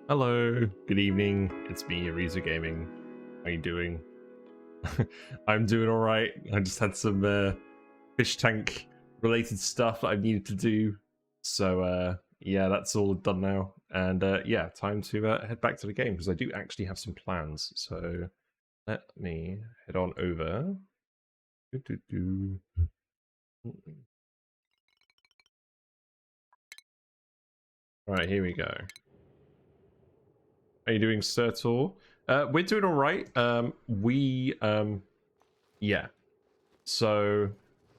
Hello, good evening. It's me, Ariza Gaming. How you doing? I'm doing all right. I just had some fish tank related stuff that I needed to do. So yeah, that's all done now. And yeah, time to head back to the game because I do actually have some plans. So let me head on over. Right, here we go. How you doing, Sir Tor? We're doing all right. Yeah. So,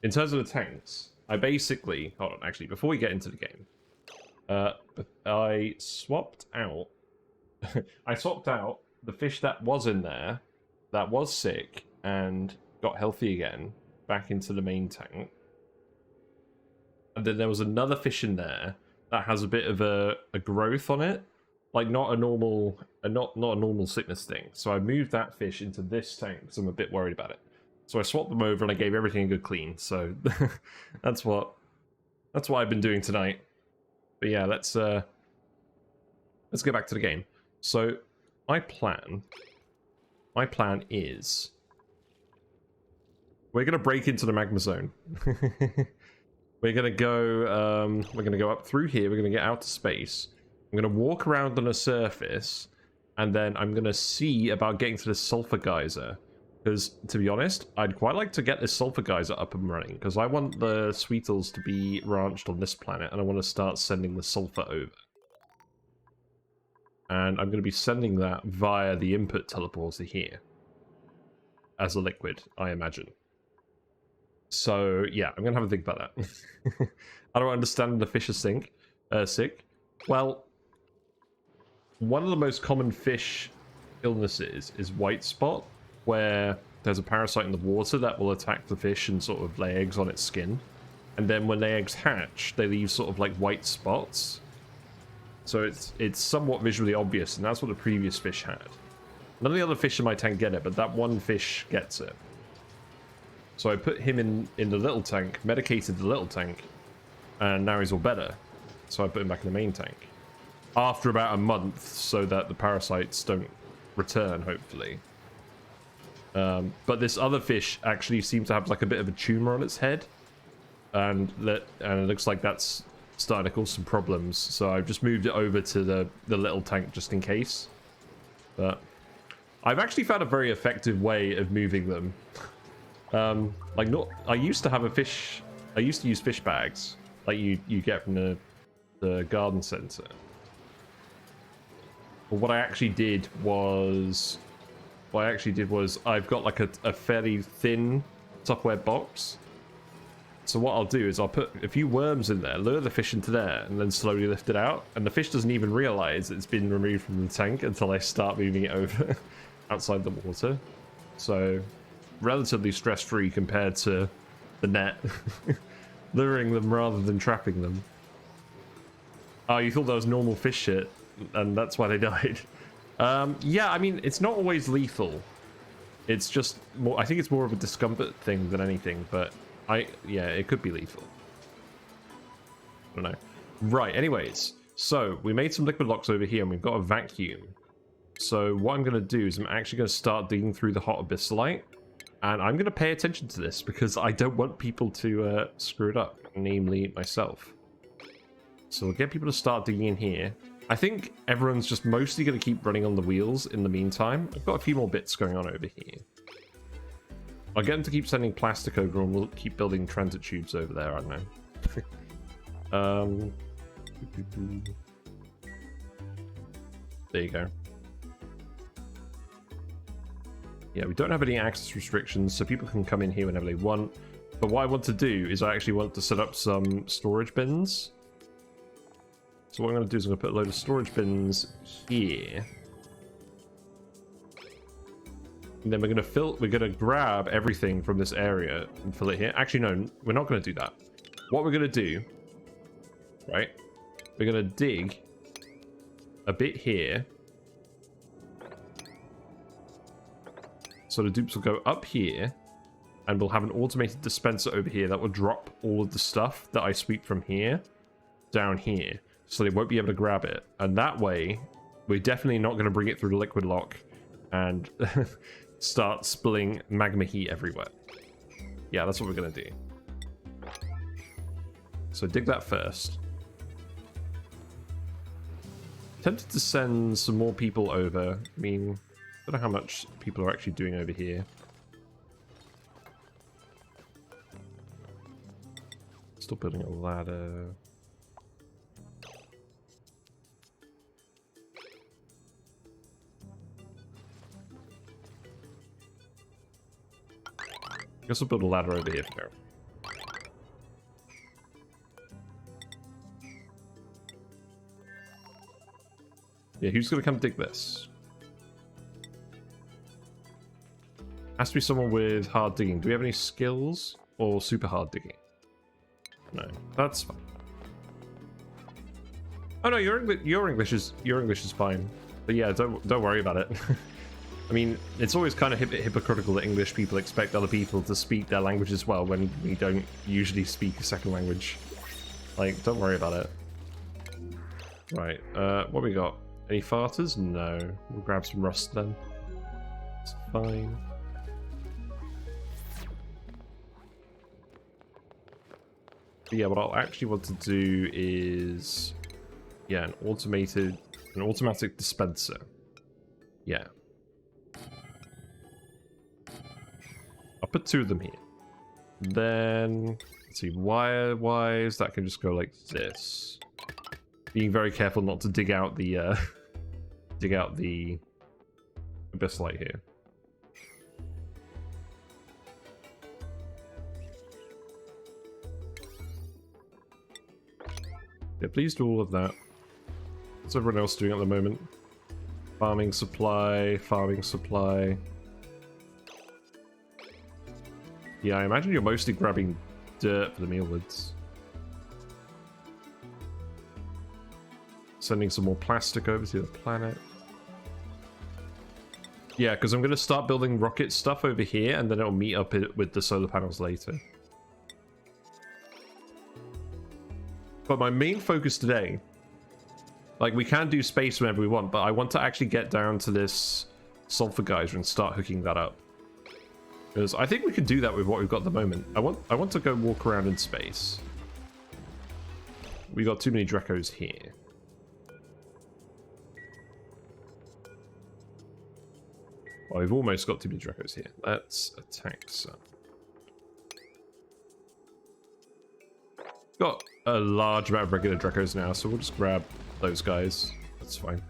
in terms of the tanks, I basically hold on. Actually, before we get into the game, I swapped out. I swapped out the fish that was in there, that was sick and got healthy again, back into the main tank. And then there was another fish in there that has a bit of a growth on it, like not a normal sickness thing. So I moved that fish into this tank because I'm a bit worried about it. So I swapped them over and I gave everything a good clean. So that's what I've been doing tonight. But yeah, let's get back to the game. So my plan is we're gonna break into the magma zone. We're gonna go up through here. We're gonna get out to space. I'm gonna walk around on a surface, and then I'm gonna see about getting to the sulfur geyser. Because to be honest, I'd quite like to get this sulfur geyser up and running. Because I want the Sweetles to be ranched on this planet, and I want to start sending the sulfur over. And I'm going to be sending that via the input teleporter here, as a liquid, I imagine. So yeah, I'm going to have a think about that. I don't understand the fish is sick. Well, one of the most common fish illnesses is white spot, where there's a parasite in the water that will attack the fish and sort of lay eggs on its skin. And then when the eggs hatch, they leave sort of like white spots. So it's somewhat visually obvious, and that's what the previous fish had. None of the other fish in my tank get it, but that one fish gets it. So I put him in the little tank, medicated the little tank, and now he's all better. So I put him back in the main tank. After about a month, so that the parasites don't return, hopefully. But this other fish actually seems to have like a bit of a tumor on its head. And it looks like that's starting to cause some problems. So I've just moved it over to the little tank just in case. But I've actually found a very effective way of moving them. I used to have a fish... I used to use fish bags, like you get from the garden center. But what I actually did was... I've got like a fairly thin Tupperware box. So what I'll do is I'll put a few worms in there, lure the fish into there, and then slowly lift it out. And the fish doesn't even realize it's been removed from the tank until I start moving it over outside the water. So relatively stress-free compared to the net. Luring them rather than trapping them. Oh, you thought that was normal fish shit, and that's why they died. Yeah, I mean, it's not always lethal. It's just more... I think it's more of a discomfort thing than anything, but... yeah, it could be lethal. I don't know. Right, anyways. So, we made some liquid locks over here, and we've got a vacuum. So, what I'm going to do is I'm actually going to start digging through the hot abyssalite. And I'm going to pay attention to this, because I don't want people to screw it up. Namely, myself. So, we'll get people to start digging in here. I think everyone's just mostly going to keep running on the wheels in the meantime. I've got a few more bits going on over here. I'll get them to keep sending plastic over, and we'll keep building transit tubes over there, I don't know. There you go. Yeah, we don't have any access restrictions, so people can come in here whenever they want. But what I want to do is I actually want to set up some storage bins. So what I'm going to do is I'm going to put a load of storage bins here. And then we're going to grab everything from this area and fill it here. Actually, no, we're not going to do that. What we're going to do, right, we're going to dig a bit here. So the dupes will go up here, and we'll have an automated dispenser over here that will drop all of the stuff that I sweep from here down here. So they won't be able to grab it. And that way, we're definitely not going to bring it through the liquid lock and start spilling magma heat everywhere. Yeah, that's what we're going to do. So dig that first. Tempted to send some more people over. I mean, I don't know how much people are actually doing over here. Still building a ladder. I guess we'll build a ladder over here for now. Yeah, who's gonna come dig this? Has to be someone with hard digging. Do we have any skills or super hard digging? No, that's fine. Oh no, your English is fine. But yeah, don't worry about it. I mean, it's always kind of hypocritical that English people expect other people to speak their language as well when we don't usually speak a second language. Like, don't worry about it. Right, what we got? Any farters? No. We'll grab some rust then. It's fine. But yeah, what I'll actually want to do is... yeah, an automatic dispenser. Yeah. I'll put 2 of them here. Then, let's see, wire-wise, that can just go like this. Being very careful not to dig out the abyss light here. Yeah, please do all of that. What's everyone else doing at the moment? Farming supply, farming supply. Yeah, I imagine you're mostly grabbing dirt for the mealwoods. Sending some more plastic over to the planet. Yeah, because I'm going to start building rocket stuff over here, and then it'll meet up with the solar panels later. But my main focus today, like, we can do space whenever we want, but I want to actually get down to this sulfur geyser and start hooking that up. Because I think we can do that with what we've got at the moment. I want to go walk around in space. We got too many Drecos here. Well, we've almost got too many Drecos here. Let's attack some. Got a large amount of regular Drecos now, so we'll just grab those guys. That's fine.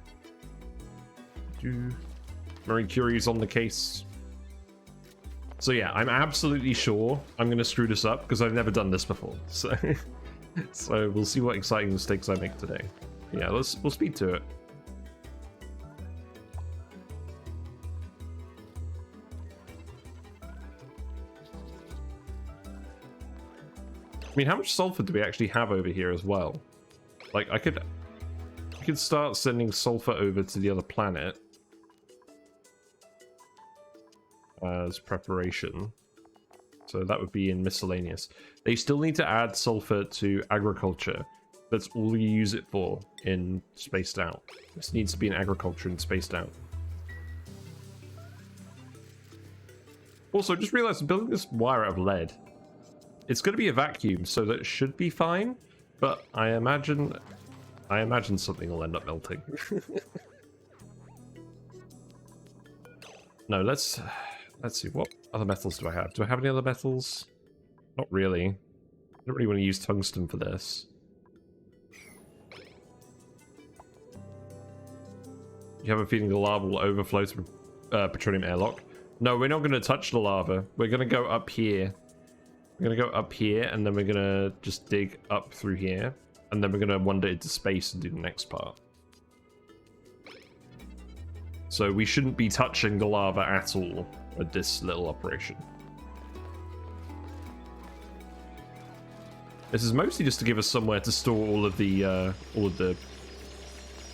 Marine Curie's on the case. So yeah, I'm absolutely sure I'm going to screw this up because I've never done this before. So, so we'll see what exciting mistakes I make today. Yeah, we'll speed to it. I mean, how much sulfur do we actually have over here as well? Like, I could start sending sulfur over to the other planet as preparation. So that would be in miscellaneous. They still need to add sulfur to agriculture. That's all you use it for in Spaced Out. This needs to be in agriculture and Spaced Out. Also, just realized I'm building this wire out of lead. It's going to be a vacuum, so that should be fine. But I imagine something will end up melting. No, let's see. What other metals do I have? Do I have any other metals? Not really. I don't really want to use tungsten for this. You have a feeling the lava will overflow through petroleum airlock? No, we're not going to touch the lava. We're going to go up here. We're going to go up here, and then we're going to just dig up through here. And then we're going to wander into space and do the next part. So we shouldn't be touching the lava at all with this little operation. This is mostly just to give us somewhere to store all of the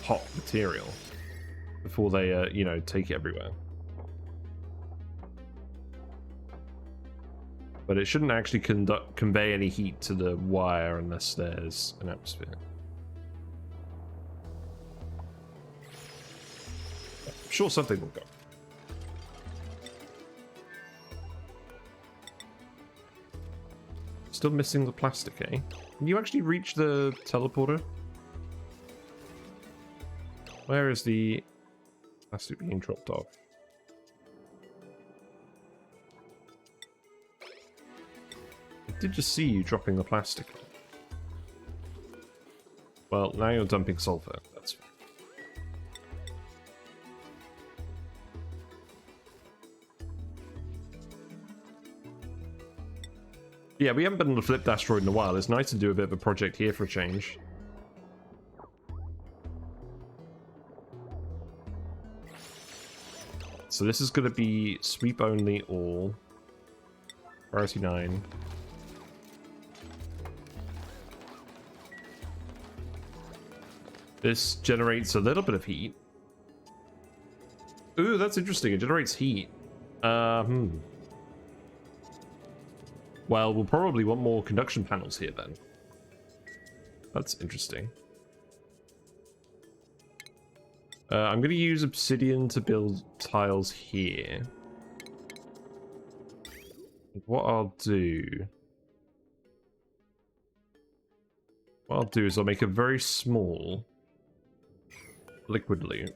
hot material before they, you know, take it everywhere. But it shouldn't actually convey any heat to the wire unless there's an atmosphere. sure something will go. Still missing the plastic, eh? Can you actually reach the teleporter? Where is the plastic being dropped off? I did just see you dropping the plastic off. Well, now you're dumping sulfur. That's fine. Yeah, we haven't been on the flipped asteroid in a while. It's nice to do a bit of a project here for a change. So this is going to be sweep only all. Priority 9. This generates a little bit of heat. Ooh, that's interesting. It generates heat. Well, we'll probably want more conduction panels here then. That's interesting. I'm going to use obsidian to build tiles here. What I'll do is I'll make a very small liquid loop.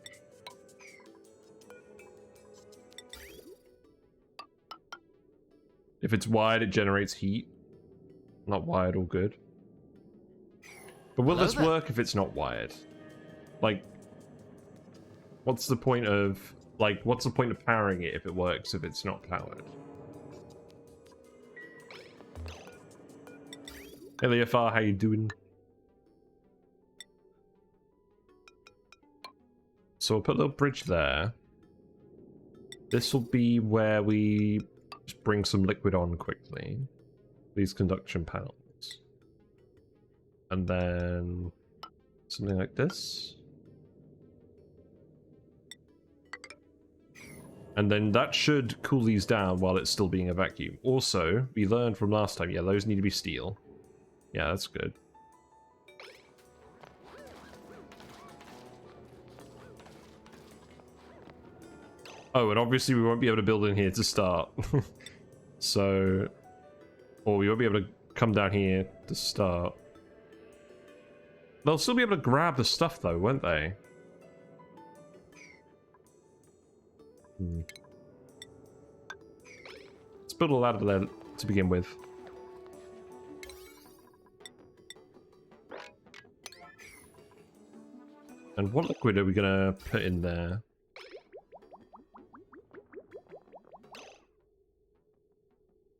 If it's wired, it generates heat. Not wired, all good. But will this work if it's not wired? Like, what's the point of powering it if it works if it's not powered? Hey Leofar, how you doing? So we'll put a little bridge there. This will be where we just bring some liquid on quickly. These conduction panels. And then something like this. And then that should cool these down while it's still being a vacuum. Also, we learned from last time, yeah, those need to be steel. Yeah, that's good. Oh, and obviously we won't be able to build in here to start. So, or we won't be able to come down here to start. They'll still be able to grab the stuff though, won't they? Let's build a ladder there to begin with. And what liquid are we gonna put in there?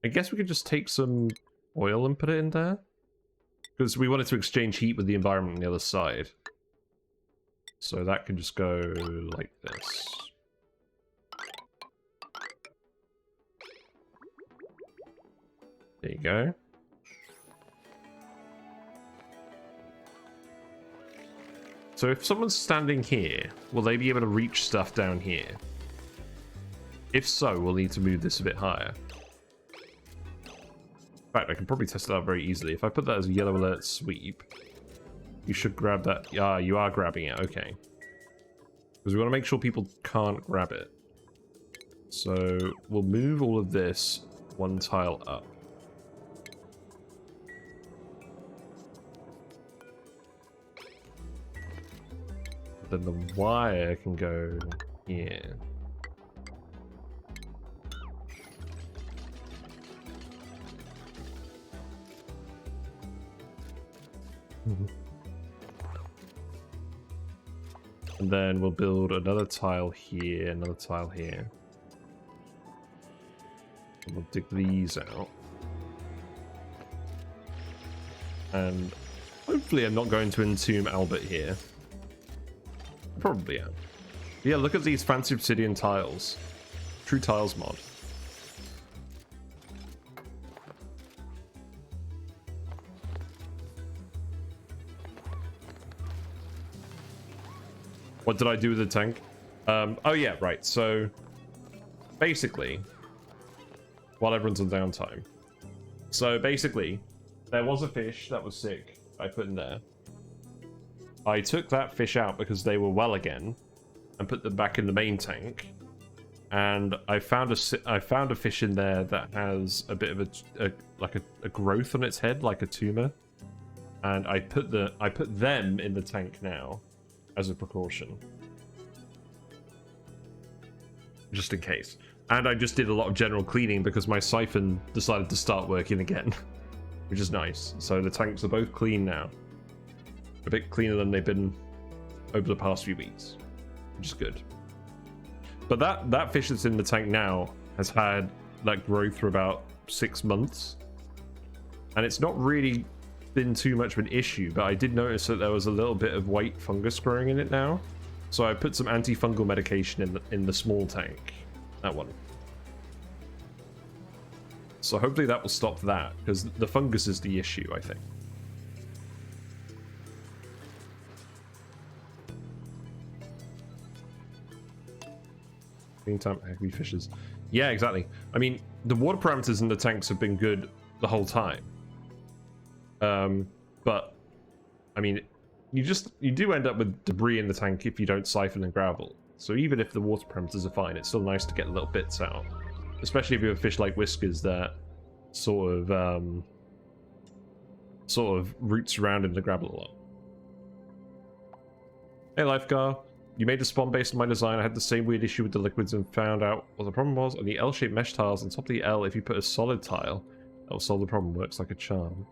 I guess we could just take some oil and put it in there. Because we wanted to exchange heat with the environment on the other side. So that can just go like this. There you go. So if someone's standing here, will they be able to reach stuff down here? If so, we'll need to move this a bit higher. In fact, I can probably test it out very easily. If I put that as a yellow alert sweep, you should grab that. Yeah, you are grabbing it. Okay. Because we want to make sure people can't grab it. So we'll move all of this one tile up. Then the wire can go here. And then we'll build another tile here, another tile here. And we'll dig these out. And hopefully I'm not going to entomb Albert here. Probably am. Yeah, look at these fancy obsidian tiles. True tiles mod. What did I do with the tank? Oh yeah, right. So basically, while everyone's on downtime. So basically, there was a fish that was sick I put in there. I took that fish out because they were well again. and put them back in the main tank. And I found a fish in there that has a bit of a growth on its head, like a tumor. And I put them in the tank now as a precaution, just in case. And I just did a lot of general cleaning because my siphon decided to start working again, which is nice. So the tanks are both clean now, a bit cleaner than they've been over the past few weeks, which is good. But that fish that's in the tank now has had that growth for about 6 months, and it's not really been too much of an issue, but I did notice that there was a little bit of white fungus growing in it now. So I put some antifungal medication in the small tank, that one. So hopefully that will stop that, because the fungus is the issue, I think. Meantime, heavy fishes. Yeah, exactly. I mean, the water parameters in the tanks have been good the whole time. But I mean, you do end up with debris in the tank if you don't siphon and gravel. So even if the water parameters are fine, it's still nice to get little bits out, especially if you have fish like whiskers that sort of roots around in the gravel a lot. Hey, Lifeguard. You made a spawn based on my design. I had the same weird issue with the liquids and found out what the problem was. On the L-shaped mesh tiles on top of the L, if you put a solid tile, that will solve the problem. Works like a charm.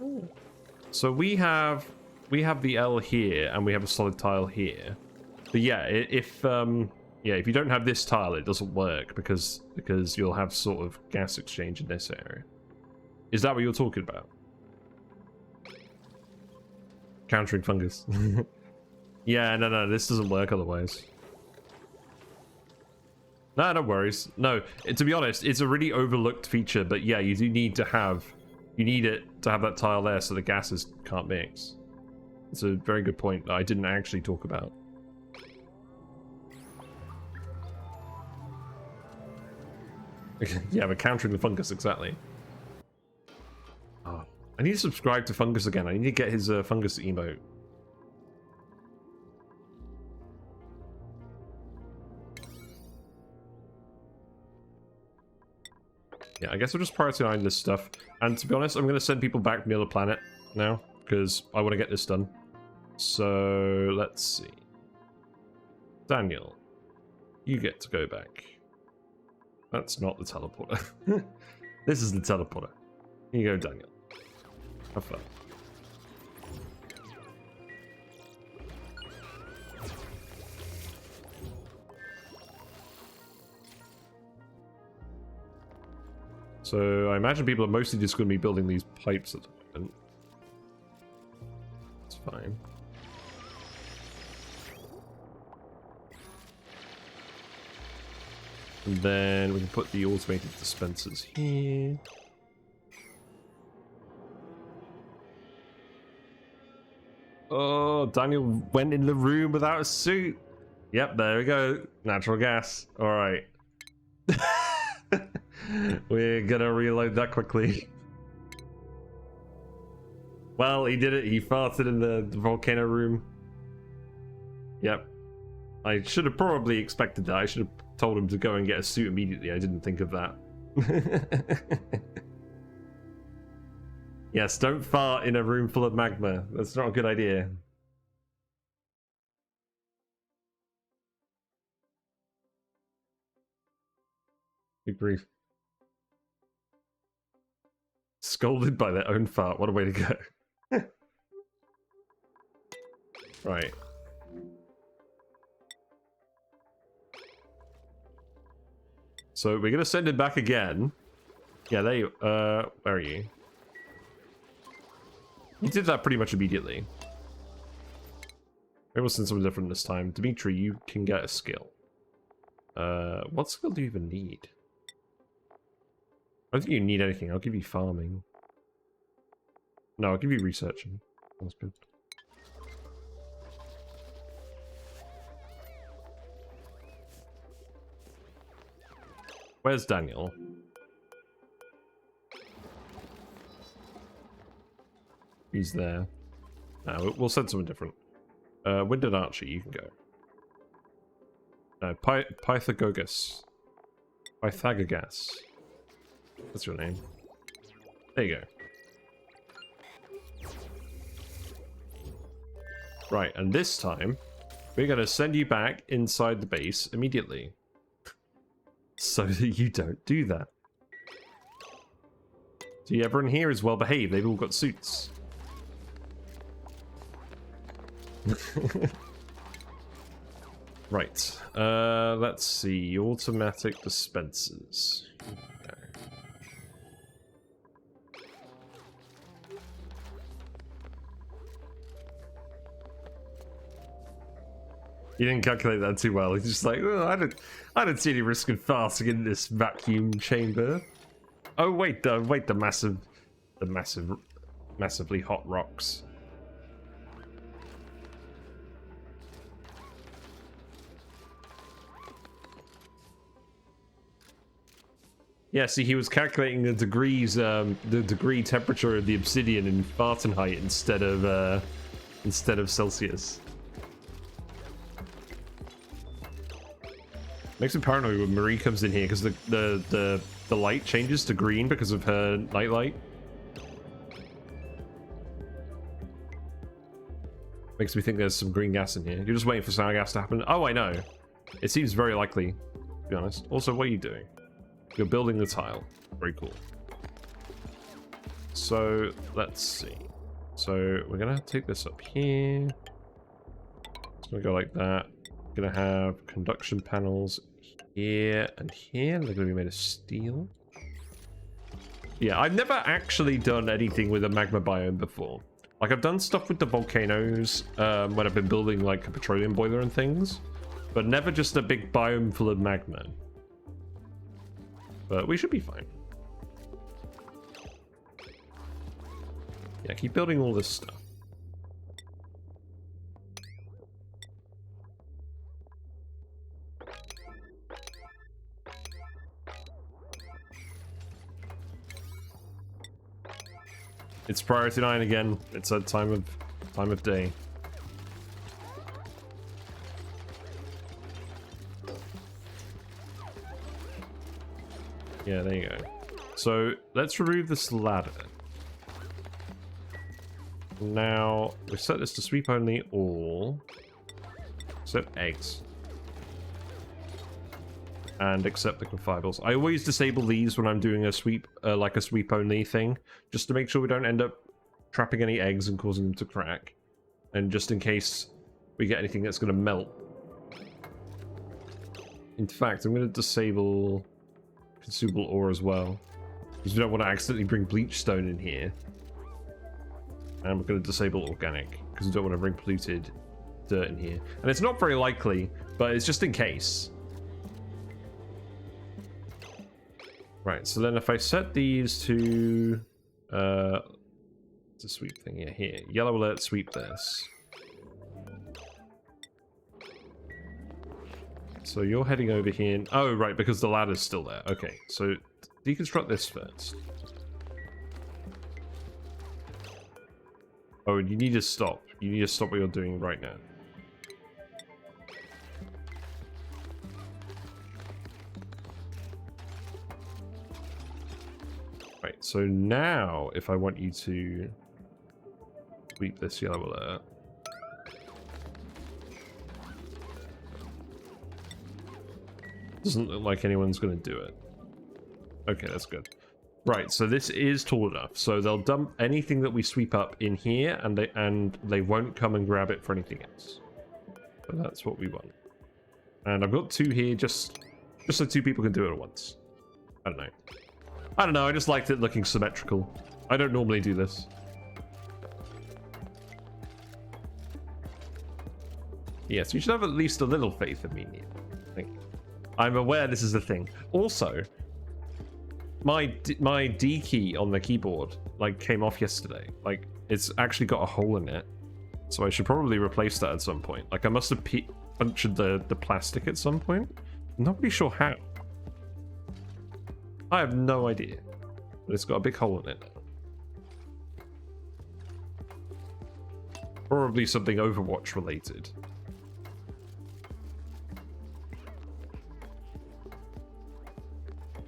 Ooh. So we have the L here, and we have a solid tile here. But yeah, if you don't have this tile, it doesn't work because you'll have sort of gas exchange in this area. Is that what you're talking about? Countering fungus. Yeah, no, this doesn't work otherwise. No worries. No, to be honest, it's a really overlooked feature, but yeah, you need it to have that tile there so the gases can't mix. It's a very good point that I didn't actually talk about. Yeah, but countering the fungus, exactly. Oh, I need to subscribe to Fungus again. I need to get his fungus emote. Yeah, I guess I'll just prioritize this stuff. And to be honest, I'm going to send people back to the other planet now, because I want to get this done. So, let's see. Daniel, you get to go back. That's not the teleporter. This is the teleporter. Here you go, Daniel. Have fun. So I imagine people are mostly just going to be building these pipes at the moment. It's fine. And then we can put the automated dispensers here. Oh, Daniel went in the room without a suit. Yep, there we go. Natural gas. All right. We're gonna reload that quickly. Well, he did it. He farted in the volcano room. Yep. I should have probably expected that. I should have told him to go and get a suit immediately. I didn't think of that. Yes, don't fart in a room full of magma. That's not a good idea. Good grief. Scolded by their own fart. What a way to go. Right. So we're gonna send it back again. Yeah, there you where are you? You did that pretty much immediately. Maybe we'll send something different this time. Dimitri, you can get a skill. What skill do you even need? I don't think you need anything. I'll give you farming. No, I'll give you researching. That's good. Where's Daniel? He's there. No, we'll send someone different. Winded Archer, you can go. No, Pythagoras. Pythagoras. That's your name. There you go. Right, and this time, we're going to send you back inside the base immediately. So that you don't do that. See, everyone here is well behaved. They've all got suits. Right. Let's see. Automatic dispensers. Okay. You didn't calculate that too well. He's just like, oh, I don't see any risk in fasting in this vacuum chamber. Oh wait, the massively hot rocks. Yeah, see, he was calculating the degrees, the degree temperature of the obsidian in Fahrenheit instead of Celsius. Makes me paranoid when Marie comes in here because the light changes to green because of her nightlight. Makes me think there's some green gas in here. You're just waiting for sour gas to happen. Oh, I know. It seems very likely, to be honest. Also, what are you doing? You're building the tile. Very cool. So, let's see. So, we're going to take this up here. It's going to go like that. We're going to have conduction panels here and here. They're going to be made of steel. Yeah, I've never actually done anything with a magma biome before. Like, I've done stuff with the volcanoes when I've been building, like, a petroleum boiler and things. But never just a big biome full of magma. But we should be fine. Yeah, keep building all this stuff. It's priority 9 again. It's that time of day. Yeah, there you go. So let's remove this ladder. Now we set this to sweep only all except eggs. And accept liquid fireballs. I always disable these when I'm doing a sweep, like a sweep only thing, just to make sure we don't end up trapping any eggs and causing them to crack. And just in case we get anything that's going to melt. In fact, I'm going to disable consumable ore as well, because we don't want to accidentally bring bleach stone in here. And we're going to disable organic, because we don't want to bring polluted dirt in here. And it's not very likely, but it's just in case. Right, so then if I set these to it's a sweep thing, yeah, here. Yellow alert, sweep this. So you're heading over here. Oh, right, because the ladder's still there. Okay, so deconstruct this first. Oh, and you need to stop. You need to stop what you're doing right now. Right, so now if I want you to sweep this yellow alert. Doesn't look like anyone's going to do it. Okay, that's good. Right, so this is tall enough. So they'll dump anything that we sweep up in here, and they won't come and grab it for anything else. But that's what we want. And I've got 2 here, just so 2 people can do it at once. I don't know, I just liked it looking symmetrical. I don't normally do this. Yes, you should have at least a little faith in me, Neil. Thank you. I'm aware this is a thing. Also, my D key on the keyboard like came off yesterday. Like, it's actually got a hole in it, so I should probably replace that at some point. Like, I must have punctured the plastic at some point. I'm not really sure how. I have no idea, but it's got a big hole in it. Probably something Overwatch related.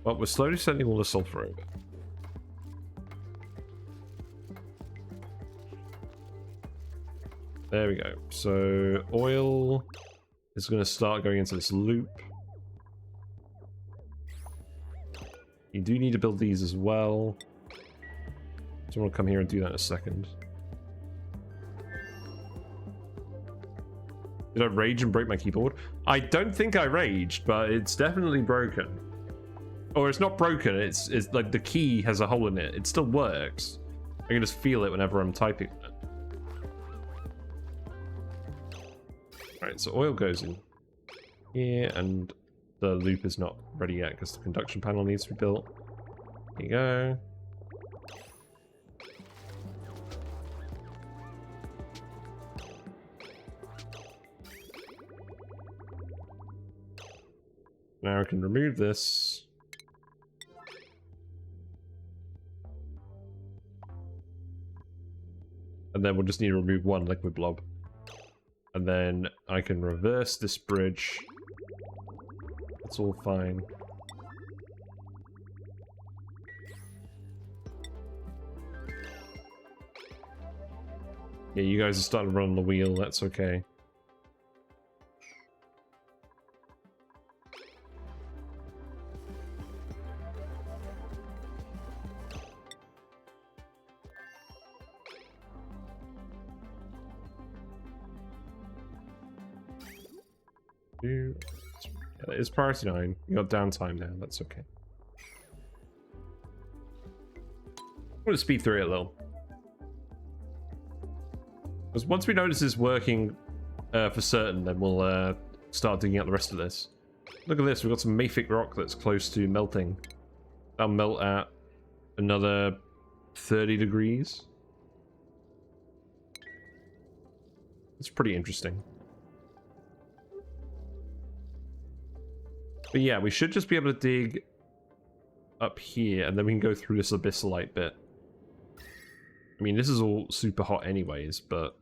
Well, we're slowly sending all the sulfur over. There we go. So oil is going to start going into this loop. You do need to build these as well. So I'll come here and do that in a second. Did I rage and break my keyboard? I don't think I raged, but it's definitely broken. Or it's not broken, it's like the key has a hole in it. It still works. I can just feel it whenever I'm typing it. Alright, so oil goes in here, and the loop is not ready yet because the conduction panel needs to be built. Here you go. Now I can remove this. And then we'll just need to remove one liquid blob. And then I can reverse this bridge. It's all fine. Yeah, you guys are starting to run on the wheel, that's okay. Yeah, it is priority 9. You got downtime now, that's okay. I'm going to speed through it a little. Because once we notice it's working for certain, then we'll start digging out the rest of this. Look at this, we've got some mafic rock that's close to melting. That'll melt at another 30 degrees. It's pretty interesting. But yeah, we should just be able to dig up here, and then we can go through this abyssalite bit. I mean, this is all super hot anyways, but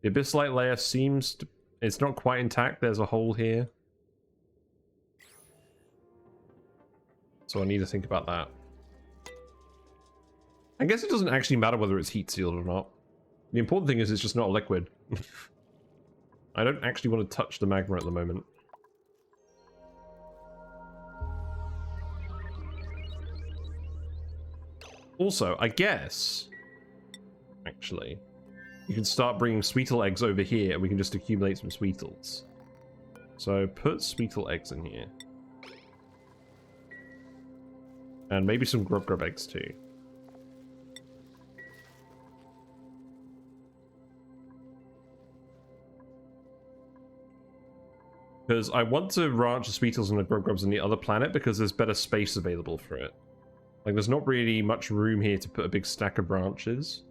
the abyssalite layer seems to... It's not quite intact, there's a hole here. So I need to think about that. I guess it doesn't actually matter whether it's heat sealed or not. The important thing is it's just not a liquid. I don't actually want to touch the magma at the moment. Also, I guess, actually, you can start bringing sweetle eggs over here and we can just accumulate some sweetles. So put sweetle eggs in here. And maybe some grub eggs too. Because I want to ranch the sweetles and the grubs on the other planet because there's better space available for it. Like, there's not really much room here to put a big stack of branches.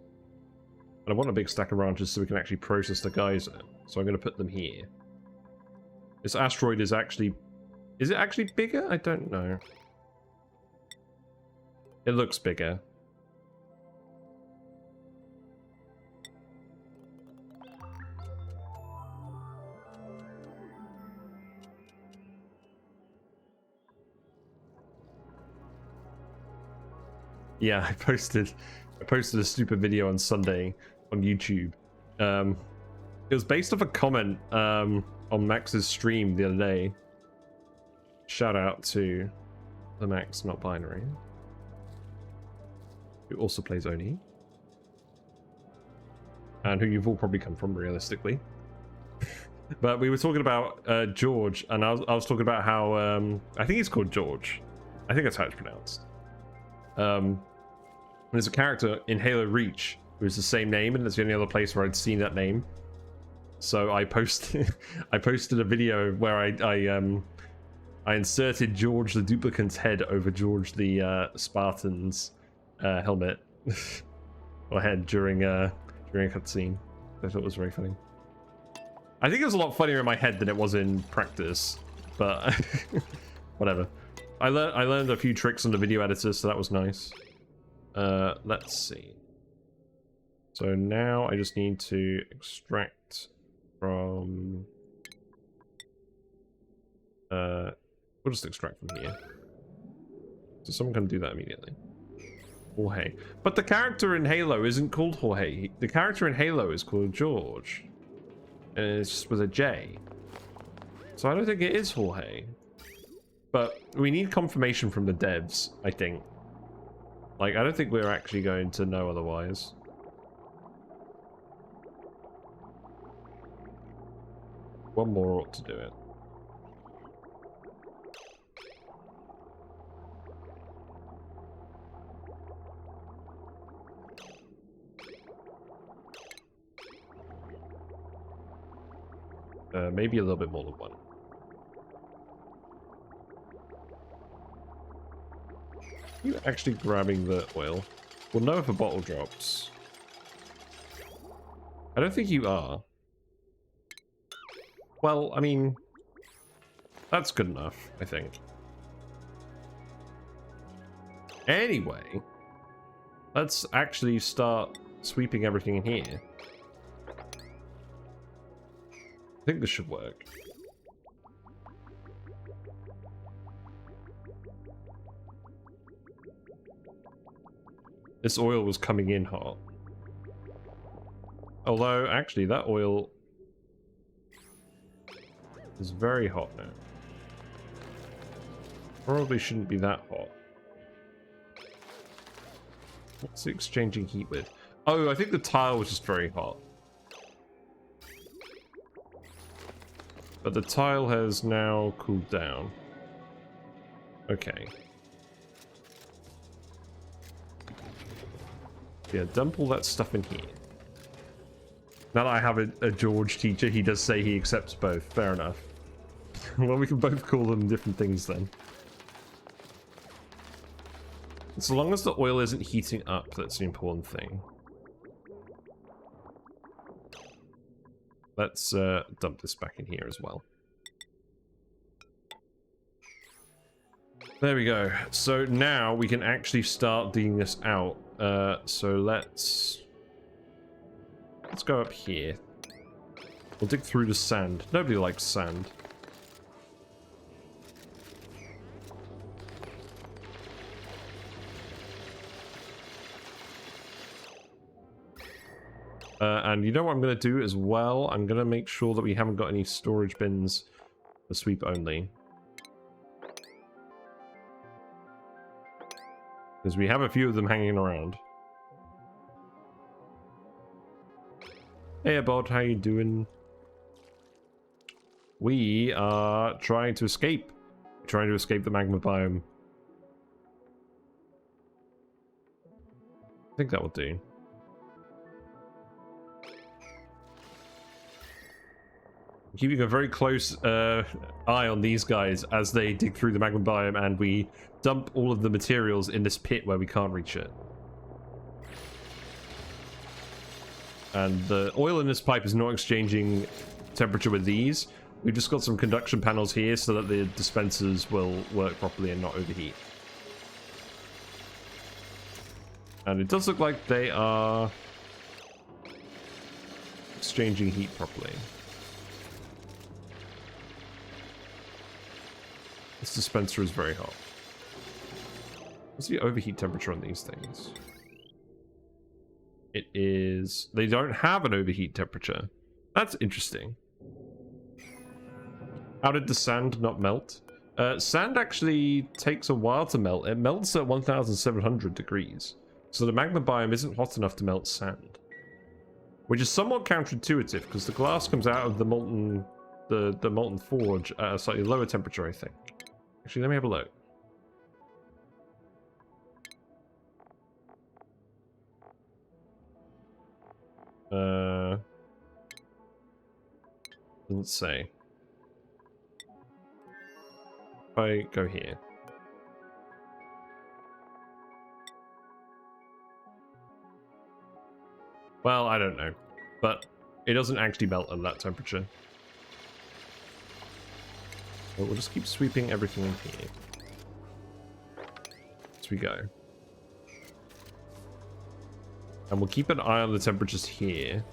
And I want a big stack of branches so we can actually process the geyser. So I'm going to put them here. This asteroid is actually... Is it actually bigger? I don't know. It looks bigger. Yeah, I posted a stupid video on Sunday on YouTube. It was based off a comment on Max's stream the other day. Shout out to the Max Not Binary, who also plays Oni, and who you've all probably come from realistically. But we were talking about George, and I was talking about how I think he's called George. I think that's how it's pronounced. There's a character in Halo Reach who's the same name, and it's the only other place where I'd seen that name. So I posted a video where I inserted George the Duplicant's head over George the Spartan's helmet or head during a cutscene. I thought it was very funny. I think it was a lot funnier in my head than it was in practice, but whatever. I learned a few tricks on the video editor, so that was nice. Let's see. So now I just need to extract from... we'll just extract from here. So someone can do that immediately. Jorge. But the character in Halo isn't called Jorge. The character in Halo is called George. And it's just with a J. So I don't think it is Jorge. But we need confirmation from the devs, I think. Like, I don't think we're actually going to know otherwise. One more ought to do it. Maybe a little bit more than one. You actually grabbing the oil? We'll know if a bottle drops. I don't think you are. Well, I mean, that's good enough, I think. Anyway, let's actually start sweeping everything in here. I think this should work. This oil was coming in hot. Although, actually, that oil is very hot now. Probably shouldn't be that hot. What's it exchanging heat with? Oh, I think the tile was just very hot. But the tile has now cooled down. Okay. Yeah, dump all that stuff in here. Now that I have a George teacher, he does say he accepts both. Fair enough. Well, we can both call them different things then. So long as the oil isn't heating up, that's the important thing. Let's dump this back in here as well. There we go. So now we can actually start digging this out. So let's go up here. We'll dig through the sand. Nobody likes sand. And you know what I'm going to do as well? I'm going to make sure that we haven't got any storage bins for sweep only. Because we have a few of them hanging around. Hey, Bod, how you doing? We are trying to escape. Trying to escape the magma biome. I think that will do. Keeping a very close eye on these guys as they dig through the magma biome, and we dump all of the materials in this pit where we can't reach it. And the oil in this pipe is not exchanging temperature with these. We've just got some conduction panels here so that the dispensers will work properly and not overheat. And it does look like they are exchanging heat properly. This dispenser is very hot. What's the overheat temperature on these things? It is... They don't have an overheat temperature. That's interesting. How did the sand not melt? Sand actually takes a while to melt. It melts at 1,700 degrees. So the magma biome isn't hot enough to melt sand. Which is somewhat counterintuitive, because the glass comes out of the molten forge at a slightly lower temperature, I think. Actually, let me have a look. Doesn't say. If I go here. Well, I don't know. But it doesn't actually melt at that temperature. But we'll just keep sweeping everything in here. As we go. And we'll keep an eye on the temperatures here.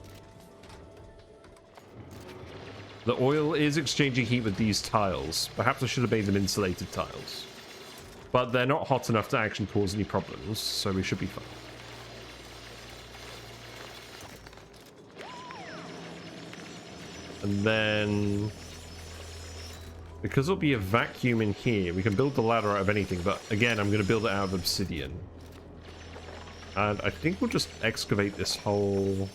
The oil is exchanging heat with these tiles. Perhaps I should have made them insulated tiles. But they're not hot enough to actually cause any problems, so we should be fine. And then, because there'll be a vacuum in here, we can build the ladder out of anything, but again, I'm going to build it out of obsidian. And I think we'll just excavate this whole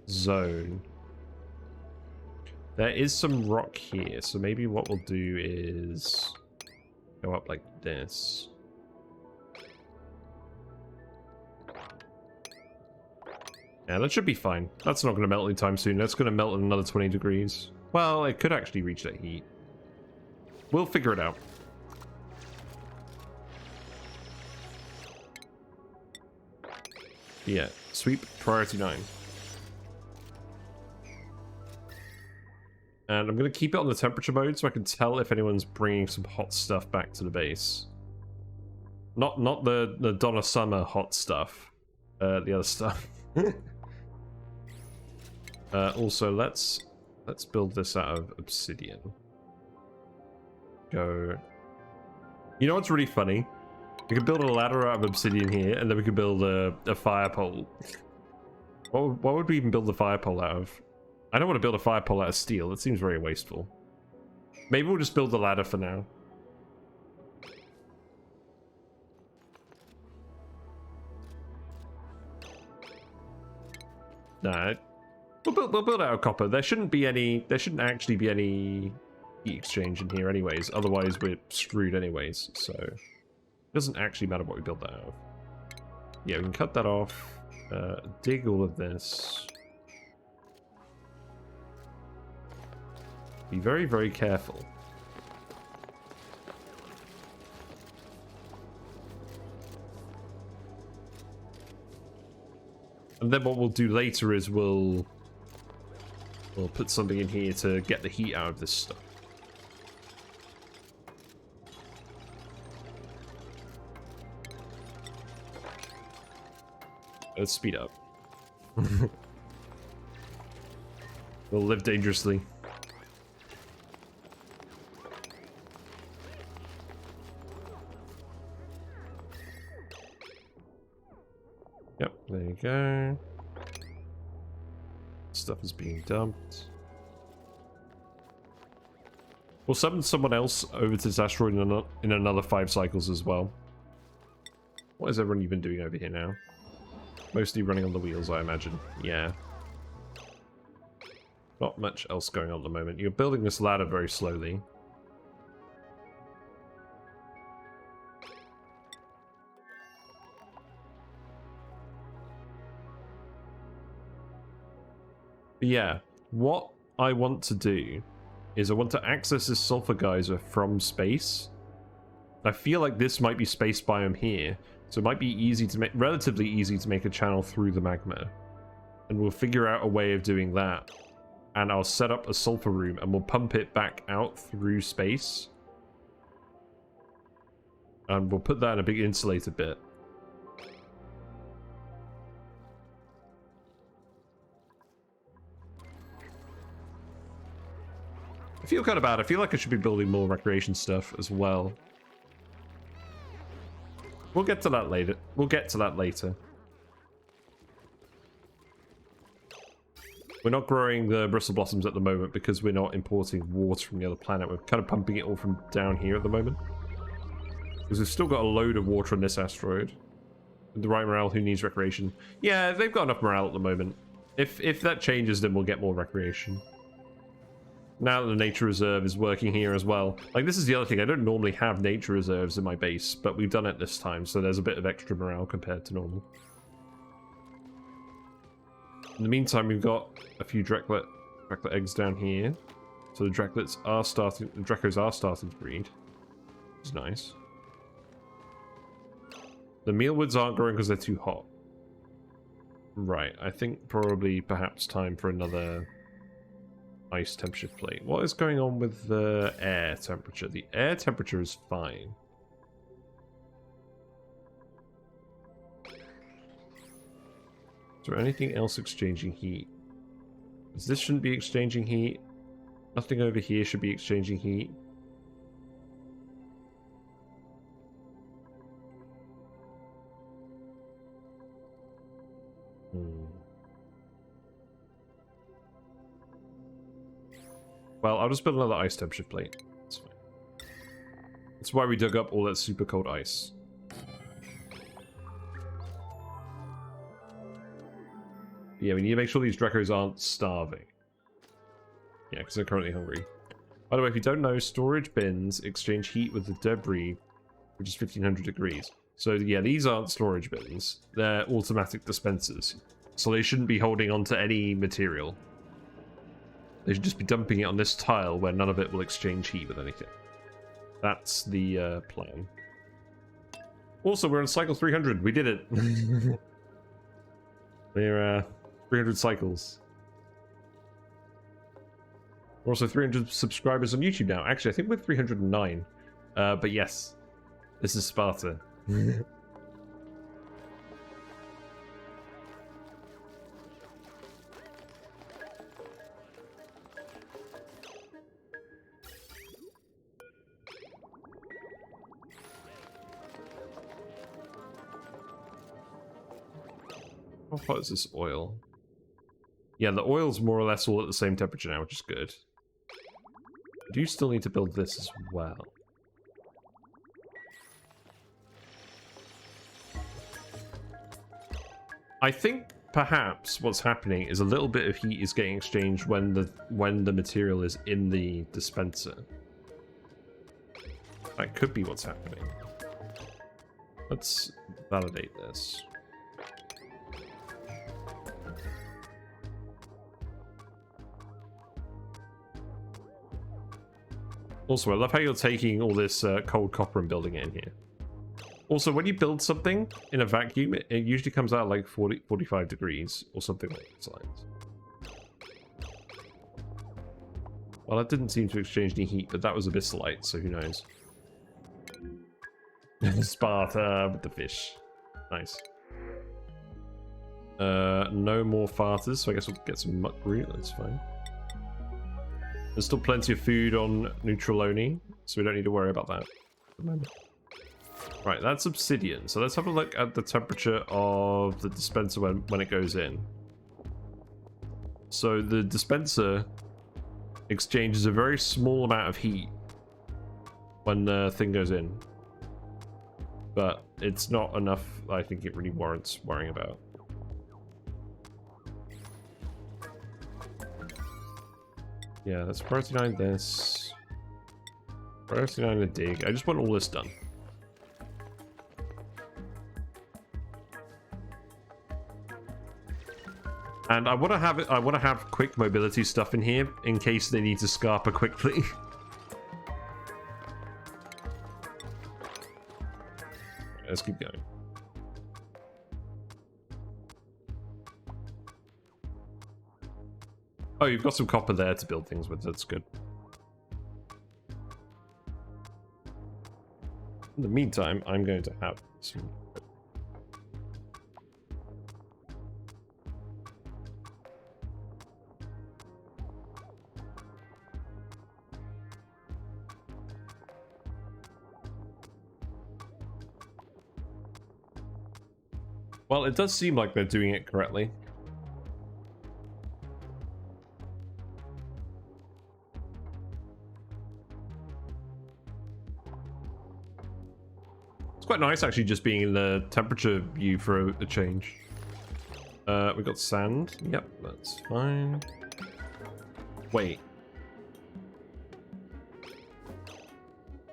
zone. There is some rock here, so maybe what we'll do is go up like this. Yeah, that should be fine. That's not going to melt anytime soon. That's going to melt at another 20 degrees. Well, it could actually reach that heat. We'll figure it out. Yeah, sweep priority 9. And I'm going to keep it on the temperature mode so I can tell if anyone's bringing some hot stuff back to the base. Not the Donna Summer hot stuff. The other stuff. Also, let's build this out of obsidian. Go. You know what's really funny? We could build a ladder out of obsidian here, and then we could build a fire pole. What would we even build the fire pole out of? I don't want to build a fire pole out of steel. That seems very wasteful. Maybe we'll just build the ladder for now. Nah, we'll build out of copper. There shouldn't actually be any heat exchange in here anyways. Otherwise, we're screwed anyways. So it doesn't actually matter what we build that out of. Yeah, we can cut that off. Dig all of this. Be very, very careful. And then what we'll do later is we'll put something in here to get the heat out of this stuff. Let's speed up. We'll live dangerously. Yep, there you go. Stuff is being dumped. We'll summon someone else over to this asteroid in another 5 cycles as well. What is everyone even doing over here now? Mostly running on the wheels, I imagine. Yeah. Not much else going on at the moment. You're building this ladder very slowly. But yeah, what I want to do is I want to access this sulfur geyser from space. I feel like this might be space biome here, so it might be easy to make, relatively easy to make a channel through the magma. And we'll figure out a way of doing that. And I'll set up a sulfur room and we'll pump it back out through space. And we'll put that in a big insulated bit. I feel kind of bad. I feel like I should be building more recreation stuff as well. We'll get to that later. We're not growing the bristle blossoms at the moment because we're not importing water from the other planet. We're kind of pumping it all from down here at the moment. Because we've still got a load of water on this asteroid. The right morale, who needs recreation? Yeah, they've got enough morale at the moment. If that changes, then we'll get more recreation. Now that the nature reserve is working here as well. Like, this is the other thing. I don't normally have nature reserves in my base, but we've done it this time, so there's a bit of extra morale compared to normal. In the meantime, we've got a few Dreklet eggs down here. So the Dreklets are starting, the Drekos are starting to breed. Which is nice. The mealwoods aren't growing because they're too hot. Right, I think probably perhaps time for another ice temperature plate. What is going on with the air temperature? The air temperature is fine. Is there anything else exchanging heat? This shouldn't be exchanging heat. Nothing over here should be exchanging heat. Well, I'll just build another ice temperature plate. That's fine. That's why we dug up all that super cold ice. Yeah, we need to make sure these Drecos aren't starving. Yeah, because they're currently hungry. By the way, if you don't know, storage bins exchange heat with the debris, which is 1500 degrees. So yeah, these aren't storage bins. They're automatic dispensers. So they shouldn't be holding on to any material. They should just be dumping it on this tile where none of it will exchange heat with anything. That's the plan. Also, we're on cycle 300. We did it. We're 300 cycles. We're also 300 subscribers on YouTube now. Actually, I think we're 309. But yes, this is Sparta. How hot is this oil? Yeah, the oil's more or less all at the same temperature now, which is good. I do still need to build this as well. I think perhaps what's happening is a little bit of heat is getting exchanged when the material is in the dispenser. That could be what's happening. Let's validate this. Also, I love how you're taking all this cold copper and building it in here. Also, when you build something in a vacuum, it usually comes out like 45 degrees or something like those lines. Well, that didn't seem to exchange any heat, but that was abyssalite, so who knows. Sparta with the fish. Nice. No more farters, so I guess we'll get some muck root, that's fine. There's still plenty of food on neutral ONI, so we don't need to worry about that at the moment. Right, that's obsidian. So let's have a look at the temperature of the dispenser when it goes in. So the dispenser exchanges a very small amount of heat when the thing goes in. But it's not enough, I think it really warrants worrying about. Yeah, let's priority 9 this. Priority 9 the dig. I just want all this done. And I want to have it. I want to have quick mobility stuff in here in case they need to scarper quickly. Let's keep going. Oh, you've got some copper there to build things with. That's good. In the meantime, I'm going to have some. Well, it does seem like they're doing it correctly. It's quite nice actually just being in the temperature view for a change. We got sand. Yep, that's fine. Wait.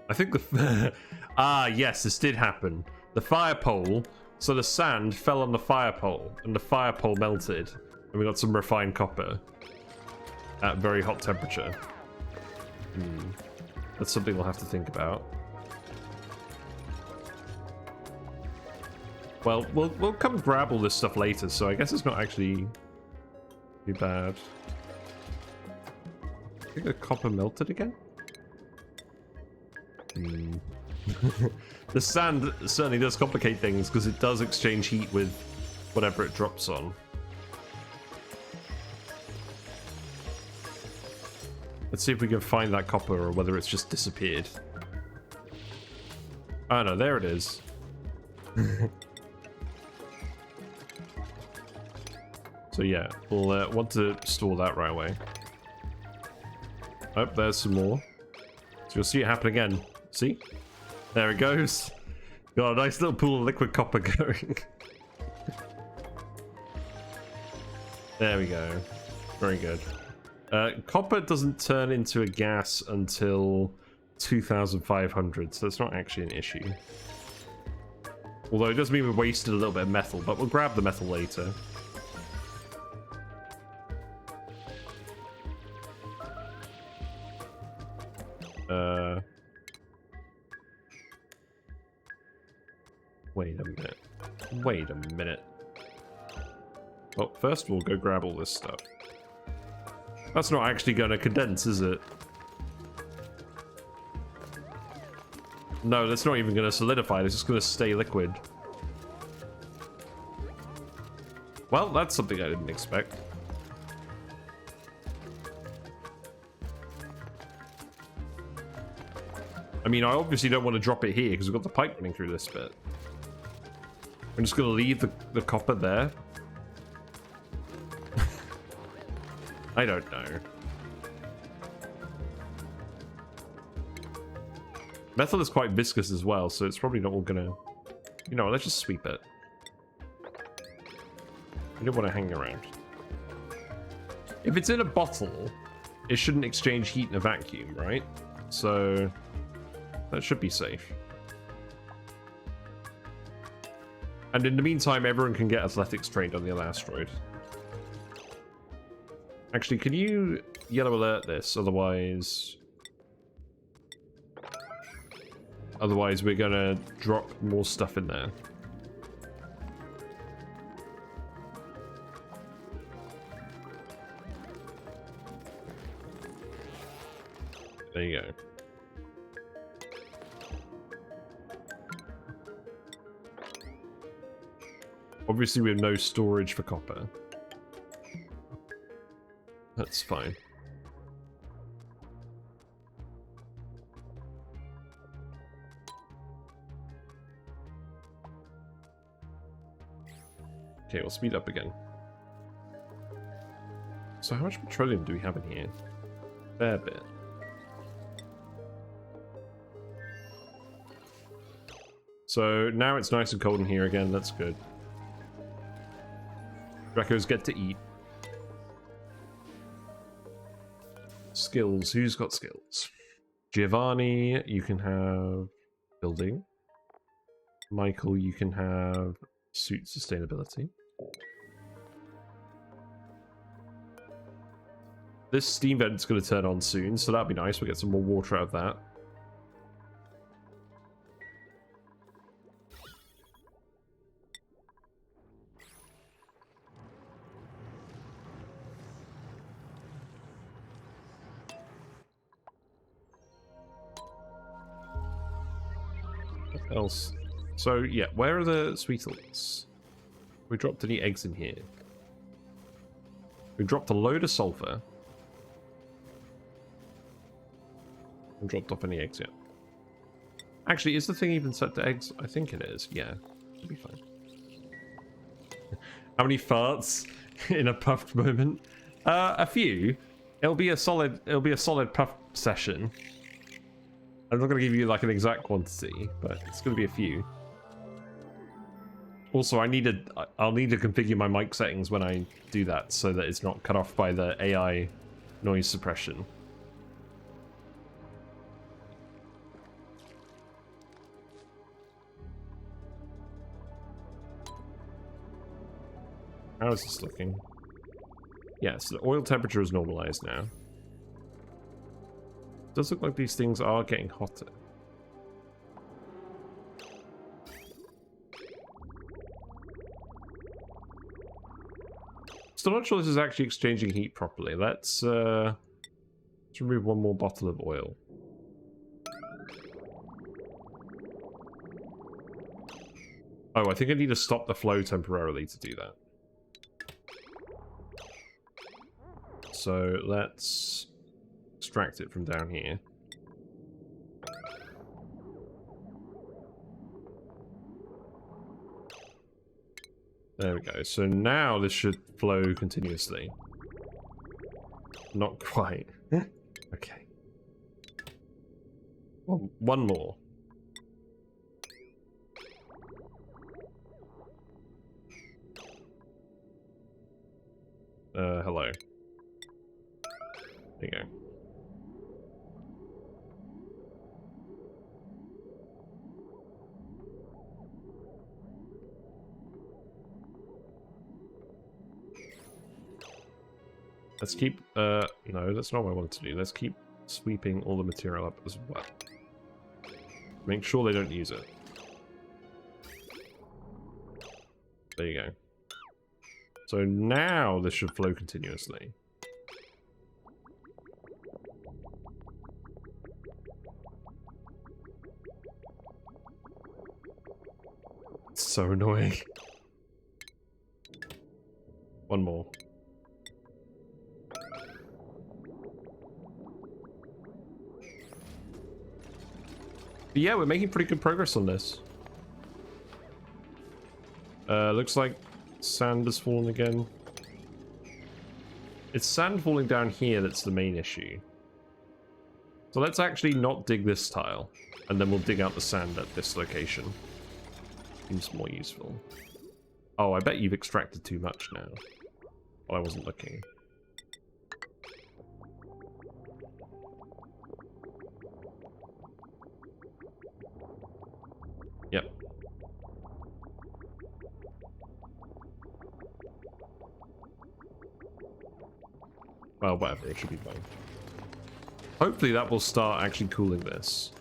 I think the... Ah, yes, this did happen. The fire pole... So the sand fell on the fire pole, and the fire pole melted, and we got some refined copper at very hot temperature. That's something we'll have to think about. Well, we'll come grab all this stuff later, so I guess it's not actually too bad. I think the copper melted again? The sand certainly does complicate things because it does exchange heat with whatever it drops on. Let's see if we can find that copper or whether it's just disappeared. Oh no, there it is. So yeah, we'll want to store that right away. Oh, there's some more. So you'll see it happen again. See? There it goes. Got a nice little pool of liquid copper going. There we go. Very good. Copper doesn't turn into a gas until 2500, so it's not actually an issue. Although it does mean we wasted a little bit of metal, but we'll grab the metal later. Wait a minute. Wait a minute. Well, first we'll go grab all this stuff. That's not actually going to condense, is it? No, that's not even going to solidify. It's just going to stay liquid. Well, that's something I didn't expect. I mean, I obviously don't want to drop it here because we've got the pipe running through this bit. I'm just going to leave the copper there. I don't know. Metal is quite viscous as well, so it's probably not all gonna... You know, let's just sweep it. You don't want to hang around. If it's in a bottle, it shouldn't exchange heat in a vacuum, right? So that should be safe. And in the meantime, everyone can get athletics trained on the other asteroid. Actually, can you yellow alert this? Otherwise we're gonna drop more stuff in there. There you go. Obviously, we have no storage for copper. That's fine. Okay, we'll speed up again. So how much petroleum do we have in here? Fair bit. So now it's nice and cold in here again, that's good. Drakos get to eat. Skills. Who's got skills? Giovanni, you can have building. Michael, you can have suit sustainability. This steam vent's going to turn on soon, so that'll be nice. We'll get some more water out of that. Else. So yeah, where are the sweetles? We dropped any eggs in here? We dropped a load of sulfur. We dropped off any eggs yet? Actually, is the thing even set to eggs? I think it is. Yeah, should be fine. How many farts in a puffed moment? A few. It'll be a solid puff session. I'm not going to give you like an exact quantity, but it's going to be a few. Also, I'll need to configure my mic settings when I do that so that it's not cut off by the AI noise suppression. How is this looking? Yes, the oil temperature is normalized now. Does look like these things are getting hotter. Still not sure this is actually exchanging heat properly. Let's remove one more bottle of oil. Oh, I think I need to stop the flow temporarily to do that. So let's extract it from down here. There we go. So now this should flow continuously. Not quite. Okay. Well, one more. Hello. There you go. Let's keep, no, that's not what I wanted to do. Let's keep sweeping all the material up as well. Make sure they don't use it. There you go. So now this should flow continuously. It's so annoying. One more. But yeah, we're making pretty good progress on this. Looks like sand has fallen again. It's sand falling down here that's the main issue. So let's actually not dig this tile, and then we'll dig out the sand at this location. Seems more useful. Oh, I bet you've extracted too much now. Well, I wasn't looking. Yep. Well, whatever, it should be fine. Hopefully that will start actually cooling this.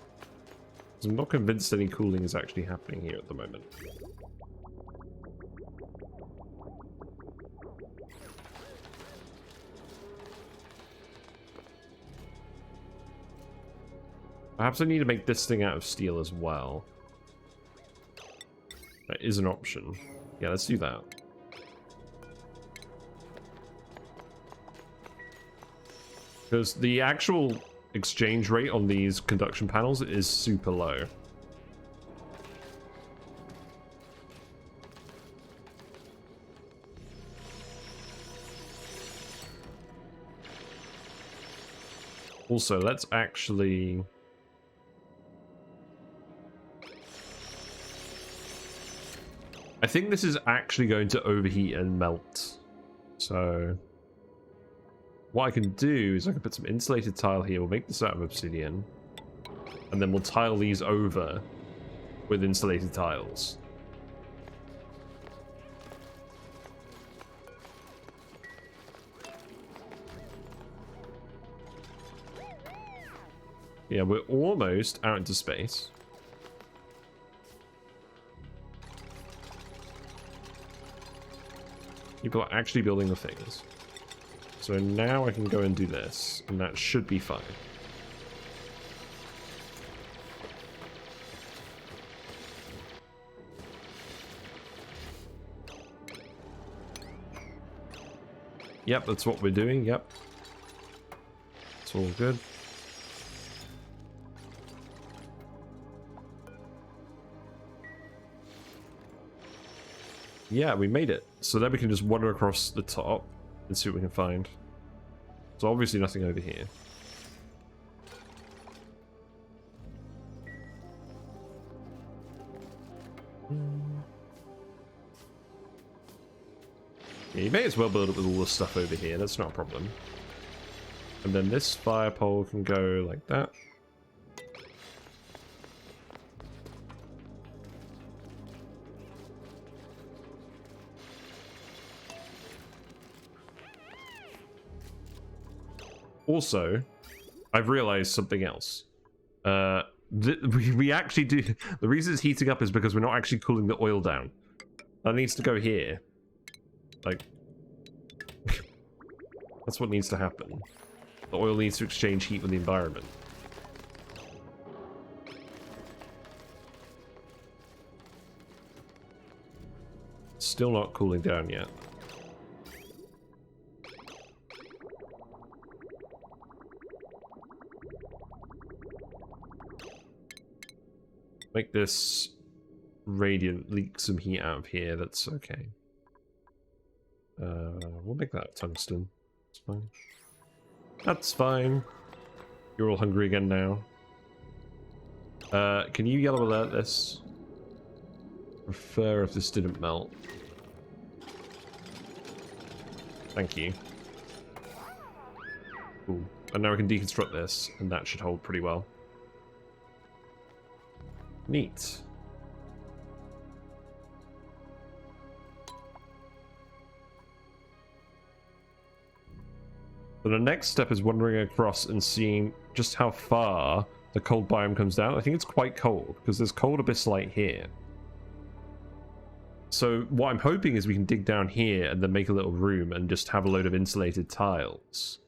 I'm not convinced any cooling is actually happening here at the moment. Perhaps I need to make this thing out of steel as well. That is an option. Yeah, let's do that. Because the actual exchange rate on these conduction panels is super low. Also, let's actually... I think this is actually going to overheat and melt. So... what I can do is I can put some insulated tile here. We'll make this out of obsidian. And then we'll tile these over with insulated tiles. Yeah, we're almost out into space. People are actually building the things. So now I can go and do this, and that should be fine. Yep, that's what we're doing, yep. It's all good. Yeah, we made it. So then we can just wander across the top and see what we can find. So obviously nothing over here. Yeah, you may as well build it with all the stuff over here. That's not a problem. And then this fire pole can go like that. Also, I've realized something else. We actually do... The reason it's heating up is because we're not actually cooling the oil down. That needs to go here. Like... that's what needs to happen. The oil needs to exchange heat with the environment. Still not cooling down yet. Make this radiant, leak some heat out of here. That's okay. We'll make that tungsten. That's fine. That's fine. You're all hungry again now. Can you yellow alert this? Prefer if this didn't melt. Thank you. Cool. And now we can deconstruct this, and that should hold pretty well. Neat. So the next step is wandering across and seeing just how far the cold biome comes down. I think it's quite cold, because there's cold abyssite here. So what I'm hoping is we can dig down here and then make a little room and just have a load of insulated tiles.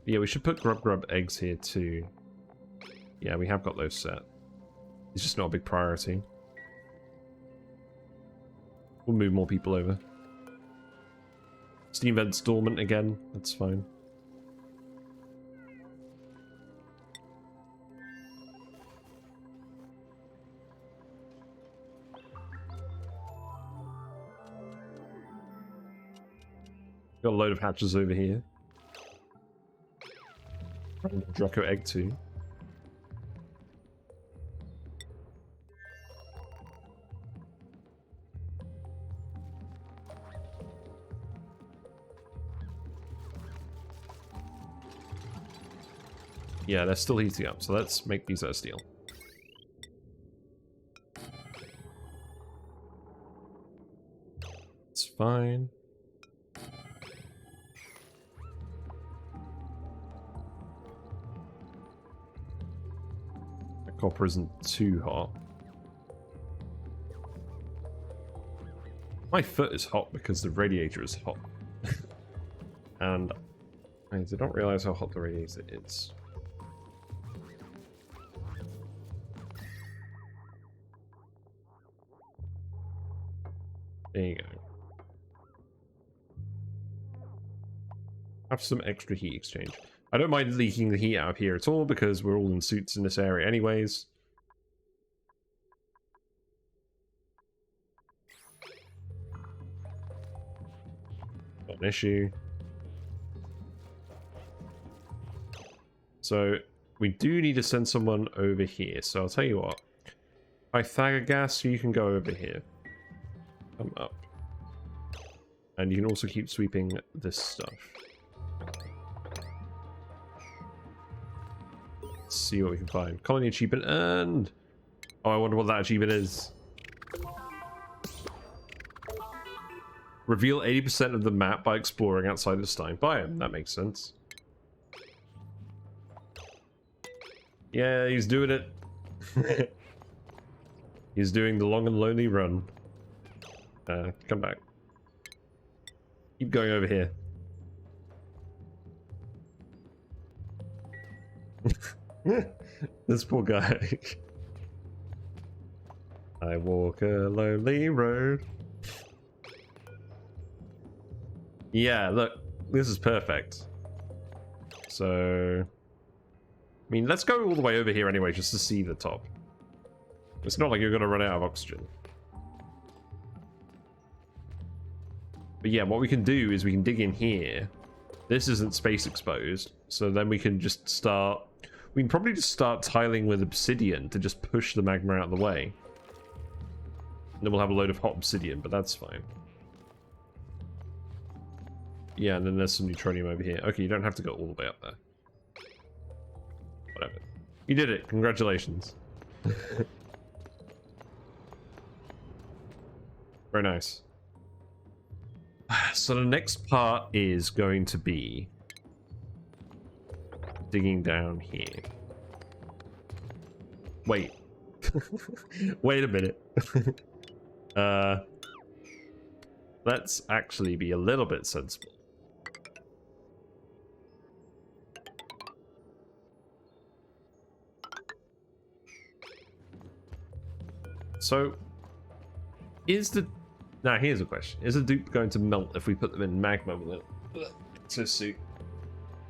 Yeah, we should put grub eggs here too. Yeah, we have got those set. It's just not a big priority. We'll move more people over. Steam vent's dormant again. That's fine. Got a load of hatches over here. Draco egg too. Yeah, they're still heating up, so let's make these out of steel. It's fine. The copper isn't too hot. My foot is hot because the radiator is hot. And I did not realize how hot the radiator is. There you go. Have some extra heat exchange. I don't mind leaking the heat out of here at all because we're all in suits in this area anyways. Not an issue. So we do need to send someone over here. So I'll tell you what. Pythagoras, you can go over here. Come up. And you can also keep sweeping this stuff. Let's see what we can find. Colony achievement earned! Oh, I wonder what that achievement is. Reveal 80% of the map by exploring outside the Stein biome. That makes sense. Yeah, he's doing it. He's doing the long and lonely run. Come back. Keep going over here. This poor guy. I walk a lonely road. Yeah, look. This is perfect. So... I mean, let's go all the way over here anyway, just to see the top. It's not like you're going to run out of oxygen. But yeah, what we can do is we can dig in here. This isn't space exposed, so then we can just start... We can probably just start tiling with obsidian to just push the magma out of the way. And then we'll have a load of hot obsidian, but that's fine. Yeah, and then there's some neutronium over here. Okay, you don't have to go all the way up there. Whatever. You did it. Congratulations. Very nice. So the next part is going to be digging down here. Wait. Wait a minute. Let's actually be a little bit sensible. So, is the... Now, here's a question. Is a dupe going to melt if we put them in magma with it? So suit.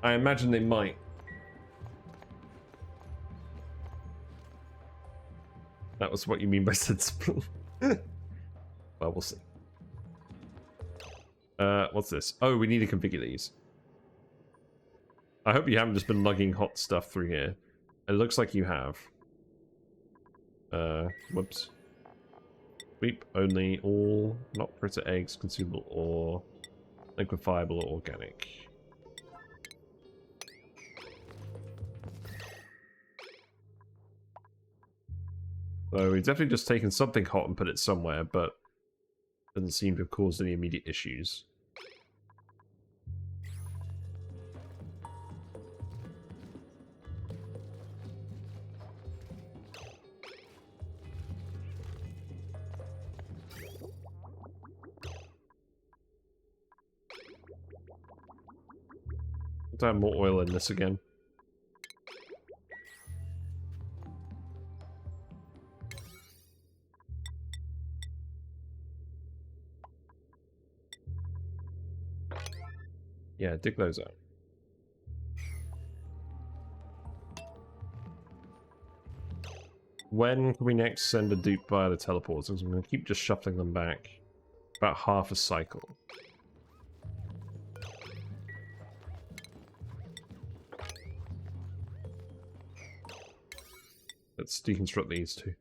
I imagine they might. That was what you mean by sensible. Well, we'll see. What's this? Oh, we need to configure these. I hope you haven't just been lugging hot stuff through here. It looks like you have. Whoops. Sweep only all, not critter eggs, consumable or liquefiable or organic. So we've definitely just taken something hot and put it somewhere, but doesn't seem to have caused any immediate issues. Let's add more oil in this again. Yeah, dig those out. When can we next send a dupe via the teleporters? I'm going to keep just shuffling them back about half a cycle. Let's deconstruct these two.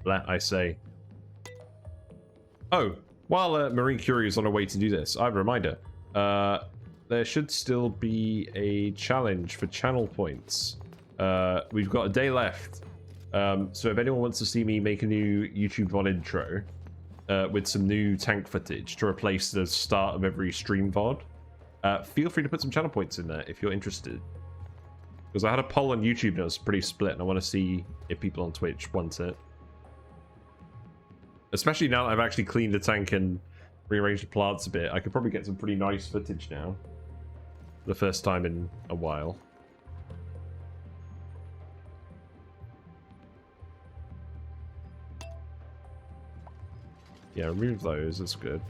That I say. Oh, while Marie Curie is on her way to do this, I have a reminder. There should still be a challenge for channel points. We've got a day left. So if anyone wants to see me make a new YouTube VOD intro with some new tank footage to replace the start of every stream VOD, feel free to put some channel points in there if you're interested. Because I had a poll on YouTube and it was pretty split, and I want to see if people on Twitch want it. Especially now that I've actually cleaned the tank and rearranged the plants a bit, I could probably get some pretty nice footage now. The first time in a while. Yeah, remove those, that's good.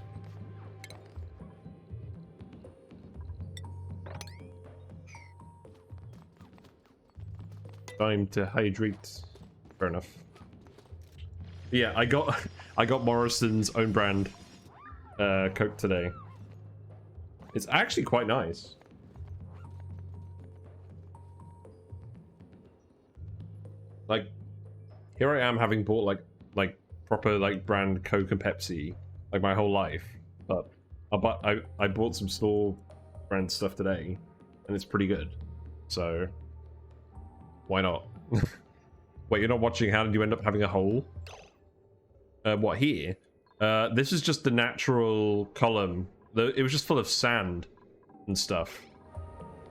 Time to hydrate. Fair enough. Yeah, I got Morrison's own brand Coke today. It's actually quite nice. Like, here I am having bought like proper like brand Coke and Pepsi like my whole life, but I bought some store brand stuff today, and it's pretty good. So why not? Wait, you're not watching? How did you end up having a hole? What, here? This is just the natural column. It was just full of sand and stuff.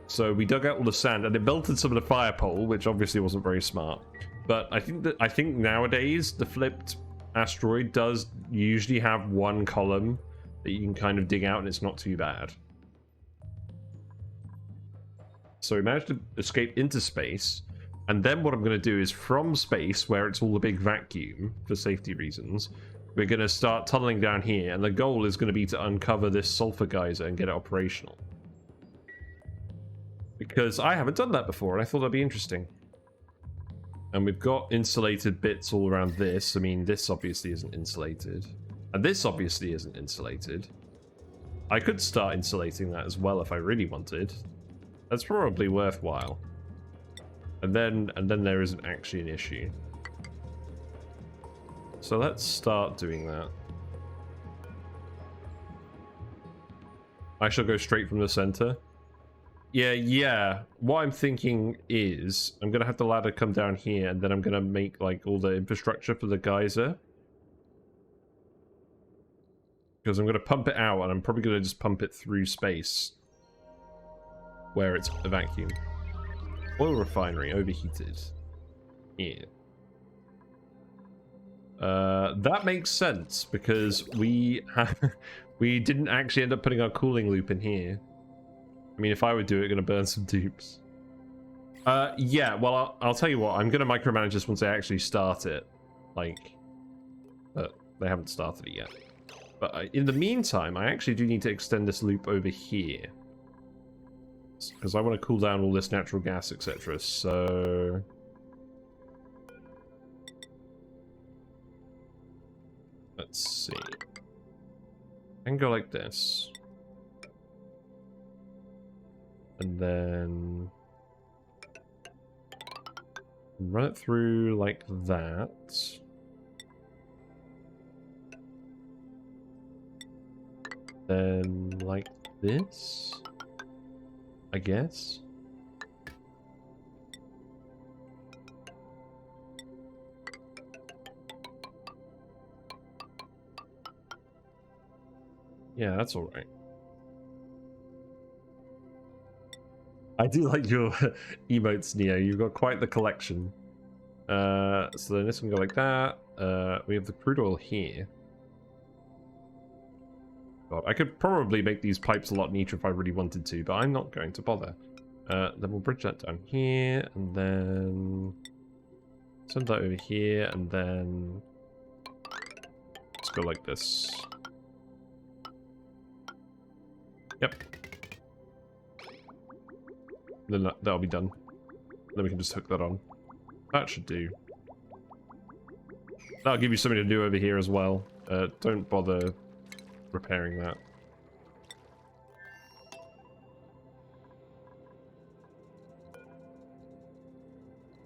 So we dug out all the sand, and it melted some of the fire pole, which obviously wasn't very smart. But I think nowadays the flipped asteroid does usually have one column that you can kind of dig out, and it's not too bad. So we managed to escape into space. And then what I'm going to do is from space, where it's all a big vacuum for safety reasons, we're going to start tunneling down here, and the goal is going to be to uncover this sulfur geyser and get it operational. Because I haven't done that before, and I thought that'd be interesting. And we've got insulated bits all around this. I mean, this obviously isn't insulated. And this obviously isn't insulated. I could start insulating that as well if I really wanted. That's probably worthwhile. And then there isn't actually an issue. So let's start doing that. I shall go straight from the center. Yeah. What I'm thinking is I'm gonna have the ladder come down here, and then I'm gonna make like all the infrastructure for the geyser. Because I'm gonna pump it out, and I'm probably gonna just pump it through space where it's a vacuum. Oil refinery overheated. Yeah. That makes sense because we didn't actually end up putting our cooling loop in here. I mean, if I would do it, gonna burn some dupes. Yeah. Well, I'll tell you what. I'm gonna micromanage this once I actually start it. Like, They haven't started it yet. But in the meantime, I actually do need to extend this loop over here. Because I want to cool down all this natural gas, etc. So... let's see. I can go like this. And then... run it through like that. Then like this, I guess. Yeah, that's all right. I do like your emotes, Neo. You've got quite the collection. So then this can go like that. We have the crude oil here. God, I could probably make these pipes a lot neater if I really wanted to, but I'm not going to bother. Then we'll bridge that down here, and then send that over here, and then let's go like this. Yep. Then that'll be done. Then we can just hook that on. That should do. That'll give you something to do over here as well. Don't bother repairing that.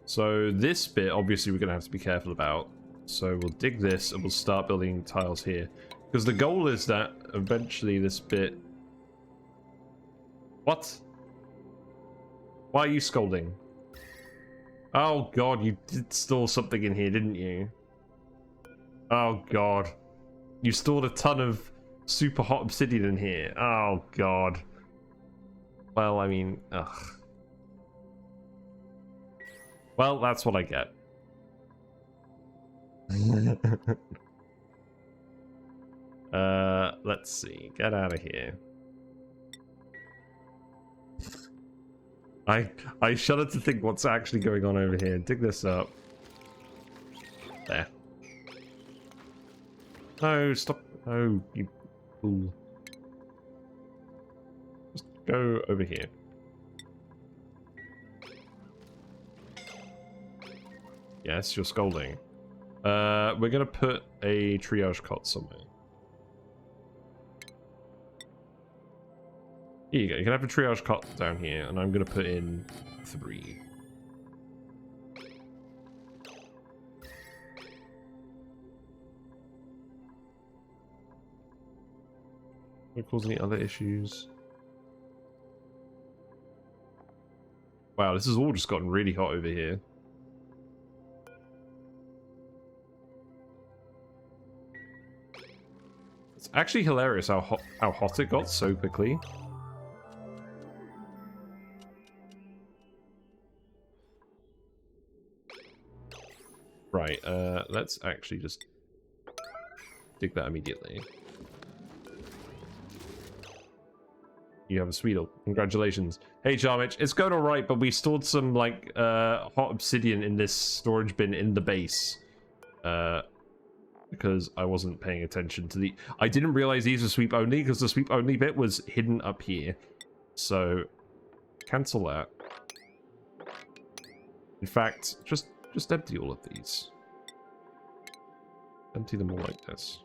So this bit, obviously, we're going to have to be careful about. So we'll dig this and we'll start building tiles here. Because the goal is that eventually this bit... What? Why are you scolding? Oh god, you did store something in here, didn't you? Oh god. You stored a ton of super hot obsidian in here. Oh god. Well, I mean, ugh. Well, that's what I get. Let's see. Get out of here. I shudder to think what's actually going on over here. Dig this up. There. No, stop. No, you fool. Just go over here. Yes, you're scolding. We're gonna put a triage cot somewhere. Here you go. You can have a triage cot down here, and I'm gonna put in 3. Will it cause any other issues? Wow, this has all just gotten really hot over here. It's actually hilarious how hot it got so quickly. Right, let's actually just dig that immediately. You have a Sweedle. Congratulations. Hey, Jarmich, it's going alright, but we stored some, like, hot obsidian in this storage bin in the base. Because I wasn't paying attention to the... I didn't realize these were sweep only, because the sweep only bit was hidden up here. So, cancel that. In fact, just empty all of these. Empty them all like this.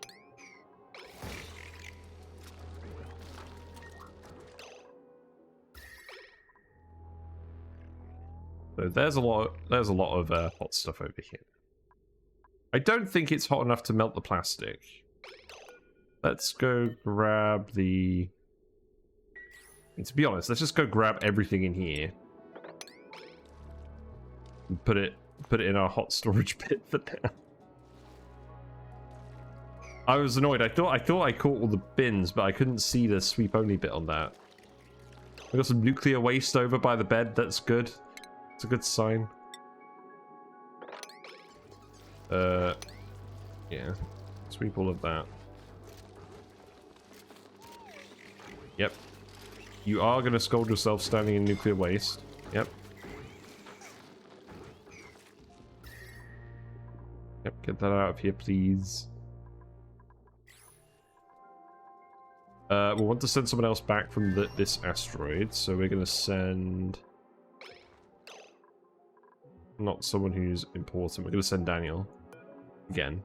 So there's a lot of hot stuff over here. I don't think it's hot enough to melt the plastic. Let's go grab the... And to be honest, let's just go grab everything in here. And put it in our hot storage pit for now. I was annoyed. I thought I caught all the bins, but I couldn't see the sweep only bit on that. I got some nuclear waste over by the bed. That's good. It's a good sign. Yeah. Sweep all of that. Yep. You are going to scold yourself standing in nuclear waste. Yep. Yep, get that out of here, please. We'll want to send someone else back from this asteroid, so we're going to send... Not someone who's important. We're going to send Daniel. Again.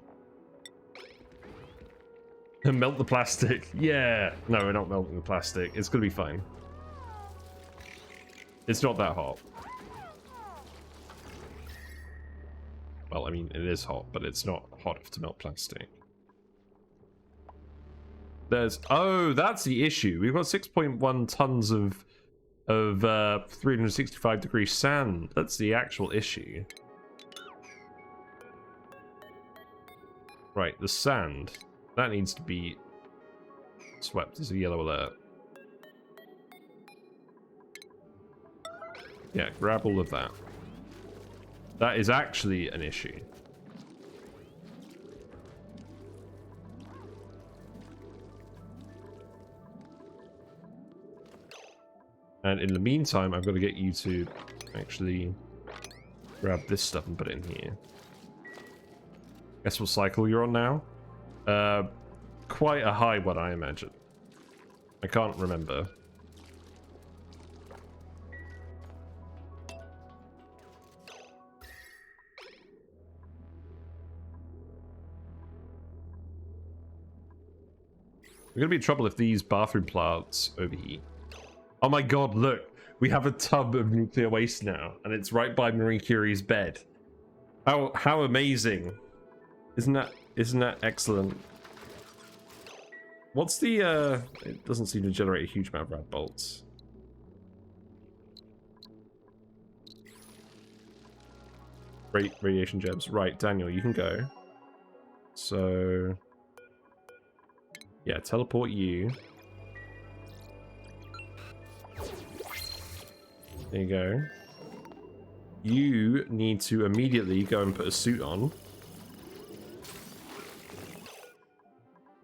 Melt the plastic. Yeah! No, we're not melting the plastic. It's going to be fine. It's not that hot. Well, I mean, it is hot, but it's not hot enough to melt plastic. There's... Oh, that's the issue. We've got 6.1 tons of 365 degree sand. That's the actual issue. Right, the sand. That needs to be swept. There's a yellow alert. Yeah, grab all of that. That is actually an issue. And in the meantime, I've got to get you to actually grab this stuff and put it in here. Guess what cycle you're on now? Quite a high one, I imagine. I can't remember. We're gonna be in trouble if these bathroom plants overheat. Oh my god, look! We have a tub of nuclear waste now, and it's right by Marie Curie's bed. How amazing! Isn't that excellent? What's the it doesn't seem to generate a huge amount of rad bolts. Radiation gems. Right, Daniel, you can go. So yeah, teleport you. There you go. You need to immediately go and put a suit on.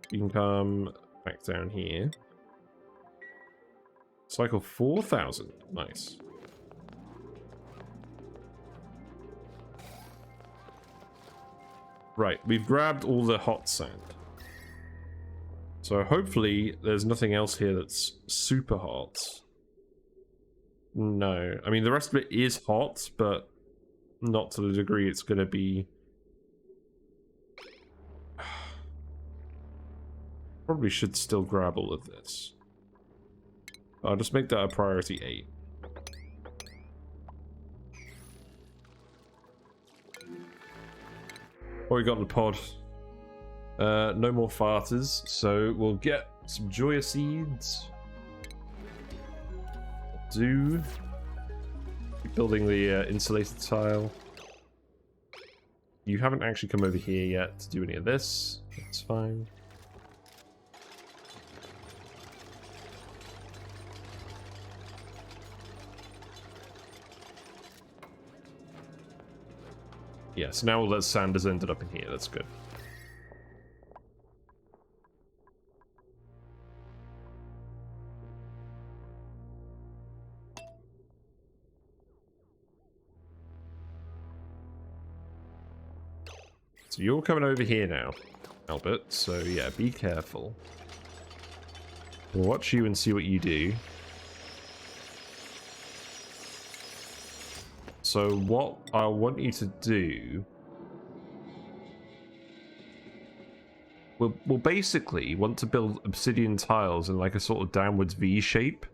You can come back down here. Cycle 4,000. Nice. Right, we've grabbed all the hot sand. So hopefully there's nothing else here that's super hot. No. I mean, the rest of it is hot, but not to the degree it's going to be... Probably should still grab all of this. I'll just make that a priority 8. What we got in the pod? No more farters, so we'll get some Joya seeds. Keep building the insulated tile. You haven't actually come over here yet to do any of this. That's fine. Yeah, so now all that sand has ended up in here. That's good. So you're coming over here now, Albert. So yeah, be careful. We'll watch you and see what you do. So what I want you to do... We'll basically want to build obsidian tiles in like a sort of downwards V shape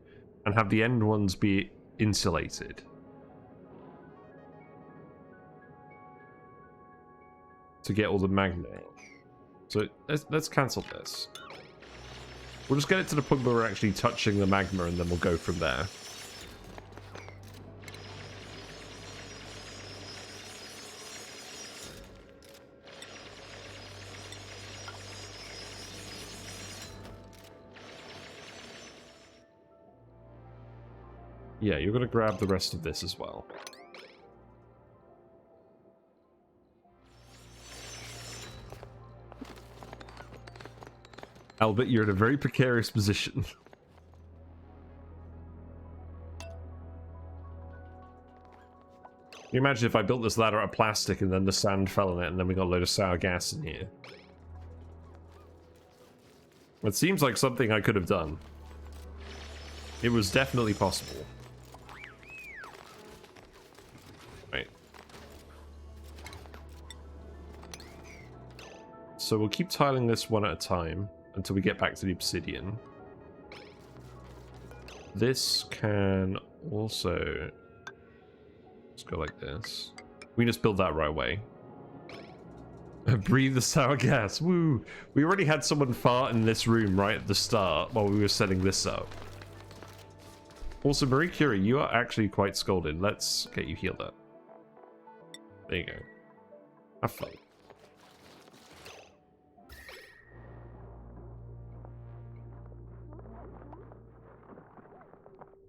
and have the end ones be insulated. To get all the magma. So let's cancel this. We'll just get it to the point where we're actually touching the magma and then we'll go from there. Yeah, you're going to grab the rest of this as well. Albert, you're in a very precarious position. Can you imagine if I built this ladder out of plastic and then the sand fell on it and then we got a load of sour gas in here? It seems like something I could have done. It was definitely possible. Right. So we'll keep tiling this one at a time until we get back to the obsidian. This can also... Let's go like this. We can just build that right away. Breathe the sour gas. Woo! We already had someone fart in this room right at the start while we were setting this up. Also, Marie Curie, you are actually quite scalded. Let's get you healed up. There you go. Have fun.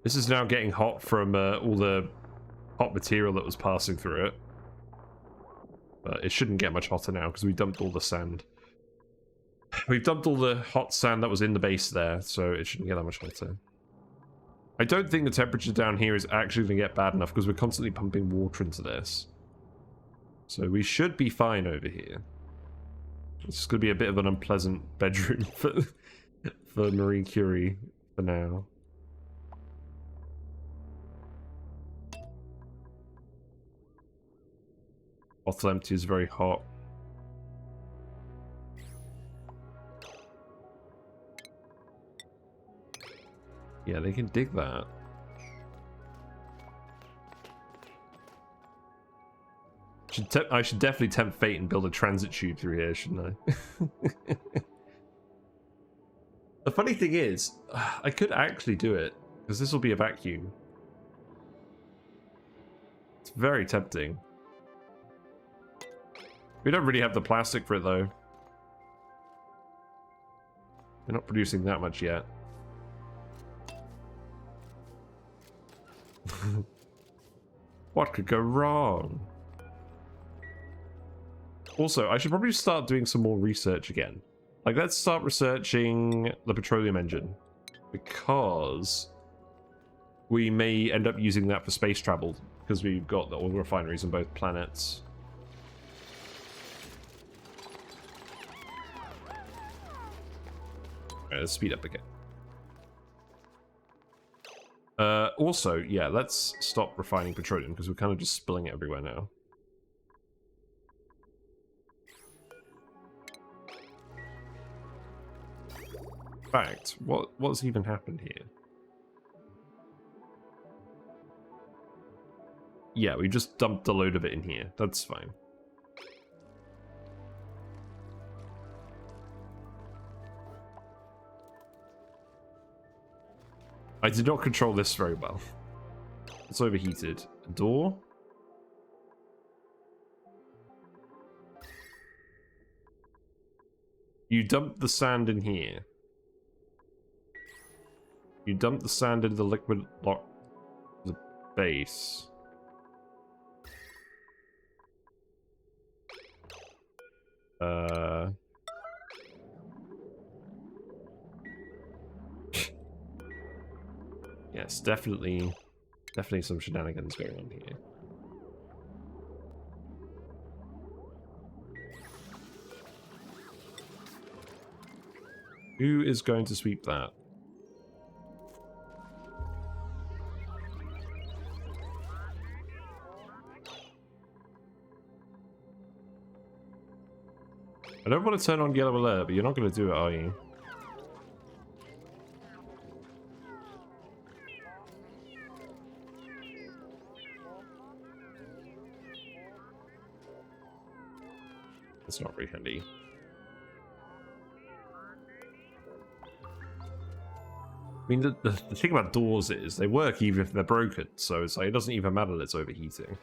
This is now getting hot from all the hot material that was passing through it. But it shouldn't get much hotter now because we dumped all the sand. We've dumped all the hot sand that was in the base there, so it shouldn't get that much hotter. I don't think the temperature down here is actually going to get bad enough because we're constantly pumping water into this. So we should be fine over here. It's going to be a bit of an unpleasant bedroom for Marie Curie for now. Bottle empty is very hot. Yeah, they can dig that. I should definitely tempt fate and build a transit tube through here, shouldn't I? The funny thing is, I could actually do it, because this will be a vacuum. It's very tempting. We don't really have the plastic for it, though. We're not producing that much yet. What could go wrong? Also, I should probably start doing some more research again. Like, let's start researching the petroleum engine. Because we may end up using that for space travel. Because we've got the oil refineries on both planets. Alright, let's speed up again. Also, yeah, let's stop refining petroleum because we're kind of just spilling it everywhere now. In fact, what's even happened here? Yeah, we just dumped a load of it in here. That's fine. I did not control this very well. It's overheated. A door? You dumped the sand in here. You dumped the sand into the liquid lock the base. Yes, definitely some shenanigans going on here. Who is going to sweep that? I don't want to turn on yellow alert, but you're not going to do it, are you? That's not very handy. I mean, the thing about doors is they work even if they're broken, so it's like it doesn't even matter that it's overheating.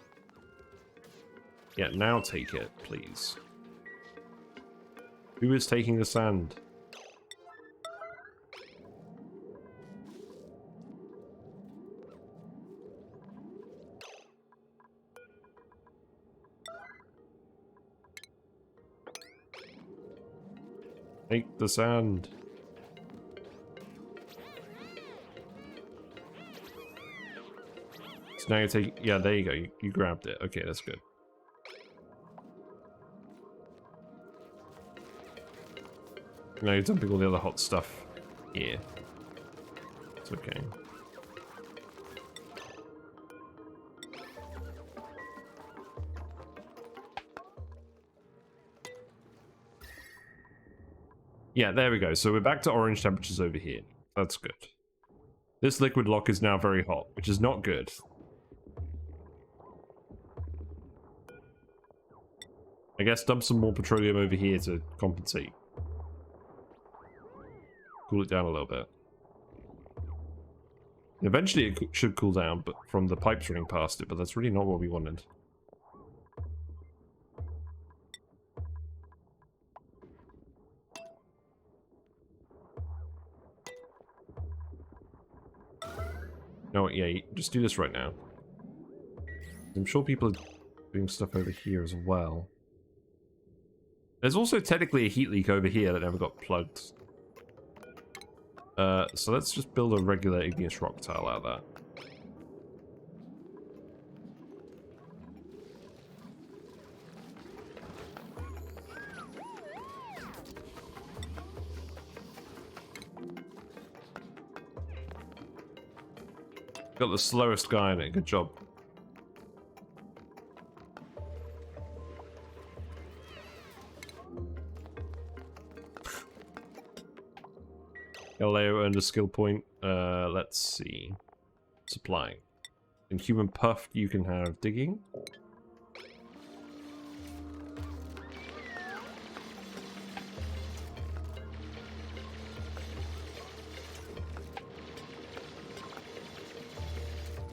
Yeah, now take it, please. Who is taking the sand? Take the sand. So now you take... Yeah, there you go. You grabbed it. Okay, that's good. No, you're dumping all the other hot stuff here. It's okay. Yeah, there we go. So we're back to orange temperatures over here. That's good. This liquid lock is now very hot, which is not good. I guess dump some more petroleum over here to compensate. Cool it down a little bit. And eventually it should cool down, but from the pipes running past it, but that's really not what we wanted. No, yeah, just do this right now. I'm sure people are doing stuff over here as well. There's also technically a heat leak over here that never got plugged. So let's just build a regular igneous rock tile out of that. Got the slowest guy in it, good job. Galileo earned a skill point. Let's see. Supplying. In human puff, you can have digging.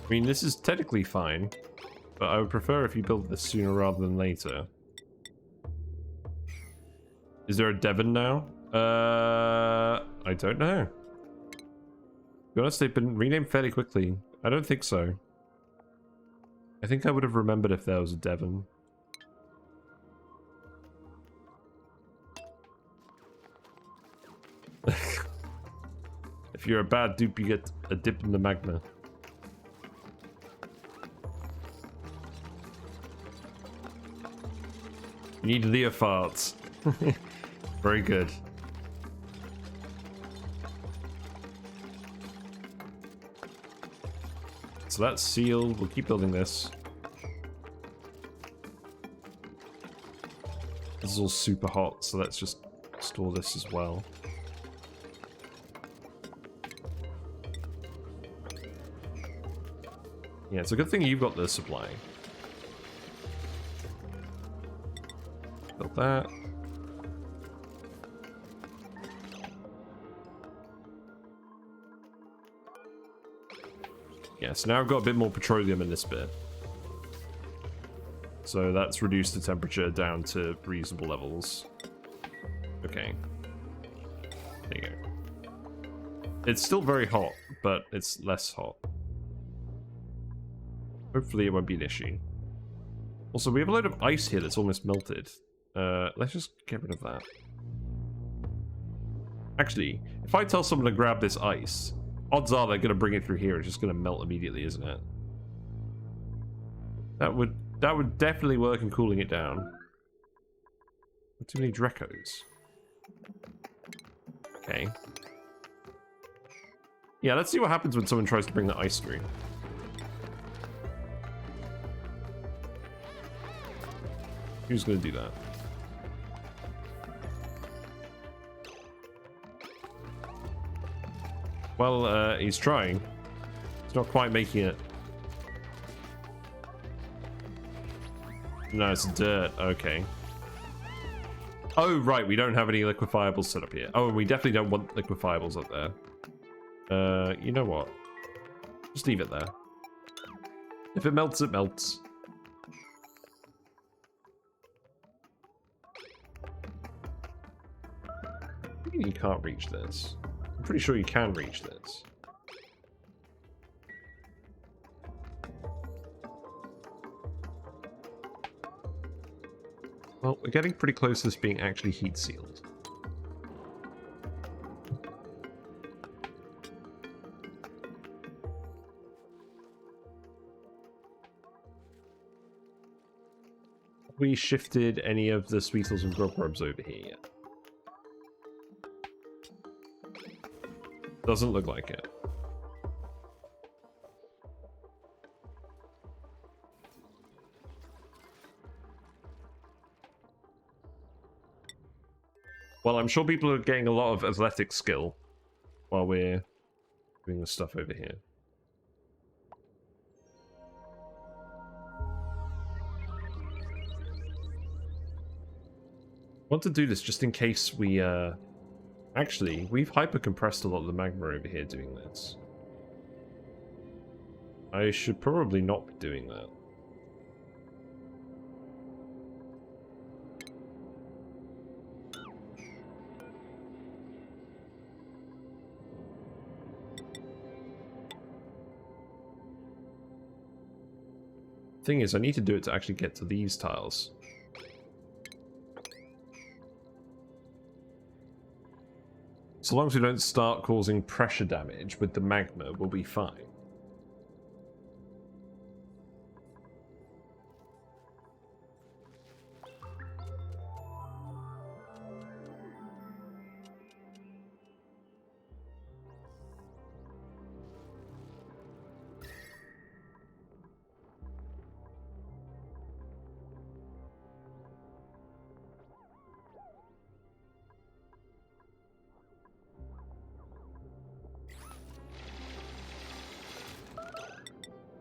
I mean, this is technically fine, but I would prefer if you build this sooner rather than later. Is there a Devon now? I don't know. To be honest, they've been renamed fairly quickly. I don't think so. I think I would have remembered if there was a Devon. If you're a bad dupe, you get a dip in the magma. You need Leofards. Very good. So that's sealed. We'll keep building this. This is all super hot, so let's just store this as well. Yeah, it's a good thing you've got the supply. Build that. Yeah, so now I've got a bit more petroleum in this bit. So that's reduced the temperature down to reasonable levels. Okay. There you go. It's still very hot, but it's less hot. Hopefully it won't be an issue. Also, we have a load of ice here that's almost melted. Let's just get rid of that. Actually, if I tell someone to grab this ice, odds are they're going to bring it through here. It's just going to melt immediately, isn't it? That would definitely work in cooling it down. Too many Drecos. Okay. Yeah, let's see what happens when someone tries to bring the ice through. Who's going to do that? Well, he's trying. He's not quite making it. No, it's dirt. Okay. Oh, right. We don't have any liquefiables set up here. Oh, and we definitely don't want liquefiables up there. You know what? Just leave it there. If it melts, it melts. You can't reach this. I'm pretty sure you can reach this. Well, we're getting pretty close to this being actually heat sealed. Have we shifted any of the sweetles and grub grubs over here yet? Doesn't look like it. Well, I'm sure people are getting a lot of athletic skill while we're doing the stuff over here. I want to do this just in case we, actually, we've hyper-compressed a lot of the magma over here doing this. I should probably not be doing that. Thing is, I need to do it to actually get to these tiles. So long as we don't start causing pressure damage with the magma, we'll be fine.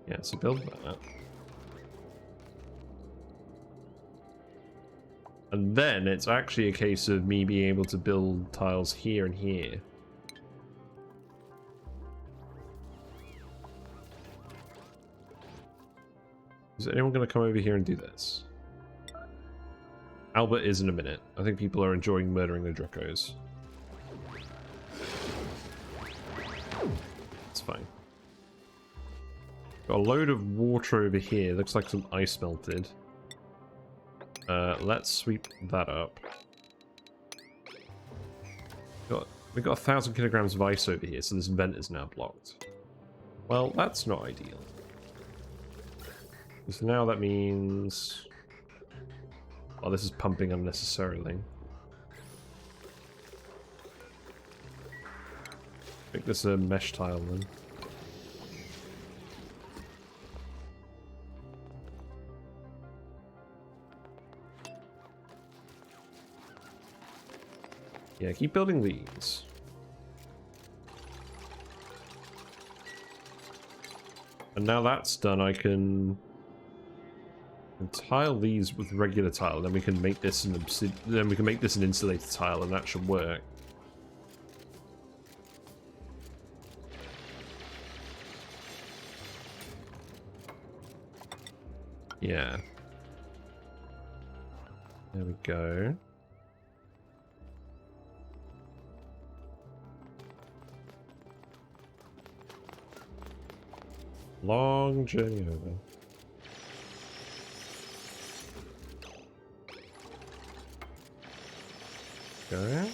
Yeah, so build that. And then it's actually a case of me being able to build tiles here and here. Is anyone going to come over here and do this? Albert is in a minute. I think people are enjoying murdering the Dracos. It's fine. Got a load of water over here. Looks like some ice melted. Let's sweep that up. We've got 1,000 kilograms of ice over here, so this vent is now blocked. Well, that's not ideal. So now that means... Oh, this is pumping unnecessarily. Make this a mesh tile then. Yeah, keep building these. And now that's done, I can tile these with regular tile. Then we can make this an insulated tile, and that should work. Yeah. There we go. Long journey over. Go.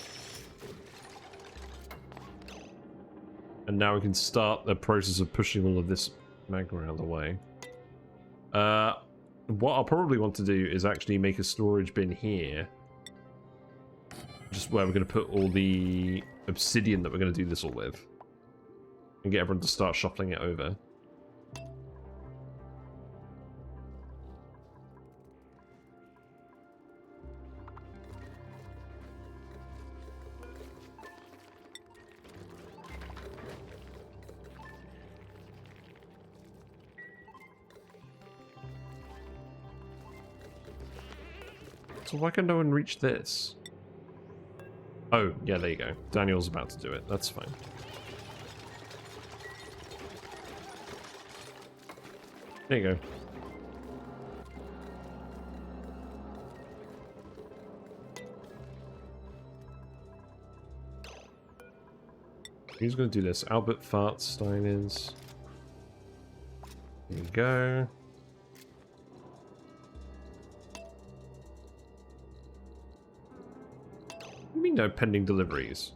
And now we can start the process of pushing all of this magma out of the way. What I'll probably want to do is actually make a storage bin here. Just where we're going to put all the obsidian that we're going to do this all with. And get everyone to start shuffling it over. So why can no one reach this? Oh, yeah, there you go. Daniel's about to do it. That's fine. There you go. Who's going to do this? Albert Fartstein is. There you go. What do you mean no pending deliveries?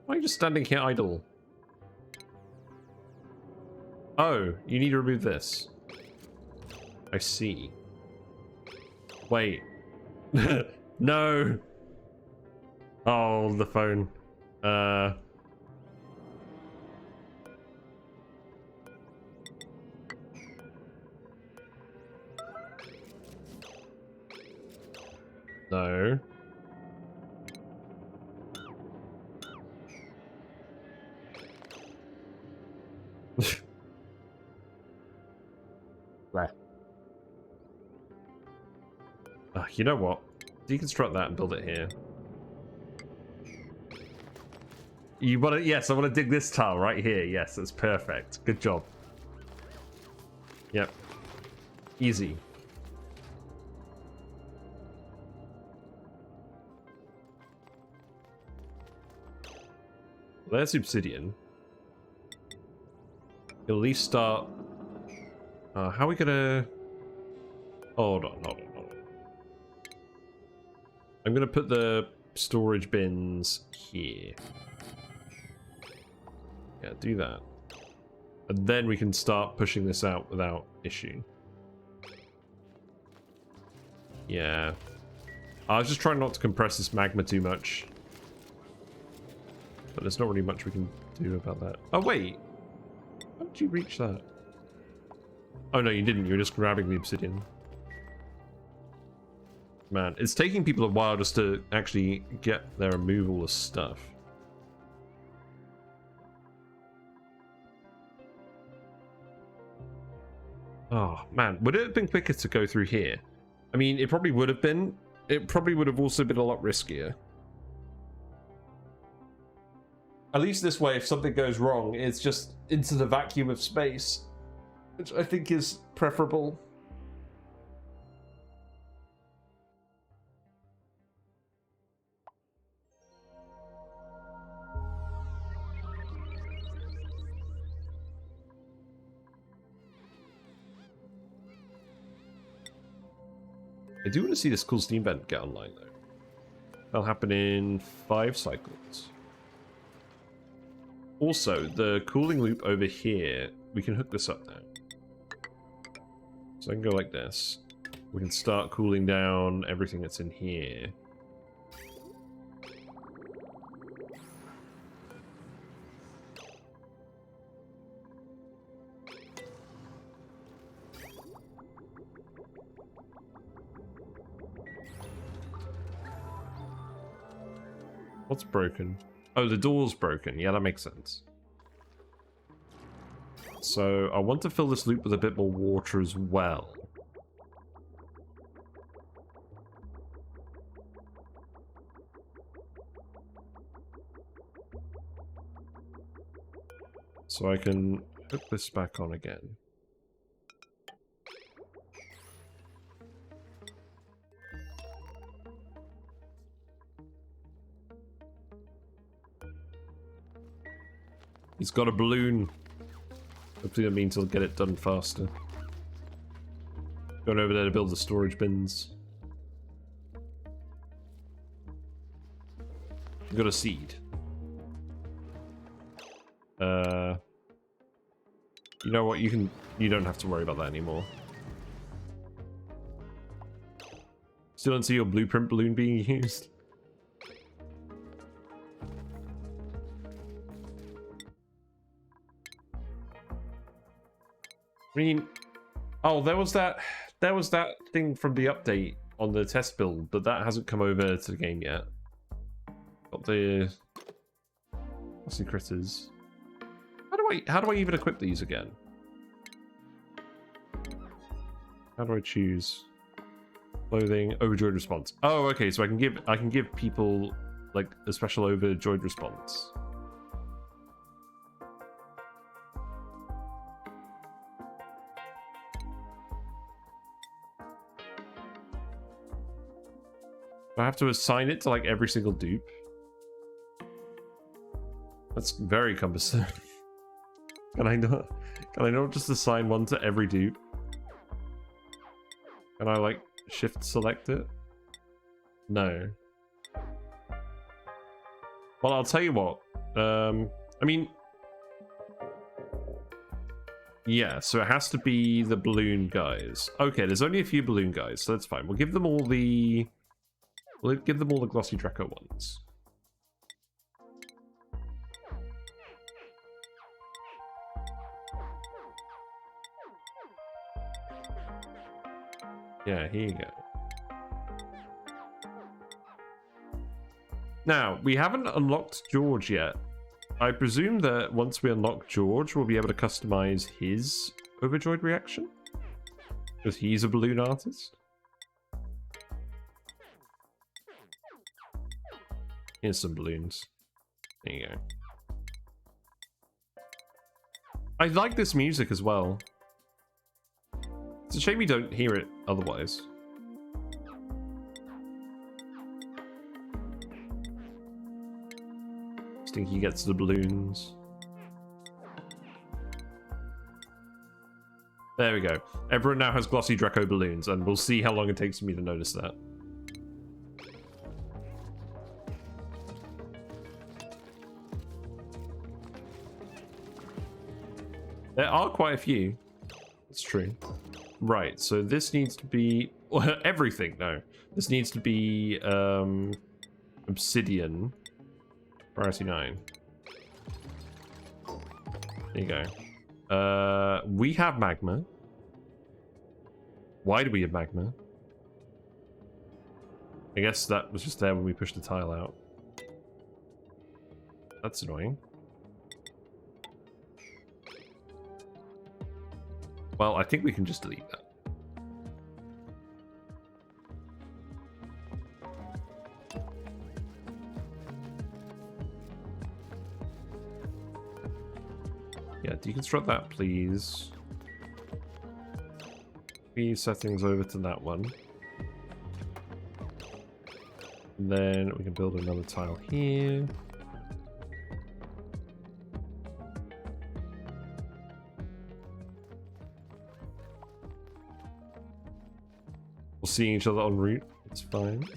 Why are you just standing here idle? Oh, you need to remove this. I see. Wait. No! Oh, the phone. No. You know what? Deconstruct that and build it here. You want to? Yes, I want to dig this tile right here. Yes, that's perfect. Good job. Yep. Easy. There's obsidian. At least start. How are we gonna? Hold on. I'm gonna put the storage bins here. Yeah, do that. And then we can start pushing this out without issue. Yeah. I was just trying not to compress this magma too much. But there's not really much we can do about that. Oh, wait. How did you reach that? Oh, no, you didn't. You were just grabbing the obsidian. Man, it's taking people a while just to actually get there and move all this stuff. Oh, man. Would it have been quicker to go through here? I mean, it probably would have been. It probably would have also been a lot riskier. At least this way, if something goes wrong, it's just into the vacuum of space, which I think is preferable. I do want to see this cool steam vent get online, though. That'll happen in 5 cycles. Also, the cooling loop over here, we can hook this up now. So I can go like this. We can start cooling down everything that's in here. What's broken? Oh, the door's broken. Yeah, that makes sense. So I want to fill this loop with a bit more water as well. So I can hook this back on again. He's got a balloon. Hopefully that means he'll get it done faster. Going over there to build the storage bins. We've got a seed. You know what? You don't have to worry about that anymore. Still don't see your blueprint balloon being used. I mean, oh, there was that thing from the update on the test build, but that hasn't come over to the game yet. Got the what's the critters? How do I even equip these again? How do I choose clothing? Overjoyed response. Oh, okay, so I can give people like a special overjoyed response. I have to assign it to like every single dupe. That's very cumbersome. Can I not just assign one to every dupe? Can I like shift select it? No. Well, I'll tell you what. I mean, yeah, so it has to be the balloon guys. Okay, there's only a few balloon guys, so that's fine. We'll give them all the glossy Draco ones. Yeah, here you go. Now, we haven't unlocked George yet. I presume that once we unlock George, we'll be able to customize his overjoyed reaction. Because he's a balloon artist. Here's some balloons. There you go. I like this music as well. It's a shame we don't hear it otherwise. Stinky gets the balloons. There we go. Everyone now has glossy Draco balloons, and we'll see how long it takes me to notice that. There are quite a few. That's true. Right, so this needs to be... everything, no. This needs to be obsidian. Priority 9. There you go. We have magma. Why do we have magma? I guess that was just there when we pushed the tile out. That's annoying. Well, I think we can just delete that. Yeah, deconstruct that, please. These settings over to that one. And then we can build another tile here. We'll see each other en route. It's fine.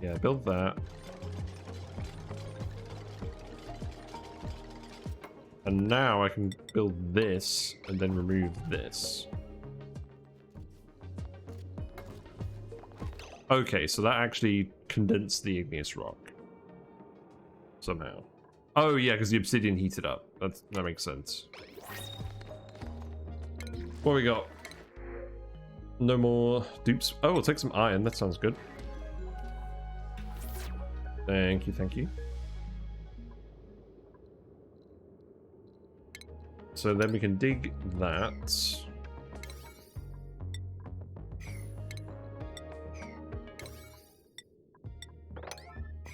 Yeah, build that. And now I can build this and then remove this. Okay, so that actually condensed the igneous rock. Somehow. Oh yeah, because the obsidian heated up. That makes sense. What we got? No more dupes. Oh, we'll take some iron. That sounds good. Thank you, thank you. So then we can dig that.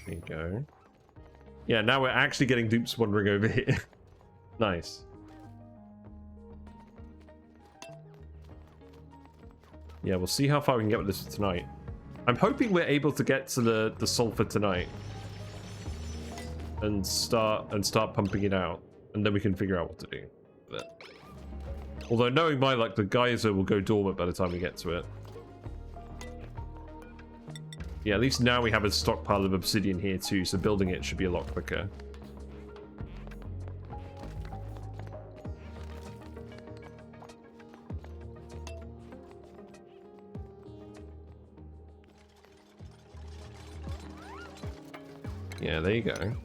There you go. Yeah, now we're actually getting dupes wandering over here. Nice. Yeah, we'll see how far we can get with this tonight. I'm hoping we're able to get to the sulfur tonight. And start pumping it out. And then we can figure out what to do. But, although knowing my luck, the geyser will go dormant by the time we get to it. Yeah, at least now we have a stockpile of obsidian here too, so building it should be a lot quicker. Yeah, there you go.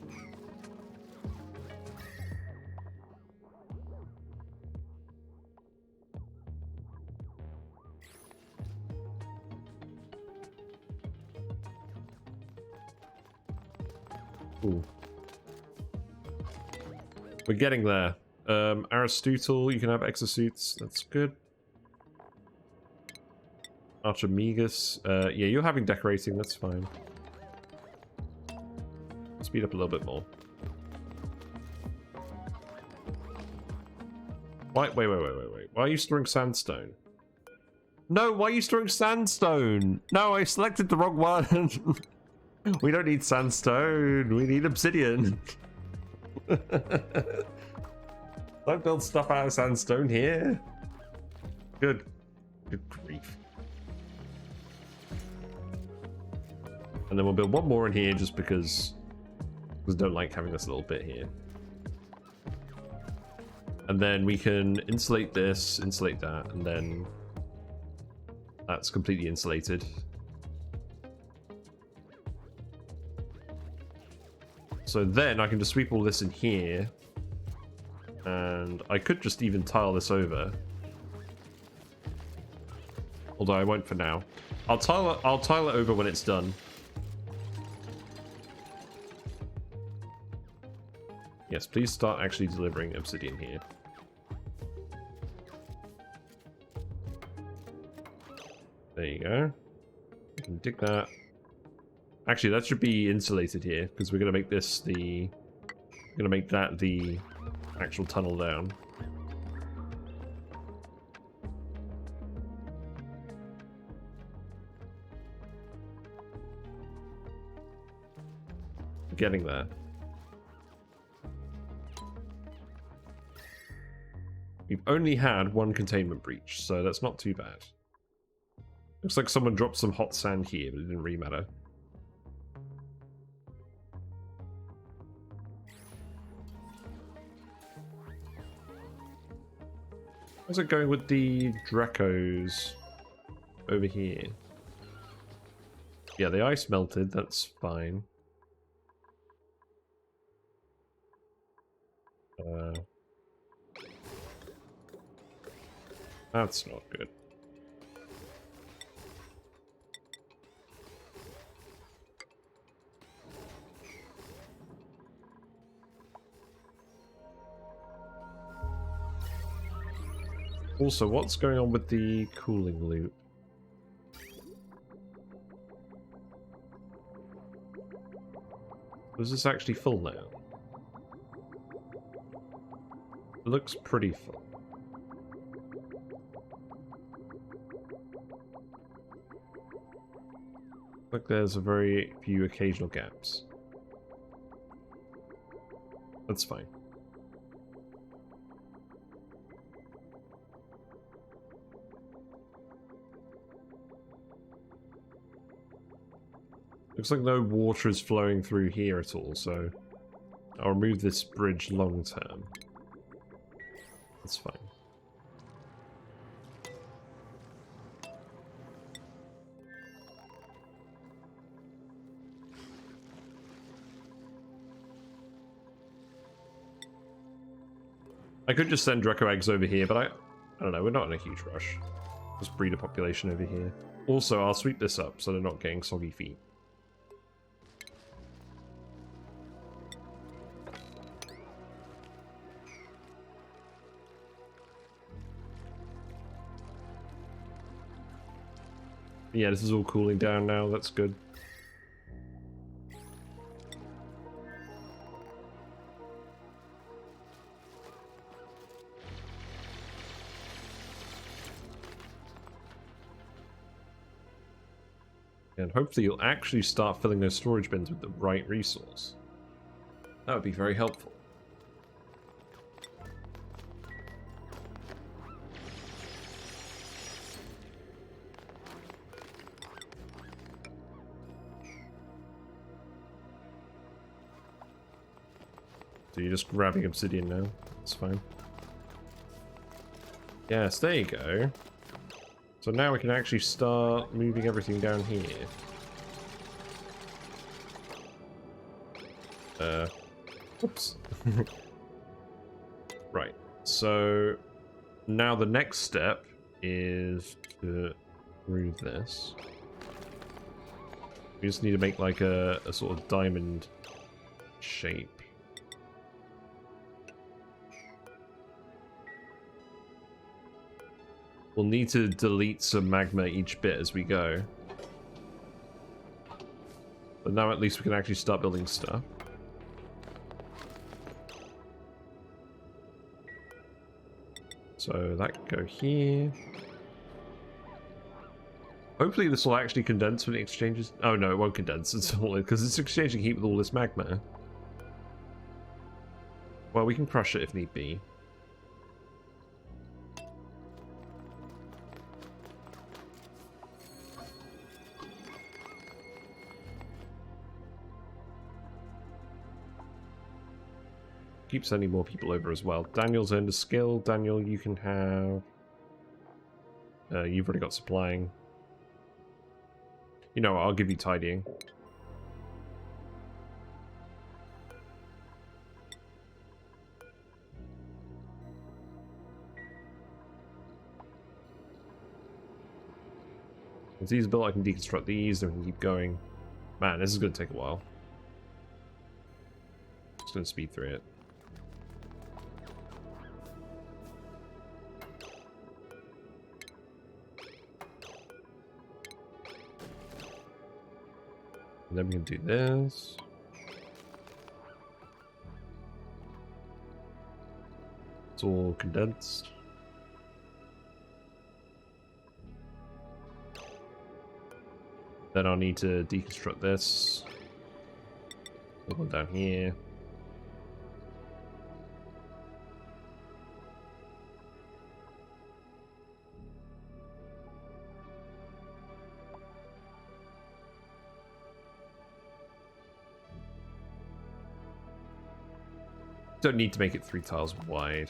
Ooh. We're getting there. Aristotle, you can have exosuits. That's good. Archimegus. Yeah, you're having decorating. That's fine. Speed up a little bit more. Wait. Why are you storing sandstone? No, why are you storing sandstone? No, I selected the wrong one. We don't need sandstone. We need obsidian. Don't build stuff out of sandstone here. Good. Good grief. And then we'll build one more in here just because I don't like having this little bit here. And then we can insulate this, insulate that, and then that's completely insulated. So then I can just sweep all this in here. And I could just even tile this over. Although I won't for now. I'll tile it over when it's done. Yes, please start actually delivering obsidian here. There you go. You can dig that. Actually, that should be insulated here, because we're going to make this the... We're going to make that the actual tunnel down. Getting there. We've only had one containment breach, so that's not too bad. Looks like someone dropped some hot sand here, but it didn't really matter. How's it going with the Dracos over here? Yeah, the ice melted, that's fine. That's not good. Also, what's going on with the cooling loop? Was this actually full now? It looks pretty full. Like there's a very few occasional gaps. That's fine. Looks like no water is flowing through here at all, so I'll remove this bridge long term. That's fine. I could just send Draco eggs over here, but I don't know, we're not in a huge rush. Just breed a population over here. Also, I'll sweep this up so they're not getting soggy feet. Yeah, this is all cooling down now, that's good. And hopefully you'll actually start filling those storage bins with the right resource. That would be very helpful. So you're just grabbing obsidian now. That's fine. Yes, there you go. So now we can actually start moving everything down here. Oops. Right. So now the next step is to remove this. We just need to make like a sort of diamond shape. We'll need to delete some magma each bit as we go. But now at least we can actually start building stuff. So that can go here. Hopefully this will actually condense when it exchanges. Oh no, it won't condense at all because it's exchanging heat with all this magma. Well, we can crush it if need be. Keep sending more people over as well. Daniel's earned a skill. Daniel, you can have... you've already got supplying. You know what, I'll give you tidying. Once these are built, I can deconstruct these, then we can keep going. Man, this is going to take a while. Just going to speed through it. And then we can do this. It's all condensed. Then I'll need to deconstruct this. Put one down here. Don't need to make it 3 tiles wide.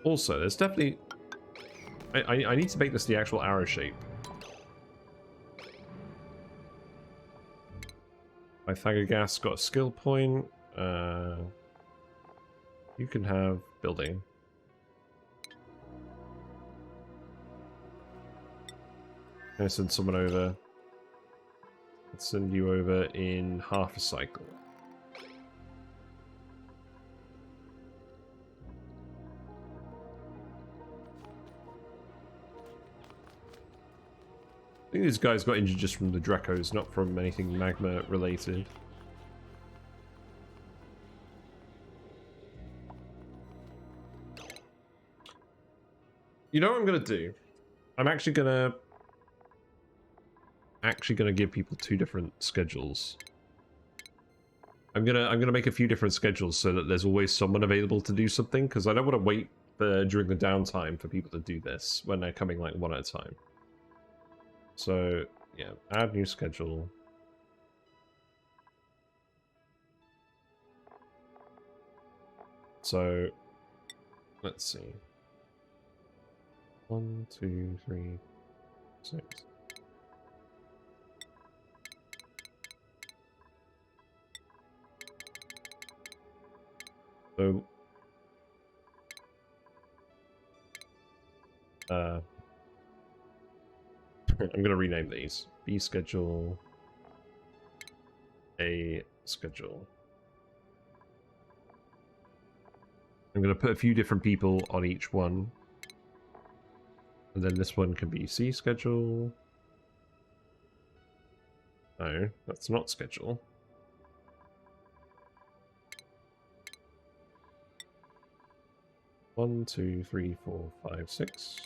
Also, there's definitely... I need to make this the actual arrow shape. Pythagoras got a skill point. You can have building. Can I send someone over? Let's send you over in half a cycle. I think these guys got injured just from the Dracos, not from anything magma related. You know what I'm gonna do? I'm actually gonna give people 2 different schedules. I'm gonna make a few different schedules so that there's always someone available to do something, because I don't want to wait for during the downtime for people to do this when they're coming like one at a time. So yeah, add new schedule. So let's see. 1, 2, 3, 6. So I'm gonna rename these. B schedule, A schedule. I'm gonna put a few different people on each one. And then this one can be C schedule. No, that's not schedule. One, 2, 3, 4, 5, 6.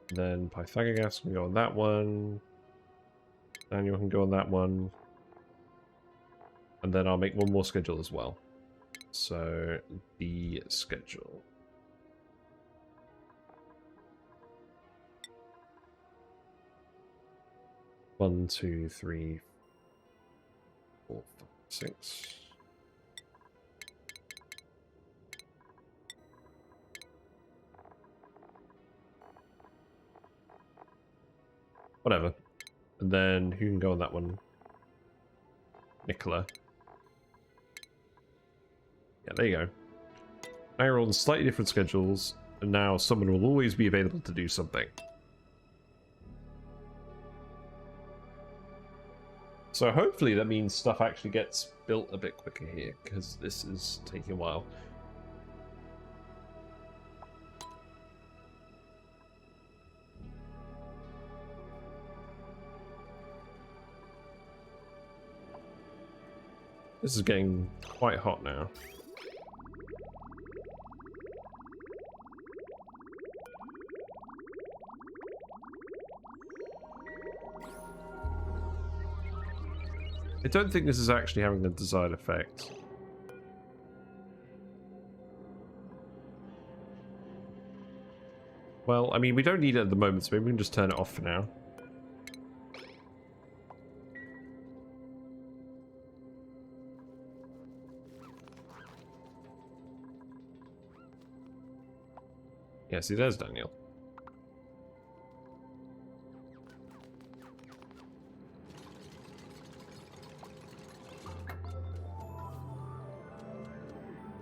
And then Pythagoras can go on that one. Daniel can go on that one. And then I'll make one more schedule as well. So, the schedule. One, 2, 3, 4, 5, 6. Whatever. And then who can go on that one? Nicola. Yeah, there you go. Now you're on slightly different schedules, and now someone will always be available to do something. So hopefully that means stuff actually gets built a bit quicker here, because this is taking a while. This is getting quite hot now. I don't think this is actually having the desired effect. Well, I mean, we don't need it at the moment, so maybe we can just turn it off for now. Yeah, see, there's Daniel.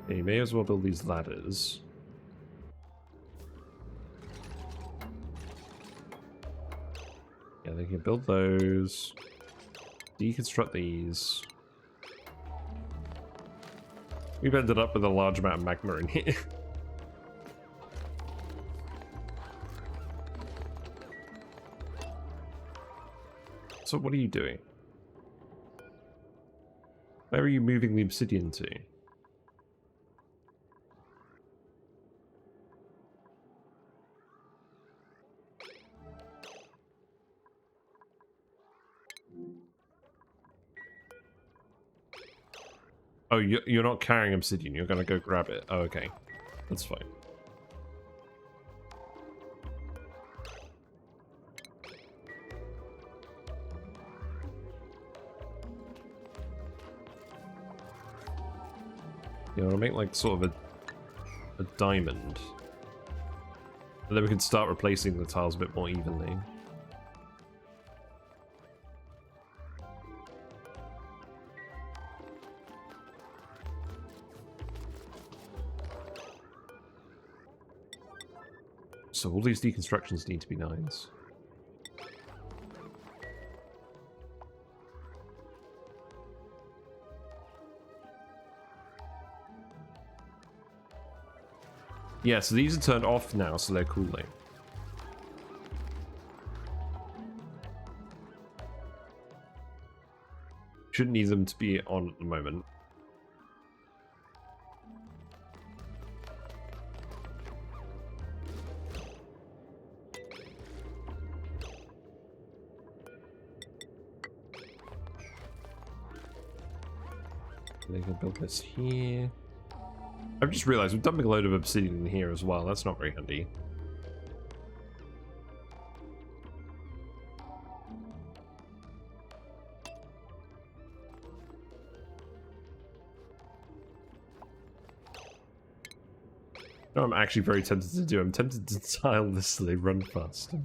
Yeah, you may as well build these ladders. Yeah, they can build those. Deconstruct these. We've ended up with a large amount of magma in here. So what are you doing? Where are you moving the obsidian to? Oh, you're not carrying obsidian. You're gonna go grab it. Oh, okay. That's fine. You want to make like sort of a diamond. And then we can start replacing the tiles a bit more evenly. So all these deconstructions need to be 9s. Yeah, so these are turned off now, so they're cooling. Shouldn't need them to be on at the moment. They can build this here. I've just realized we're dumping a load of obsidian in here as well. That's not very handy. No, I'm actually very tempted to do. I'm tempted to tile this so they run faster.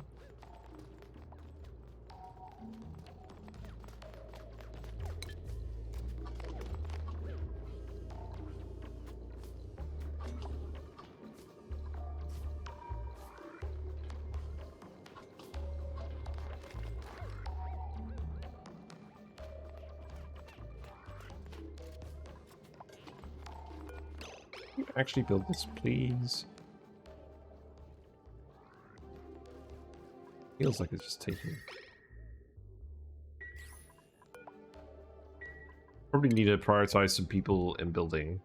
Actually build this, please. Feels like it's just taking... Probably need to prioritize some people in building.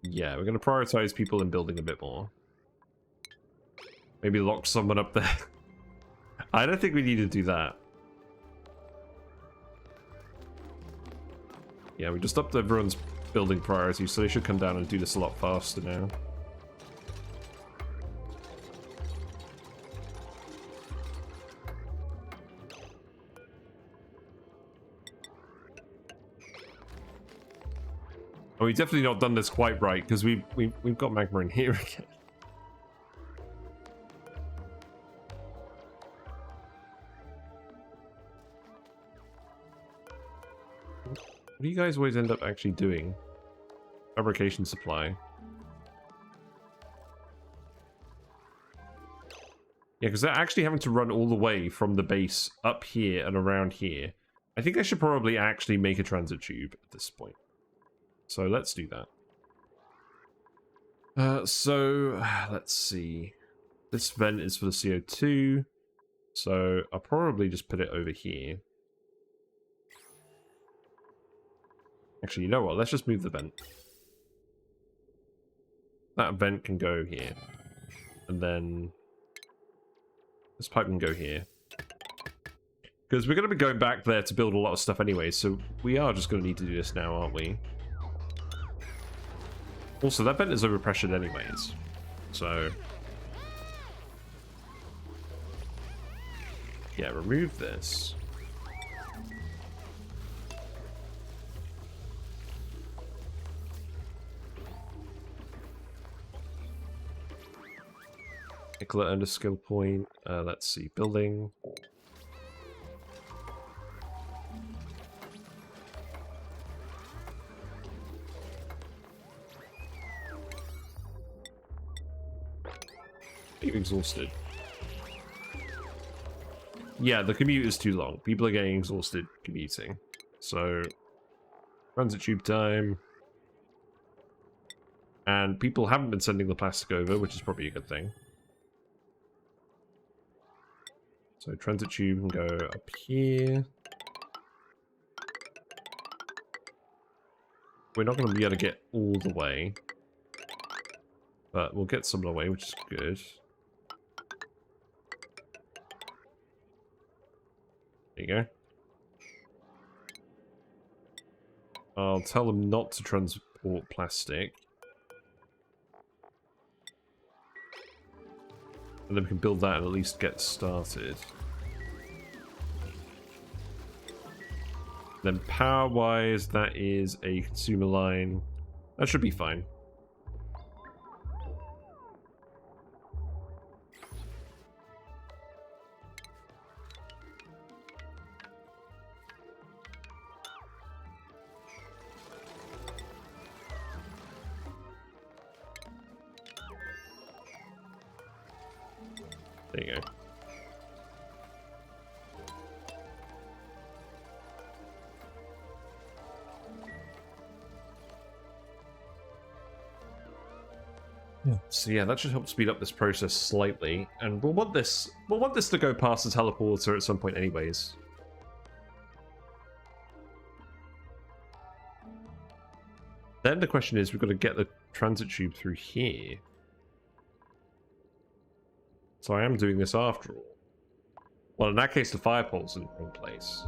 Yeah, we're going to prioritize people in building a bit more. Maybe lock someone up there. I don't think we need to do that. Yeah, we just upped everyone's building priority, so they should come down and do this a lot faster now. Oh, we've definitely not done this quite right, because we've got magma in here again. What do you guys always end up actually doing? Fabrication supply. Yeah, because they're actually having to run all the way from the base up here and around here. I think I should probably actually make a transit tube at this point. So let's do that. So let's see. This vent is for the CO2. So I'll probably just put it over here. Actually, you know what? Let's just move the vent. That vent can go here. And then this pipe can go here. Because we're going to be going back there to build a lot of stuff anyway, so we are just going to need to do this now, aren't we? Also, that vent is overpressured anyways. So... yeah, remove this. Nicola earned a skill point. Let's see, building. You're exhausted. Yeah, the commute is too long. People are getting exhausted commuting. So, transit tube time. And people haven't been sending the plastic over, which is probably a good thing. So, transit tube can go up here. We're not going to be able to get all the way. But we'll get some of the way, which is good. There you go. I'll tell them not to transport plastic. And then we can build that and at least get started. Then power-wise, that is a consumer line. That should be fine. There you go. So yeah, that should help speed up this process slightly, and we'll want this to go past the teleporter at some point anyways. Then the question is, we've got to get the transit tube through here. So I am doing this after all. Well, in that case, the fire pole's in the wrong place.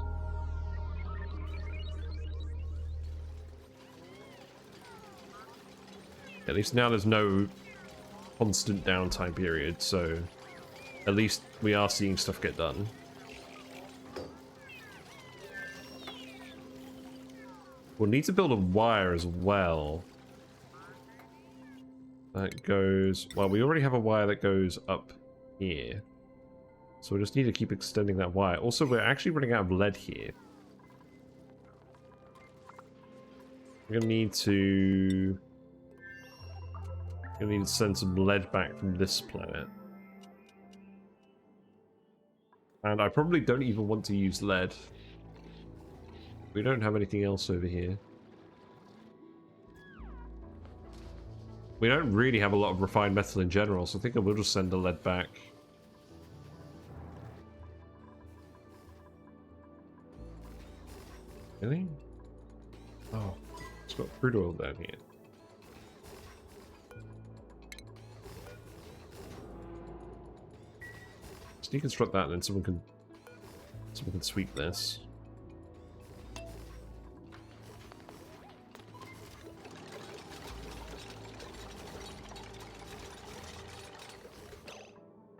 At least now there's no constant downtime period, so at least we are seeing stuff get done. We'll need to build a wire as well. That goes... Well, we already have a wire that goes up here. So we just need to keep extending that wire. Also, we're actually running out of lead here. We're going to need to... Gonna need to send some lead back from this planet. And I probably don't even want to use lead. We don't have anything else over here. We don't really have a lot of refined metal in general, so I think I will just send the lead back. Really? Oh, it's got crude oil down here. Deconstruct that, and then someone can sweep this.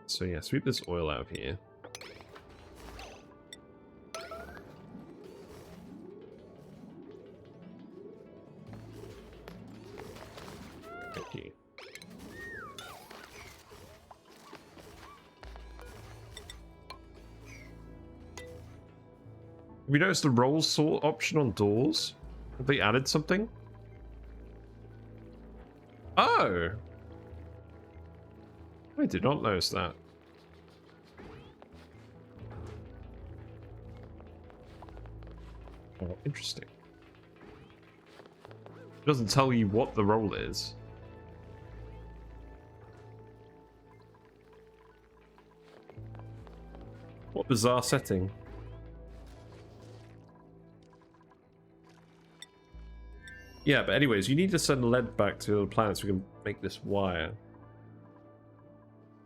So yeah, sweep this oil out of here. Thank you. Have you noticed the roll sort option on doors? Have they added something? Oh! I did not notice that. Oh, interesting. It doesn't tell you what the roll is. What bizarre setting. Yeah, but anyways, you need to send lead back to the planet so we can make this wire.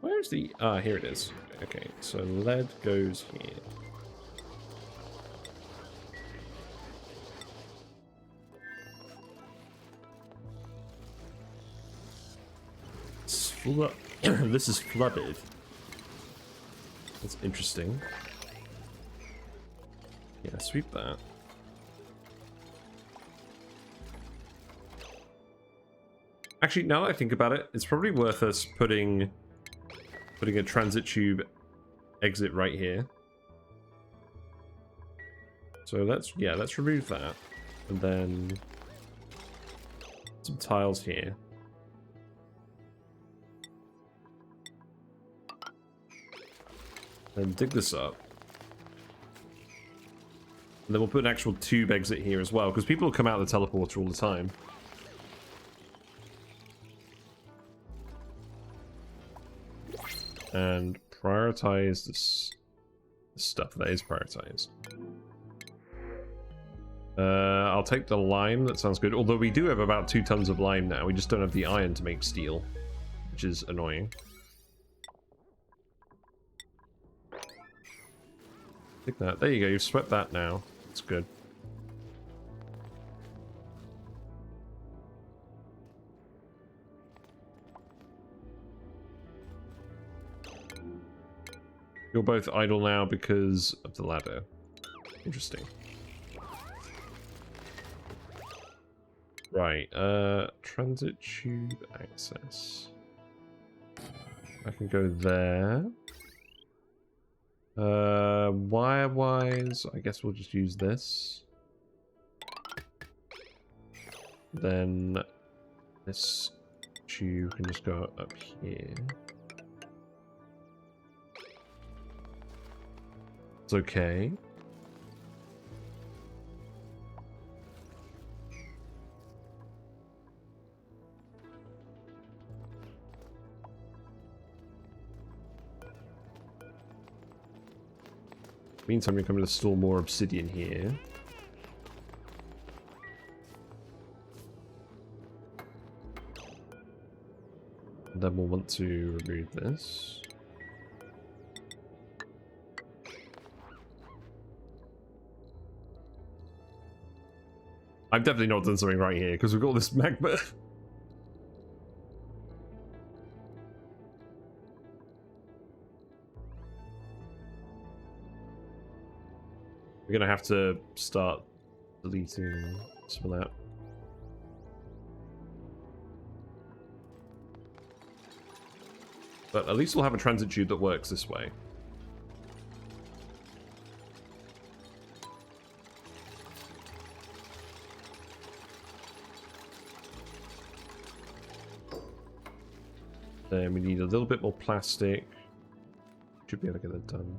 Where is the... Ah, here it is. Okay, so lead goes here. This is flooded. That's interesting. Yeah, sweep that. Actually, now that I think about it, it's probably worth us putting a transit tube exit right here. So let's remove that, and then some tiles here. And dig this up. And then we'll put an actual tube exit here as well, because people will come out of the teleporter all the time. And prioritize this stuff that is prioritized. I'll take the lime, that sounds good. Although we do have about 2 tons of lime now, we just don't have the iron to make steel, which is annoying. Take that. There you go, you've swept that now. That's good. You're both idle now because of the ladder. Interesting. Right, transit tube access. I can go there. Wire-wise, I guess we'll just use this. Then this tube can just go up here. It's okay. Meantime, we're coming to store more obsidian here. And then we'll want to remove this. I've definitely not done something right here because we've got all this magma. We're gonna have to start deleting some of that. But at least we'll have a transit tube that works this way. Then we need a little bit more plastic. Should be able to get that done.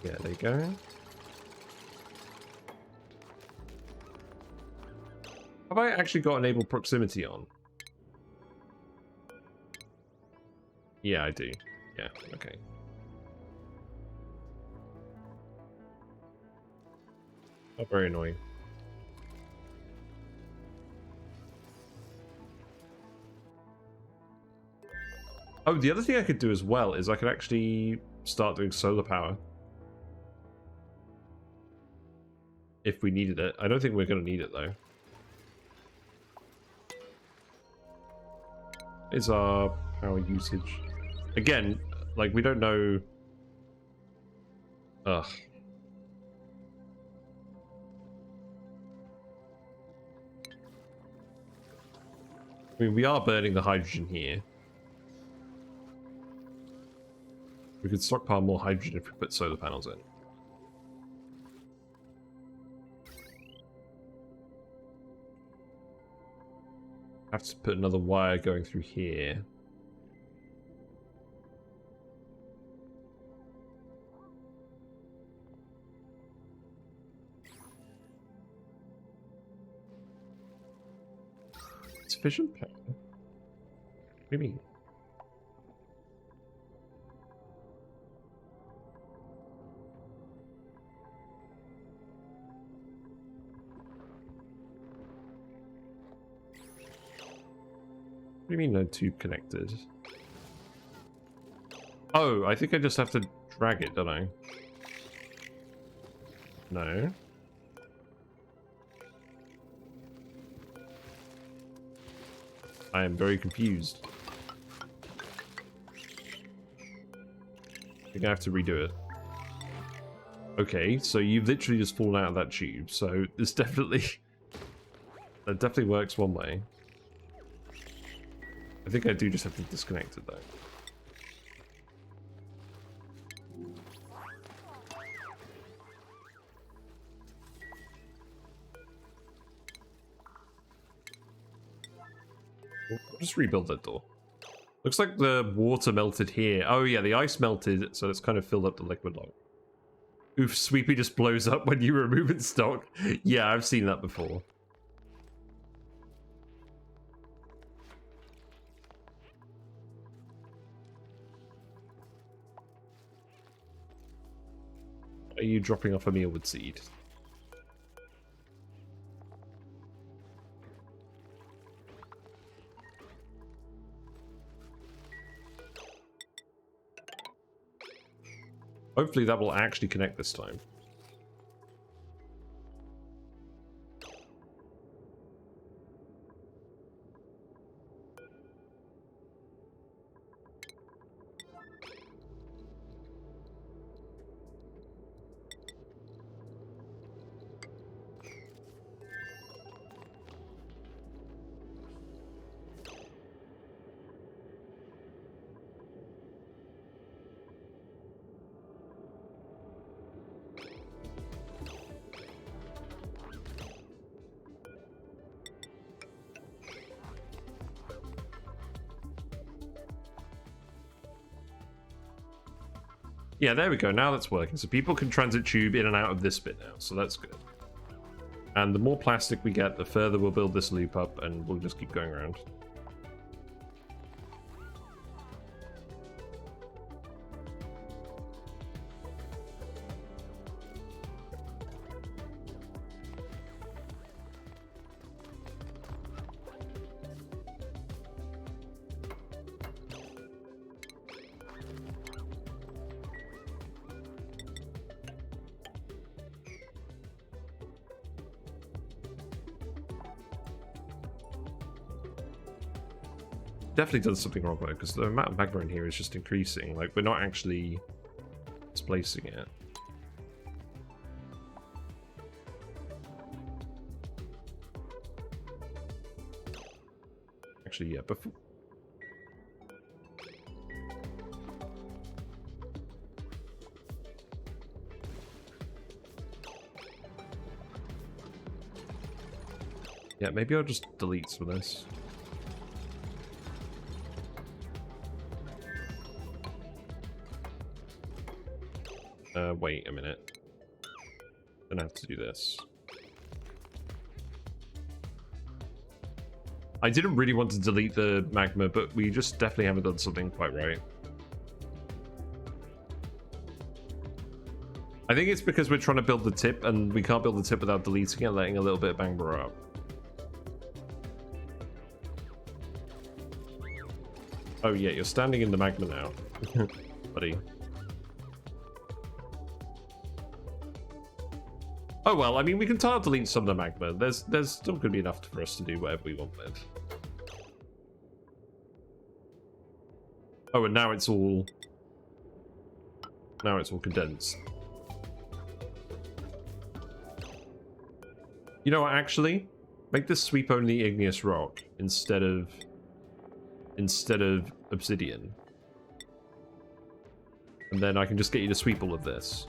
Yeah, there you go. Have I actually got enable proximity on? Yeah, I do. Yeah, okay. Oh, very annoying. Oh, the other thing I could do as well is I could actually start doing solar power. If we needed it. I don't think we're going to need it, though. Is our power usage. Again, like, we don't know... Ugh. I mean, we are burning the hydrogen here. We could stockpile more hydrogen if we put solar panels in. Have to put another wire going through here. Sufficient power? What do you mean? What do you mean no tube connected? Oh, I think I just have to drag it, don't I? No. I am very confused. You're gonna have to redo it. Okay, so you've literally just fallen out of that tube, so this definitely... that definitely works one way. I think I do just have to disconnect it, though. We'll just rebuild that door. Looks like the water melted here. Oh yeah, the ice melted, so it's kind of filled up the liquid lock. Oof, Sweepy just blows up when you remove its stock. Yeah, I've seen that before. Are you dropping off a mealwood seed? Hopefully that will actually connect this time. Yeah, there we go. Now that's working. So people can transit tube in and out of this bit now. So that's good. And the more plastic we get, the further we'll build this loop up, and we'll just keep going around. Definitely done something wrong there, because the amount of magma in here is just increasing. Like, we're not actually displacing it. Actually, yeah, before... Yeah, maybe I'll just delete some of this. Wait a minute. Gonna have to do this. I didn't really want to delete the magma, but we just definitely haven't done something quite right. I think it's because we're trying to build the tip, and we can't build the tip without deleting it, letting a little bit of magma up. Oh yeah, you're standing in the magma now, buddy. Oh well, I mean, we can tile delete some of the magma. There's still going to be enough for us to do whatever we want with. Oh, and now it's all condensed. You know what? Actually, make this sweep only igneous rock instead of obsidian, and then I can just get you to sweep all of this.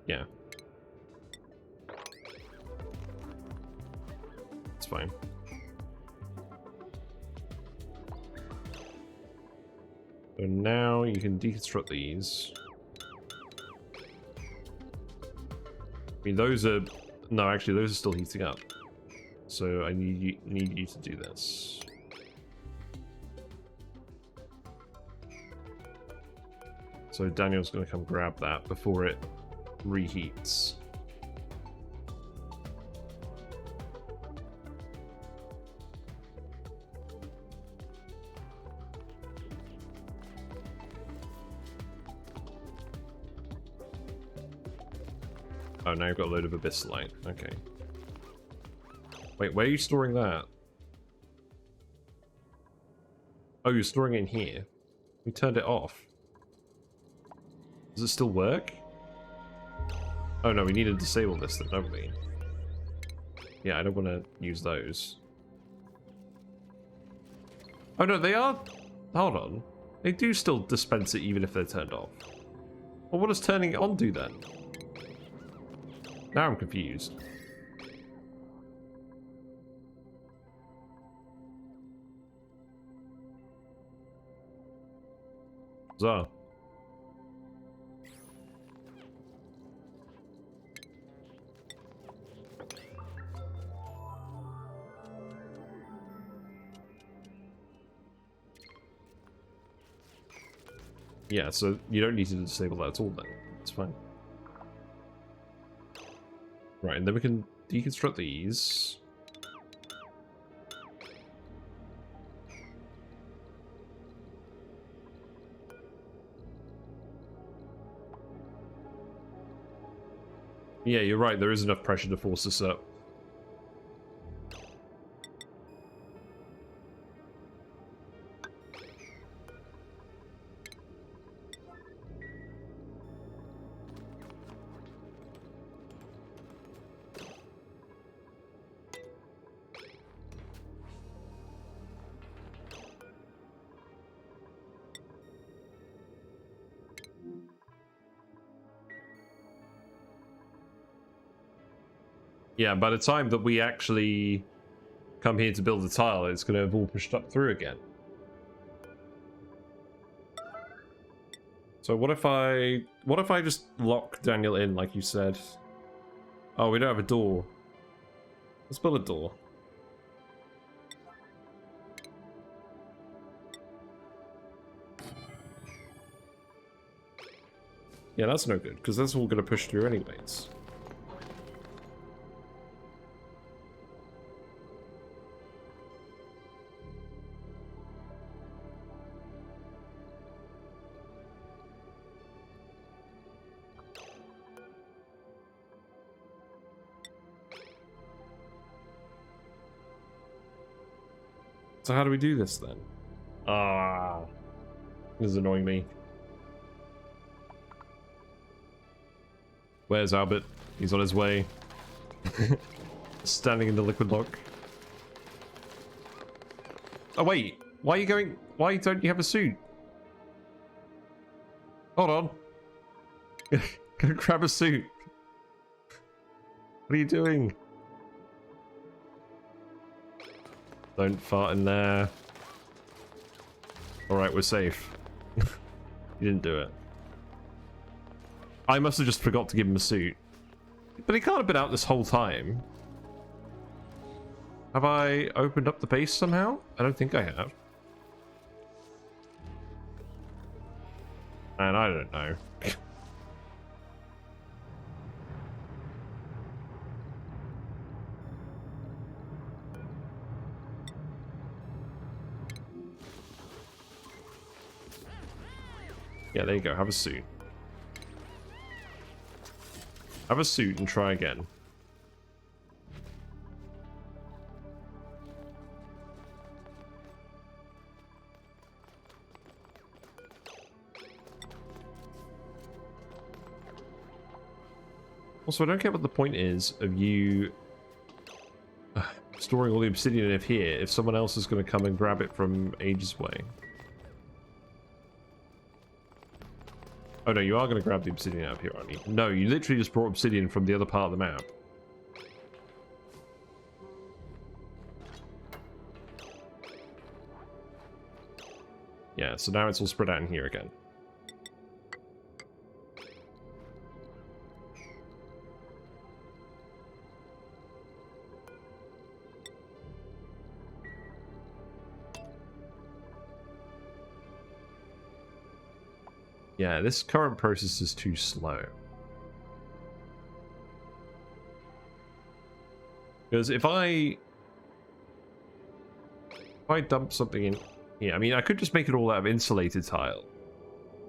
Yeah. It's fine. So now you can deconstruct these. I mean, those are... No, actually, those are still heating up. So I need you to do this. So Daniel's going to come grab that before it reheats. Oh, now you've got a load of abyssalite. Okay. Wait, where are you storing that? Oh, you're storing it in here. We turned it off. Does it still work? Oh no, we need to disable this then, don't we? Yeah, I don't want to use those. Oh no, they are... Hold on. They do still dispense it even if they're turned off. Well, what does turning it on do then? Now I'm confused. Bizarre. Yeah, so you don't need to disable that at all then. It's fine. Right, and then we can deconstruct these. Yeah, you're right, there is enough pressure to force this up. Yeah, by the time that we actually come here to build the tile, it's going to have all pushed up through again. So what if I just lock Daniel in like you said? Oh, we don't have a door. Let's build a door. Yeah, that's no good, because that's all going to push through anyways. So how do we do this then? Ah, this is annoying me. Where's Albert? He's on his way. Standing in the liquid lock. Oh wait, why are you going? Why don't you have a suit? Hold on. Go grab a suit. What are you doing? Don't fart in there. Alright, we're safe. You didn't do it. I must have just forgot to give him a suit. But he can't have been out this whole time. Have I opened up the base somehow? I don't think I have. And I don't know. Yeah, there you go. Have a suit. Have a suit and try again. Also, I don't get what the point is of you storing all the obsidian in here if someone else is going to come and grab it from ages away. Oh no, you are going to grab the obsidian out of here, aren't you? No, you literally just brought obsidian from the other part of the map. Yeah, so now it's all spread out in here again. Yeah, this current process is too slow. Because if I dump something in here, I mean, I could just make it all out of insulated tile.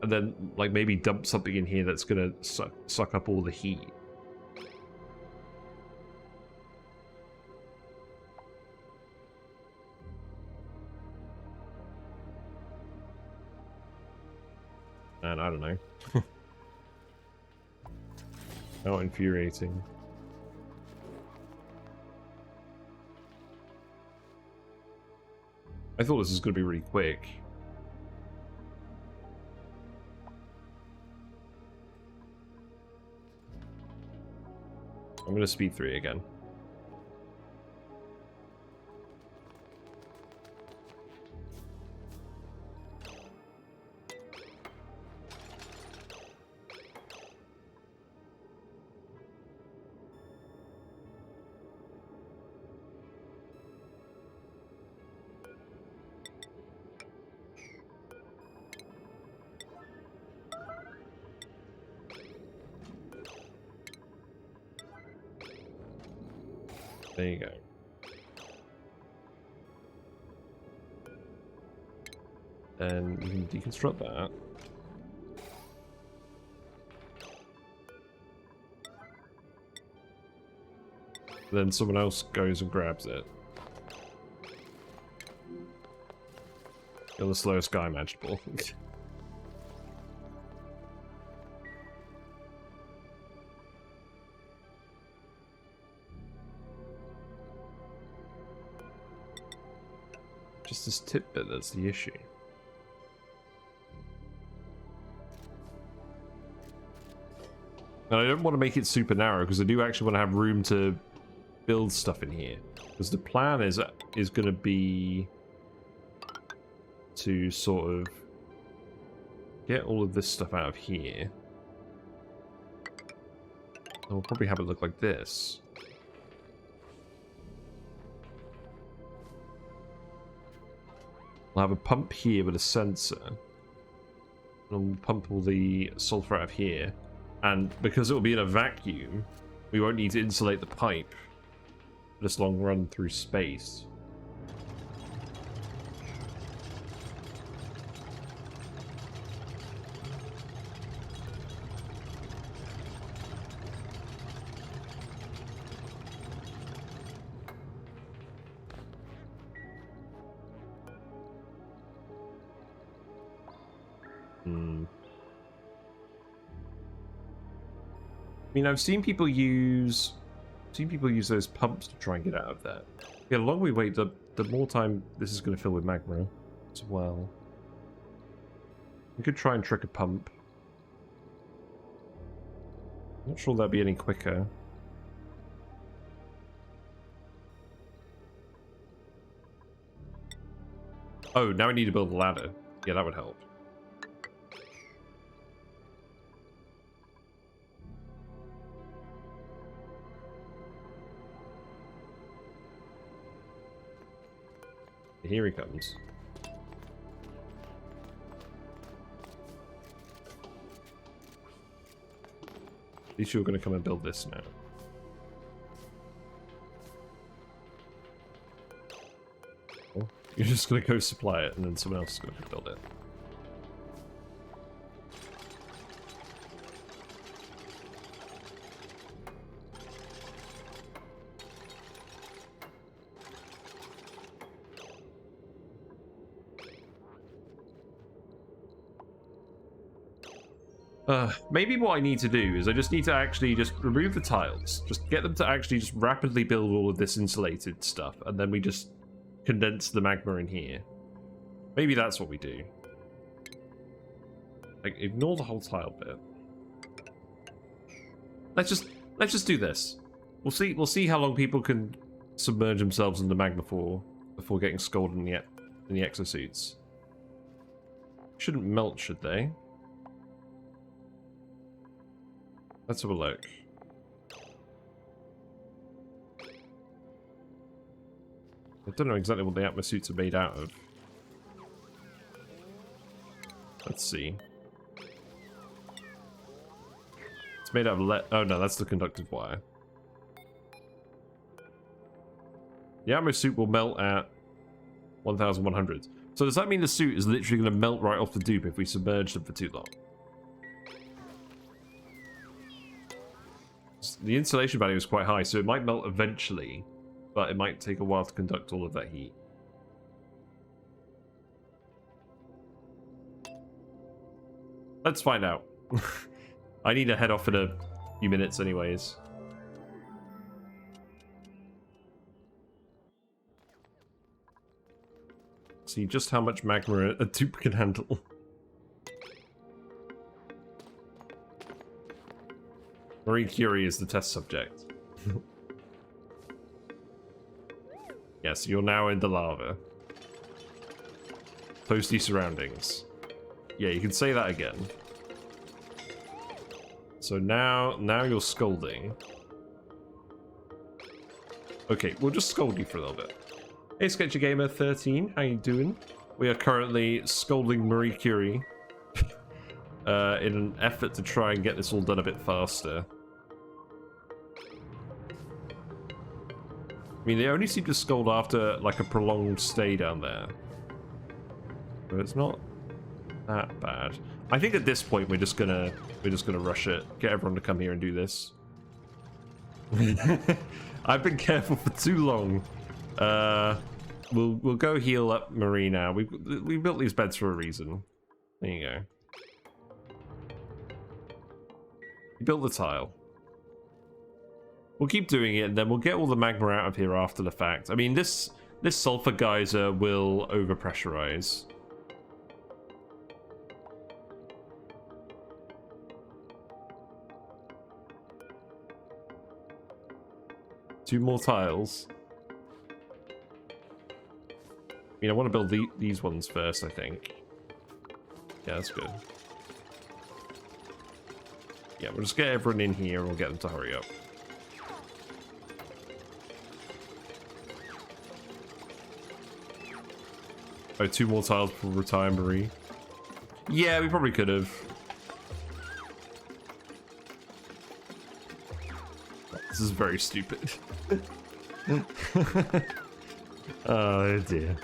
And then, like, maybe dump something in here that's gonna suck up all the heat. And I don't know. How infuriating. I thought this was going to be really quick. I'm going to speed 3 again. There you go. Then you can deconstruct that. Then someone else goes and grabs it. You're the slowest guy imaginable. Just this tip bit that's the issue. And I don't want to make it super narrow because I do actually want to have room to build stuff in here. Because the plan is going to be to sort of get all of this stuff out of here. And we'll probably have it look like this. We'll have a pump here with a sensor. And we'll pump all the sulfur out of here. And because it will be in a vacuum, we won't need to insulate the pipe for this long run through space. I mean, I've seen people use those pumps to try and get out of that. Yeah, the longer we wait, the more time this is going to fill with magma as well. We could try and trick a pump. Not sure that'd be any quicker. Oh, now we need to build a ladder. Yeah, that would help. Here he comes. At least you're going to come and build this now. Oh, you're just going to go supply it and then someone else is going to build it. Maybe what I need to do is I just need to actually just remove the tiles. Just get them to actually just rapidly build all of this insulated stuff. And then we just condense the magma in here. Maybe that's what we do. Like, ignore the whole tile bit. Let's just do this. We'll see how long people can submerge themselves in the magma before getting scalded in the exosuits. Shouldn't melt, should they? Let's have a look. I don't know exactly what the Atma suits are made out of. Let's see. It's made out of lead. Oh no, that's the conductive wire. The Atma suit will melt at 1100. So does that mean the suit is literally going to melt right off the dupe if we submerge them for too long? The insulation value is quite high, so it might melt eventually, but it might take a while to conduct all of that heat. Let's find out. I need to head off in a few minutes anyways. See just how much magma a dupe can handle. Marie Curie is the test subject. Yes, you're now in the lava. Toasty surroundings. Yeah, you can say that again. So now you're scalding. Okay, we'll just scold you for a little bit. Hey, Sketchy Gamer 13, how you doing? We are currently scalding Marie Curie in an effort to try and get this all done a bit faster. I mean, they only seem to scald after like a prolonged stay down there. So it's not that bad. I think at this point we're just gonna rush it. Get everyone to come here and do this. I've been careful for too long. We'll go heal up Marie now. We built these beds for a reason. There you go. You built the tile. We'll keep doing it, and then we'll get all the magma out of here after the fact. I mean, this sulfur geyser will overpressurize. Two more tiles. I mean, I want to build these ones first, I think. Yeah, that's good. Yeah, we'll just get everyone in here and we'll get them to hurry up. Oh, two more tiles for retire Marie. Yeah, we probably could have. This is very stupid. Oh dear.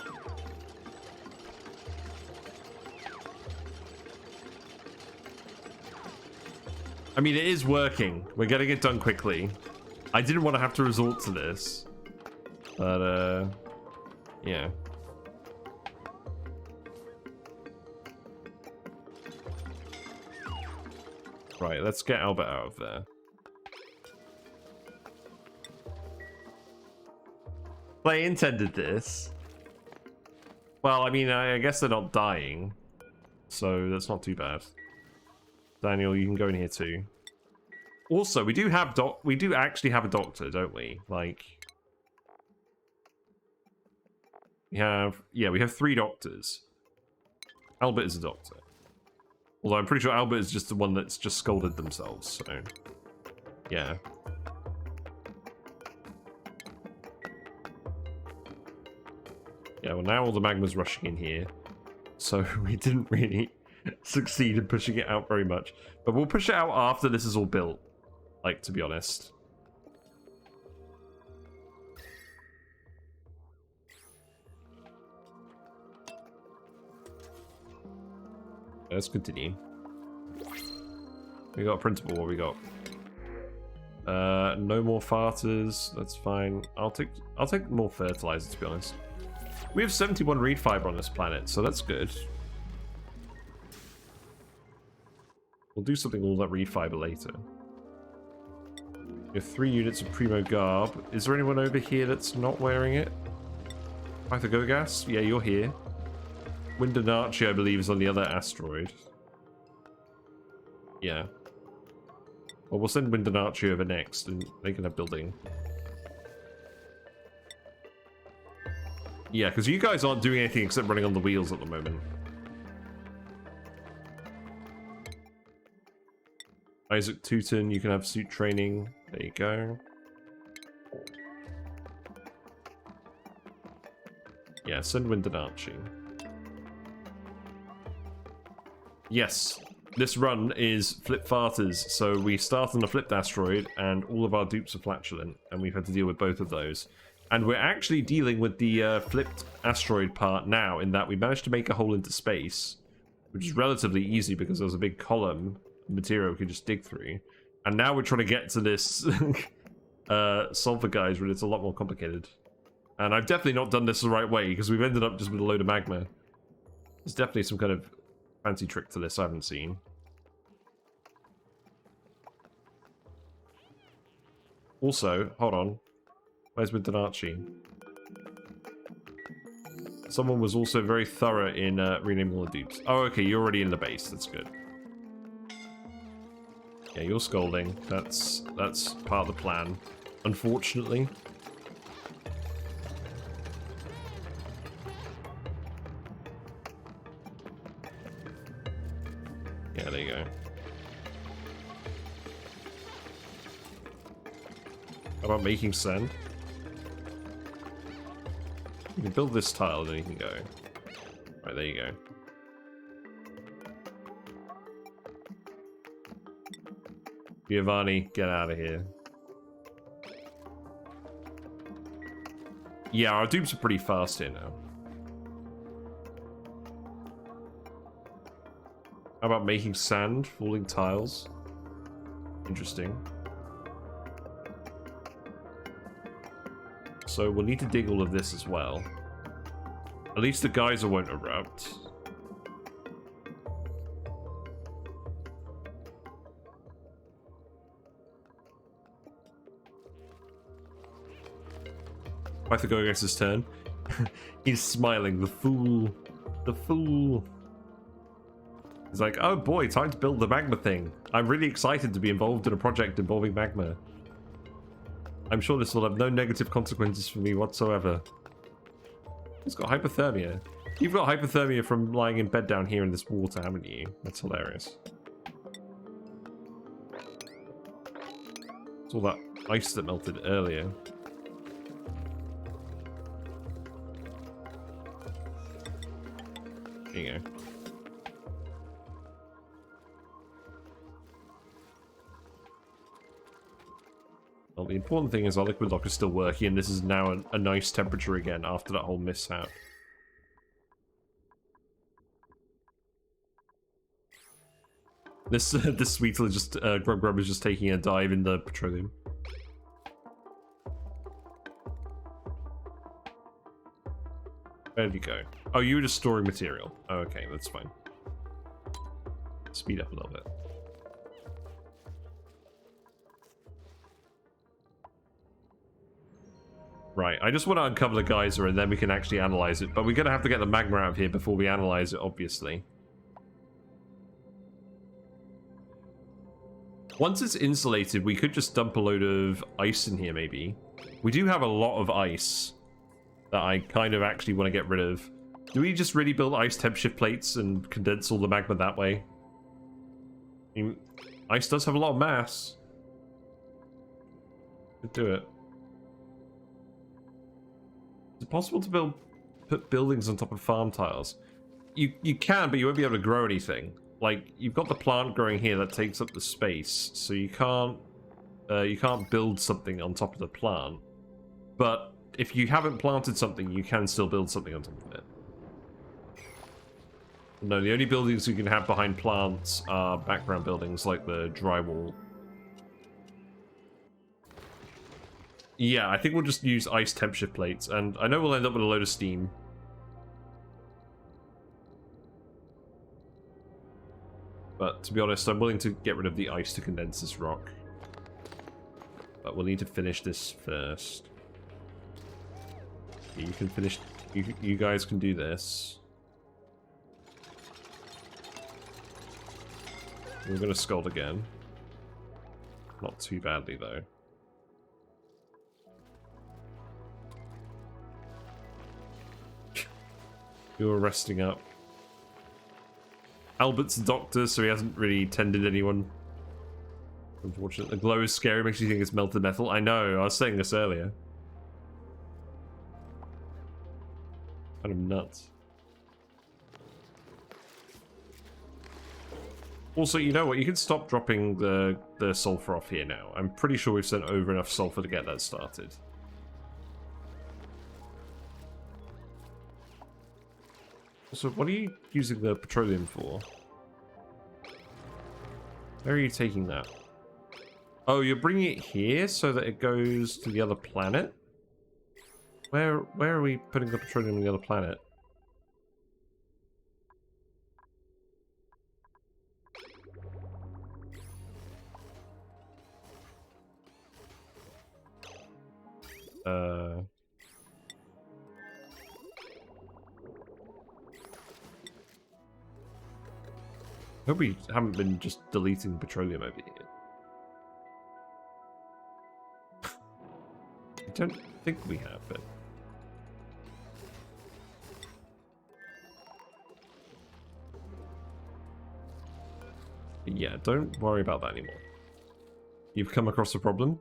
I mean, it is working. We're getting it done quickly. I didn't want to have to resort to this. But, yeah. Right, let's get Albert out of there. They intended this. Well, I mean, I guess they're not dying. So that's not too bad. Daniel, you can go in here too. Also, we do actually have a doctor, don't we? Like, we have 3 doctors. Albert is a doctor. Although I'm pretty sure Albert is just the one that's just scalded themselves, so yeah. Yeah, well now all the magma's rushing in here. So we didn't really succeed in pushing it out very much. But we'll push it out after this is all built. Like, to be honest. Let's continue. We got a printable, what we got? No more farters, that's fine. I'll take more fertilizer, to be honest. We have 71 reed fiber on this planet, so that's good. We'll do something with all that reed fiber later. We have 3 units of Primo Garb. Is there anyone over here that's not wearing it? Pythagoras? Yeah, you're here. Windonarchi, I believe, is on the other asteroid. Yeah. Well, we'll send Windonarchi over next, and they can have building. Yeah, because you guys aren't doing anything except running on the wheels at the moment. Isaac Tootin, you can have suit training. There you go. Yeah, send Windonarchi. Yes, this run is flip farters, so we start on a flipped asteroid, and all of our dupes are flatulent, and we've had to deal with both of those. And we're actually dealing with the flipped asteroid part now, in that we managed to make a hole into space, which is relatively easy because there was a big column of material we could just dig through. And now we're trying to get to this sulfur geyser, and it's a lot more complicated. And I've definitely not done this the right way, because we've ended up just with a load of magma. There's definitely some kind of fancy trick to this I haven't seen. Also, hold on. Where's Windonarchi? Someone was also very thorough in renaming all the dupes. Oh, okay, you're already in the base. That's good. Yeah, you're Scalding. That's part of the plan. Unfortunately. Yeah, there you go. How about making sand? You can build this tile, then you can go. Right, there you go. Giovanni, get out of here. Yeah, our dupes are pretty fast here now. How about making sand, falling tiles? Interesting. So we'll need to dig all of this as well. At least the geyser won't erupt. Pythagoras' turn. He's smiling, the fool. The fool. He's like, oh boy, time to build the magma thing. I'm really excited to be involved in a project involving magma. I'm sure this will have no negative consequences for me whatsoever. He's got hypothermia. You've got hypothermia from lying in bed down here in this water, haven't you? That's hilarious. It's all that ice that melted earlier. There you go. Well, the important thing is our liquid lock is still working, and this is now a nice temperature again after that whole mishap. This Sweetle is just Grub is just taking a dive in the petroleum. Where did you go? Oh, you were just storing material. Oh, okay, that's fine. Speed up a little bit. Right, I just want to uncover the geyser and then we can actually analyze it. But we're going to have to get the magma out of here before we analyze it, obviously. Once it's insulated, we could just dump a load of ice in here, maybe. We do have a lot of ice that I kind of actually want to get rid of. Do we just really build ice temp shift plates and condense all the magma that way? I mean, ice does have a lot of mass. Could do it. Is it possible to put buildings on top of farm tiles? You can, but you won't be able to grow anything. Like, you've got the plant growing here that takes up the space, so you can't build something on top of the plant. But if you haven't planted something, you can still build something on top of it. No, the only buildings you can have behind plants are background buildings like the drywall. Yeah, I think we'll just use ice temp shift plates, and I know we'll end up with a load of steam. But to be honest, I'm willing to get rid of the ice to condense this rock. But we'll need to finish this first. You can finish. You guys can do this. We're going to scald again. Not too badly, though. You were resting up. Albert's a doctor, so he hasn't really tended anyone. Unfortunately. The glow is scary, makes you think it's melted metal. I know, I was saying this earlier. Kind of nuts. Also, you know what? You can stop dropping the sulfur off here now. I'm pretty sure we've sent over enough sulfur to get that started. So what are you using the petroleum for? Where are you taking that? Oh, you're bringing it here so that it goes to the other planet? Where are we putting the petroleum on the other planet? I hope we haven't been just deleting petroleum over here. I don't think we have, but... yeah, don't worry about that anymore. You've come across a problem?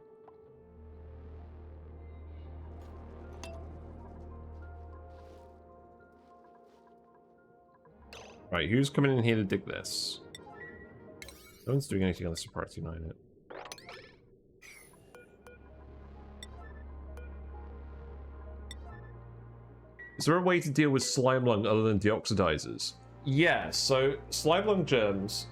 Right, who's coming in here to dig this? No one's doing anything on this priority 9 yet. Is there a way to deal with slime lung other than deoxidizers? Yeah, so slime lung germs,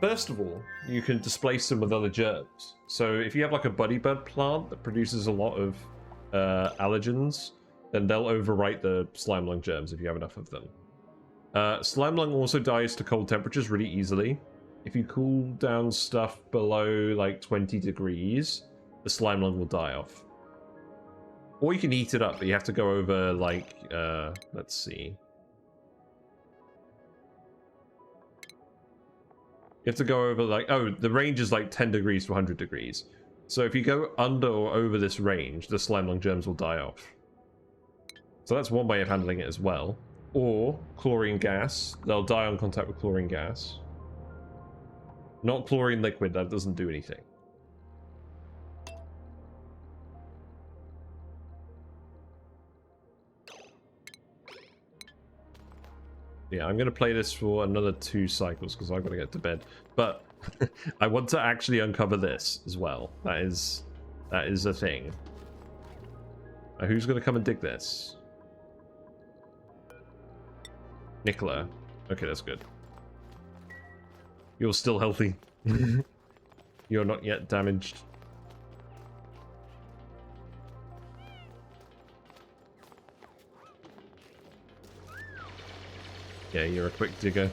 first of all, you can displace them with other germs. So if you have like a buddy bud plant that produces a lot of allergens, then they'll overwrite the slime lung germs if you have enough of them. Slime lung also dies to cold temperatures really easily. If you cool down stuff below like 20 degrees, the slime lung will die off. Or you can heat it up, but you have to go over like, let's see. You have to go over like, oh, the range is like 10 degrees to 100 degrees. So if you go under or over this range, the slime lung germs will die off. So that's one way of handling it as well. Or chlorine gas. They'll die on contact with chlorine gas. Not chlorine liquid, that doesn't do anything. Yeah, I'm going to play this for another 2 cycles because I've got to get to bed. But I want to actually uncover this as well. That is a thing. Now, who's going to come and dig this? Nicola. Okay, that's good. You're still healthy. You're not yet damaged. Yeah, you're a quick digger.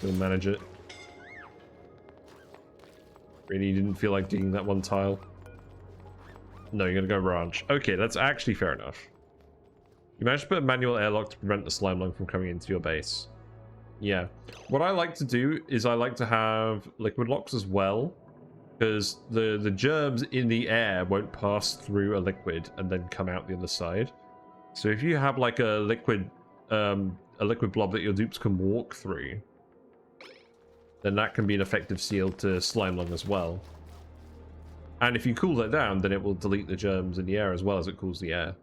You'll manage it. Really didn't feel like digging that one tile. No, you're gonna go ranch. Okay, that's actually fair enough. You managed to put a manual airlock to prevent the slime lung from coming into your base. Yeah. What I like to do is I like to have liquid locks as well. Because the germs in the air won't pass through a liquid and then come out the other side. So if you have like a liquid blob that your dupes can walk through, then that can be an effective seal to slime lung as well. And if you cool that down, then it will delete the germs in the air as well as it cools the air.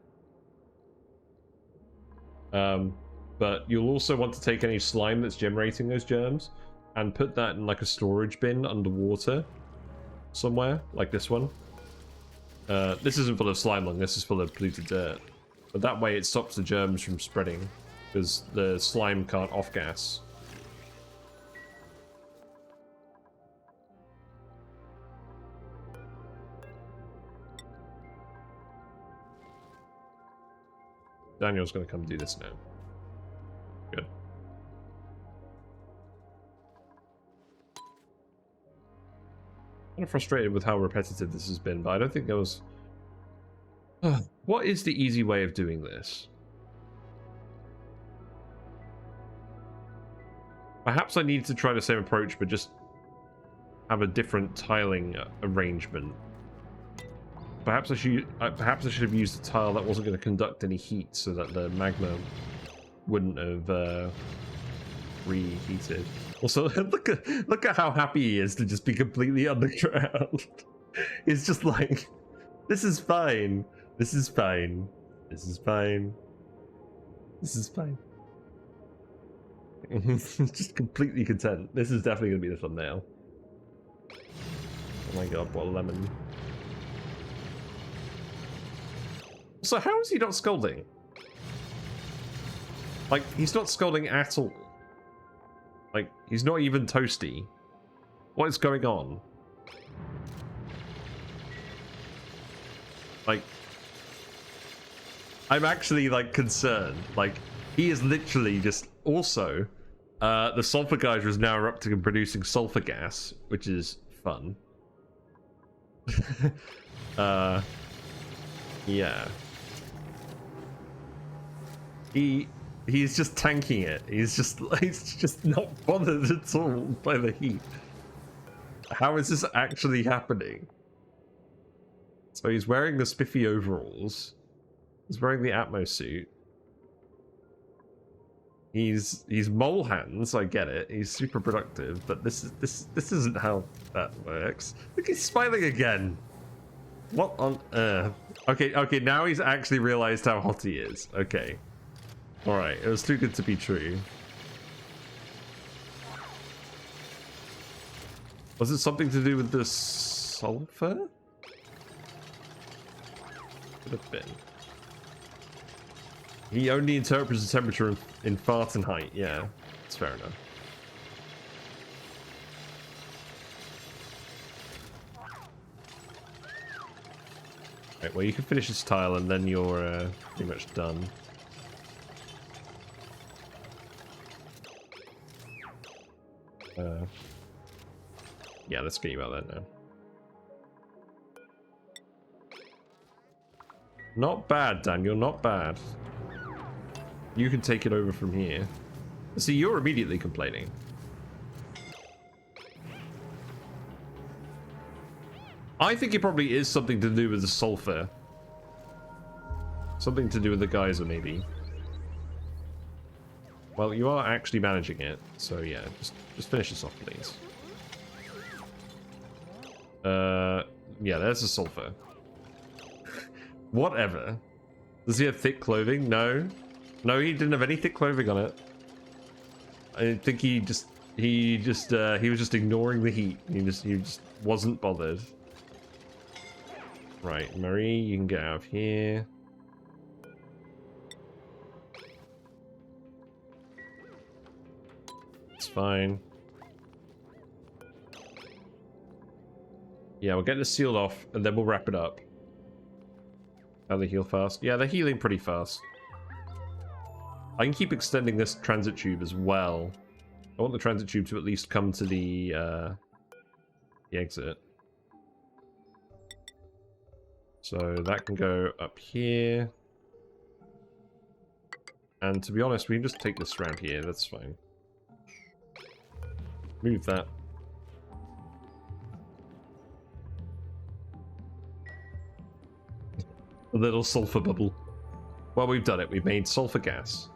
But you'll also want to take any slime that's generating those germs and put that in like a storage bin underwater somewhere, like this one. This isn't full of slime lung, this is full of polluted dirt. But that way it stops the germs from spreading, because the slime can't off-gas. Daniel's going to come do this now. Good. I'm frustrated with how repetitive this has been, but I don't think there was... What is the easy way of doing this? Perhaps I need to try the same approach, but just have a different tiling arrangement. Perhaps I should have used a tile that wasn't going to conduct any heat, so that the magma wouldn't have reheated. Also, look at how happy he is to just be completely underground. It's just like, this is fine. This is fine. This is fine. This is fine. Just completely content. This is definitely going to be the thumbnail. Oh my god, what a lemon. So how is he not scalding? Like, he's not scalding at all. Like, he's not even toasty. What is going on? Like, I'm actually, like, concerned. Like, he is literally just... Also, the sulfur geyser is now erupting and producing sulfur gas, which is fun. Yeah. He's just tanking it. He's just not bothered at all by the heat. How is this actually happening? So he's wearing the spiffy overalls. He's wearing the Atmo suit. He's mole hands, I get it. He's super productive, but this isn't how that works. Look, he's smiling again. What on earth? Okay, now he's actually realized how hot he is. Okay. Alright, it was too good to be true. Was it something to do with the sulfur? Could have been. He only interprets the temperature in Fahrenheit. Yeah, it's fair enough. Right, well, you can finish this tile and then you're pretty much done. Yeah, let's get you out there now. Not bad, Daniel, not bad. You can take it over from here. See, you're immediately complaining. I think it probably is something to do with the sulfur. Something to do with the geyser, maybe. Well, you are actually managing it, so yeah, just finish this off, please. Yeah, there's the sulfur. Whatever. Does he have thick clothing? No. No, he didn't have any thick clothing on it. I think he was just ignoring the heat. He just wasn't bothered. Right, Marie, you can get out of here. It's fine. Yeah, we'll get this sealed off, and then we'll wrap it up. How they heal fast? Yeah, they're healing pretty fast. I can keep extending this transit tube as well. I want the transit tube to at least come to the exit. So that can go up here. And to be honest, we can just take this around here. That's fine. Move that. A little sulfur bubble. Well, we've done it. We've made sulfur gas.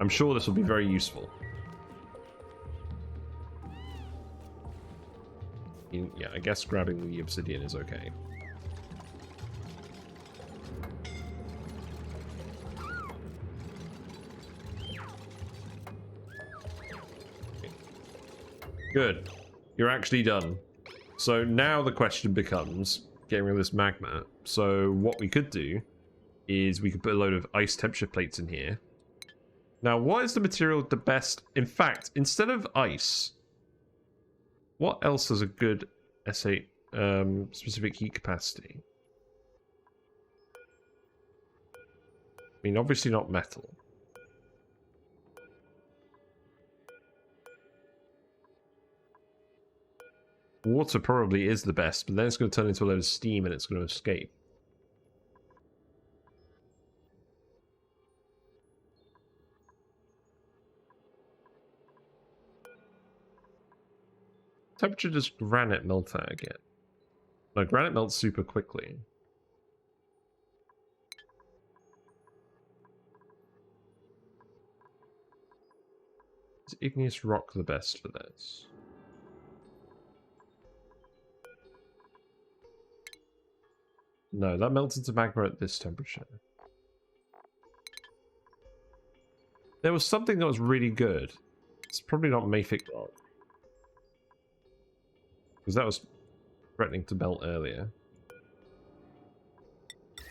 I'm sure this will be very useful. Yeah, I guess grabbing the obsidian is okay. Good. You're actually done. So now the question becomes getting rid of this magma. So what we could do is we could put a load of ice temperature plates in here. Now, what is the material the best? In fact, instead of ice, what else has a good SA specific heat capacity? I mean, obviously not metal. Water probably is the best, but then it's going to turn into a load of steam and it's going to escape. Temperature does granite melt at again? No, granite melts super quickly. Is igneous rock the best for this? No, that melts into magma at this temperature. There was something that was really good. It's probably not mafic rock. Because that was threatening to melt earlier.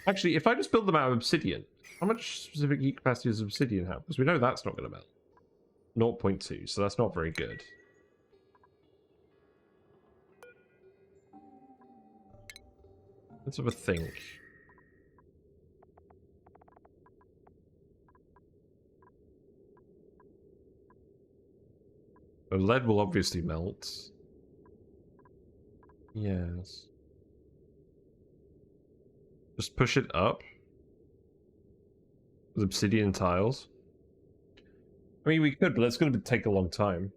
Actually, if I just build them out of obsidian, how much specific heat capacity does obsidian have? Because we know that's not going to melt. 0.2, so that's not very good. Let's have a think. Lead will obviously melt. Yes. Just push it up. With obsidian tiles. I mean, we could, but it's going to take a long time.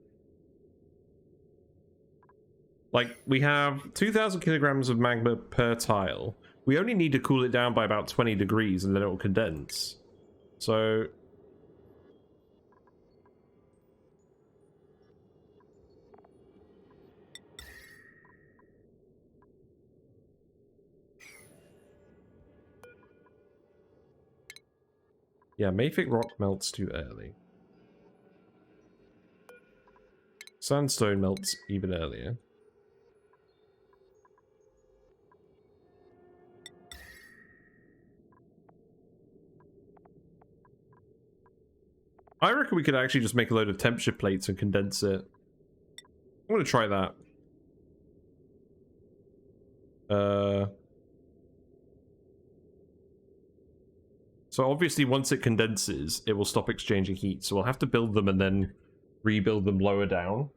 Like, we have 2,000 kilograms of magma per tile. We only need to cool it down by about 20 degrees and then it will condense. So... yeah, mafic rock melts too early. Sandstone melts even earlier. I reckon we could actually just make a load of temperature plates and condense it. I'm gonna try that. So obviously once it condenses, it will stop exchanging heat. So we'll have to build them and then rebuild them lower down.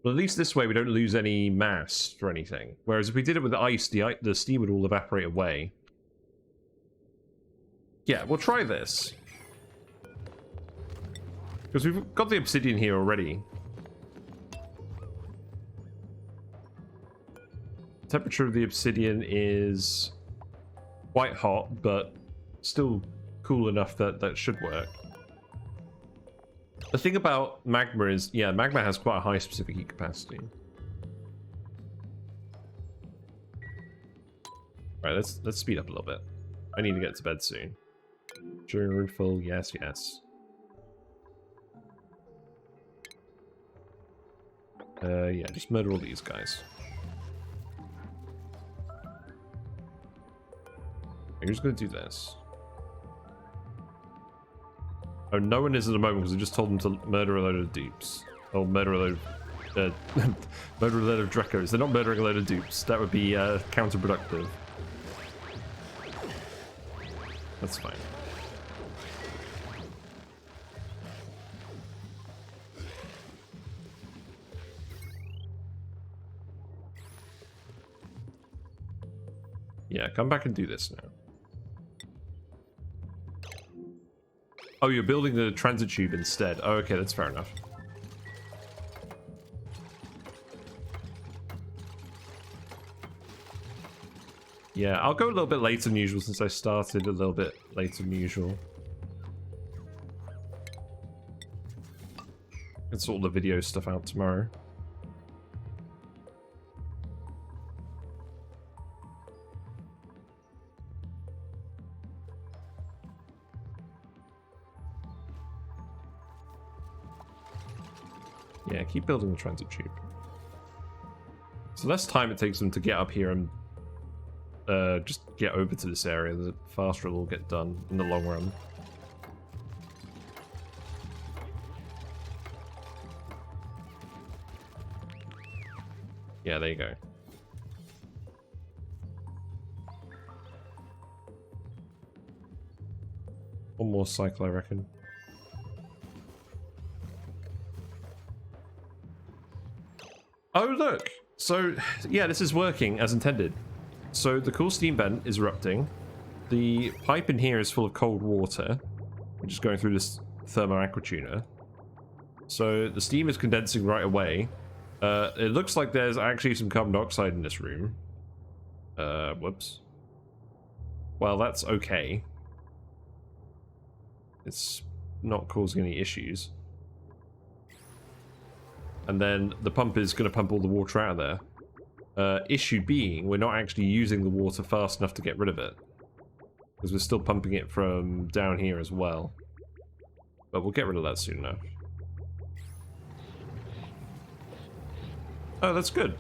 But at least this way we don't lose any mass or anything. Whereas if we did it with ice, the steam would all evaporate away. Yeah, we'll try this. Because we've got the obsidian here already. The temperature of the obsidian is quite hot, but still cool enough that that should work. The thing about magma is, yeah, magma has quite a high specific heat capacity. Right, let's speed up a little bit. I need to get to bed soon. During room full, yes, yes. Yeah, just murder all these guys. I'm just gonna do this. Oh, no one is at the moment because I just told them to murder a load of dupes. Or murder a load of... murder a load of Drecos. They're not murdering a load of dupes. That would be counterproductive. That's fine. Yeah, come back and do this now. Oh, you're building the transit tube instead. Oh, okay, that's fair enough. Yeah, I'll go a little bit later than usual since I started a little bit later than usual. Can sort the video stuff out tomorrow. Yeah, keep building the transit tube. So less time it takes them to get up here and just get over to this area, the faster it'll all get done in the long run. Yeah, there you go. One more cycle, I reckon. Oh, look! So, yeah, this is working as intended. So, the cool steam vent is erupting. The pipe in here is full of cold water, which is going through this thermoaquatuner. So, the steam is condensing right away. It looks like there's actually some carbon dioxide in this room. Whoops. Well, that's okay. It's not causing any issues. And then the pump is going to pump all the water out of there. Issue being, we're not actually using the water fast enough to get rid of it. Because we're still pumping it from down here as well. But we'll get rid of that soon enough. Oh, that's good.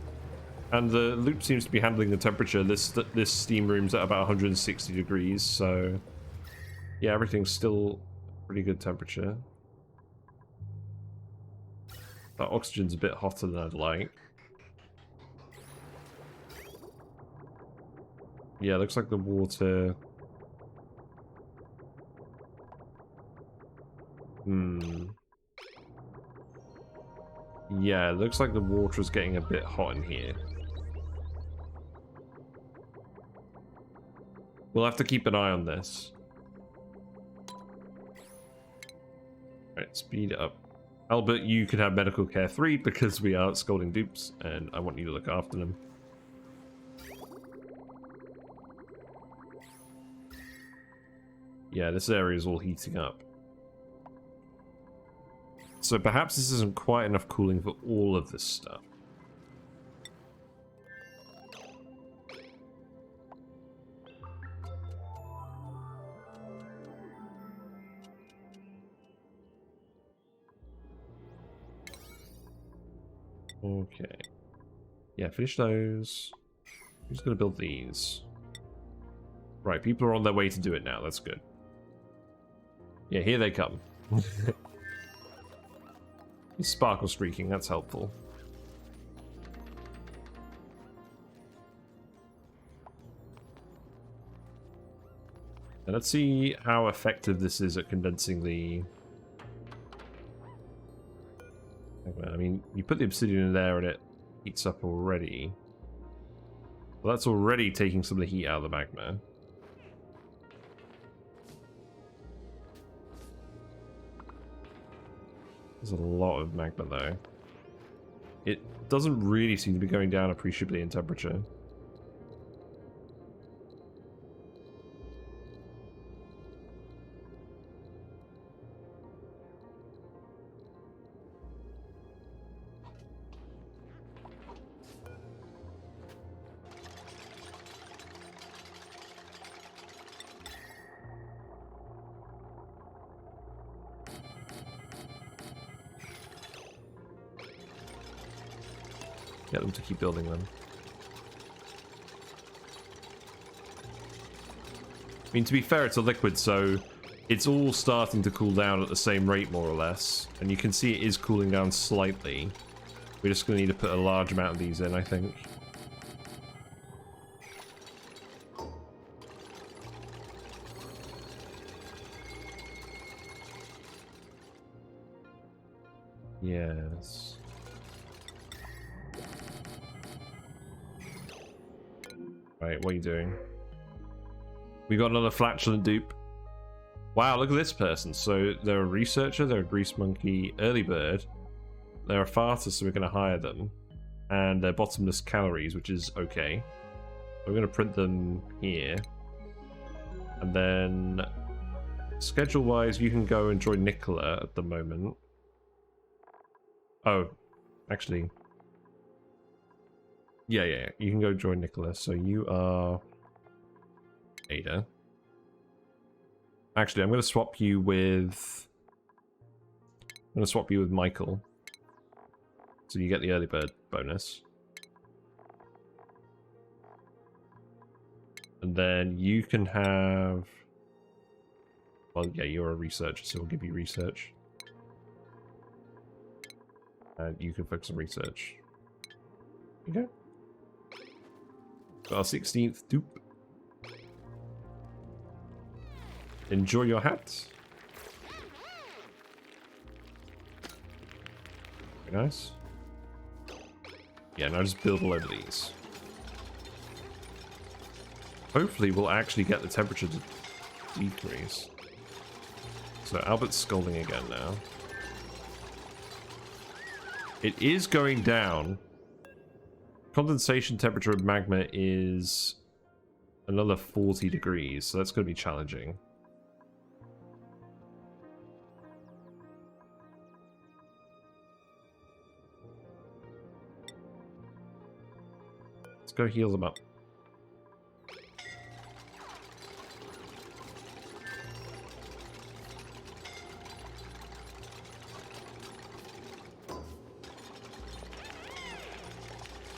And the loop seems to be handling the temperature. This steam room's at about 160 degrees, so... yeah, everything's still pretty good temperature. That oxygen's a bit hotter than I'd like. Yeah, looks like the water... Yeah, it looks like the water is getting a bit hot in here. We'll have to keep an eye on this. Right, speed up. Albert, you can have medical care 3 because we are Scalding dupes, and I want you to look after them. Yeah, this area is all heating up. So perhaps this isn't quite enough cooling for all of this stuff. Okay. Yeah, finish those. Who's going to build these? Right, people are on their way to do it now. That's good. Yeah, here they come. Sparkle streaking, that's helpful. And let's see how effective this is at condensing the... I mean, you put the obsidian in there and it heats up already. Well, that's already taking some of the heat out of the magma. There's a lot of magma though. It doesn't really seem to be going down appreciably in temperature. Get them to keep building them. I mean, to be fair, it's a liquid, so it's all starting to cool down at the same rate, more or less. And you can see it is cooling down slightly. We're just going to need to put a large amount of these in, I think. Yes. Right, what are you doing? We got another flatulent dupe. Wow, look at this person. So they're a researcher, they're a grease monkey, early bird. They're a farter, so we're going to hire them. And they're bottomless calories, which is okay. We're going to print them here. And then, schedule-wise, you can go and join Nicola at the moment. Oh, actually... Yeah, you can go join Nicola. So you are Ada. Actually, I'm going to swap you with... Michael. So you get the early bird bonus. And then you can have... Well, yeah, you're a researcher, so we'll give you research. And you can focus on research. Okay. Got our 16th dupe. Enjoy your hat. Very nice. Yeah, now just build all over these. Hopefully we'll actually get the temperature to decrease. So Albert's scalding again now. It is going down. Condensation temperature of magma is another 40 degrees, so that's going to be challenging. Let's go heal them up.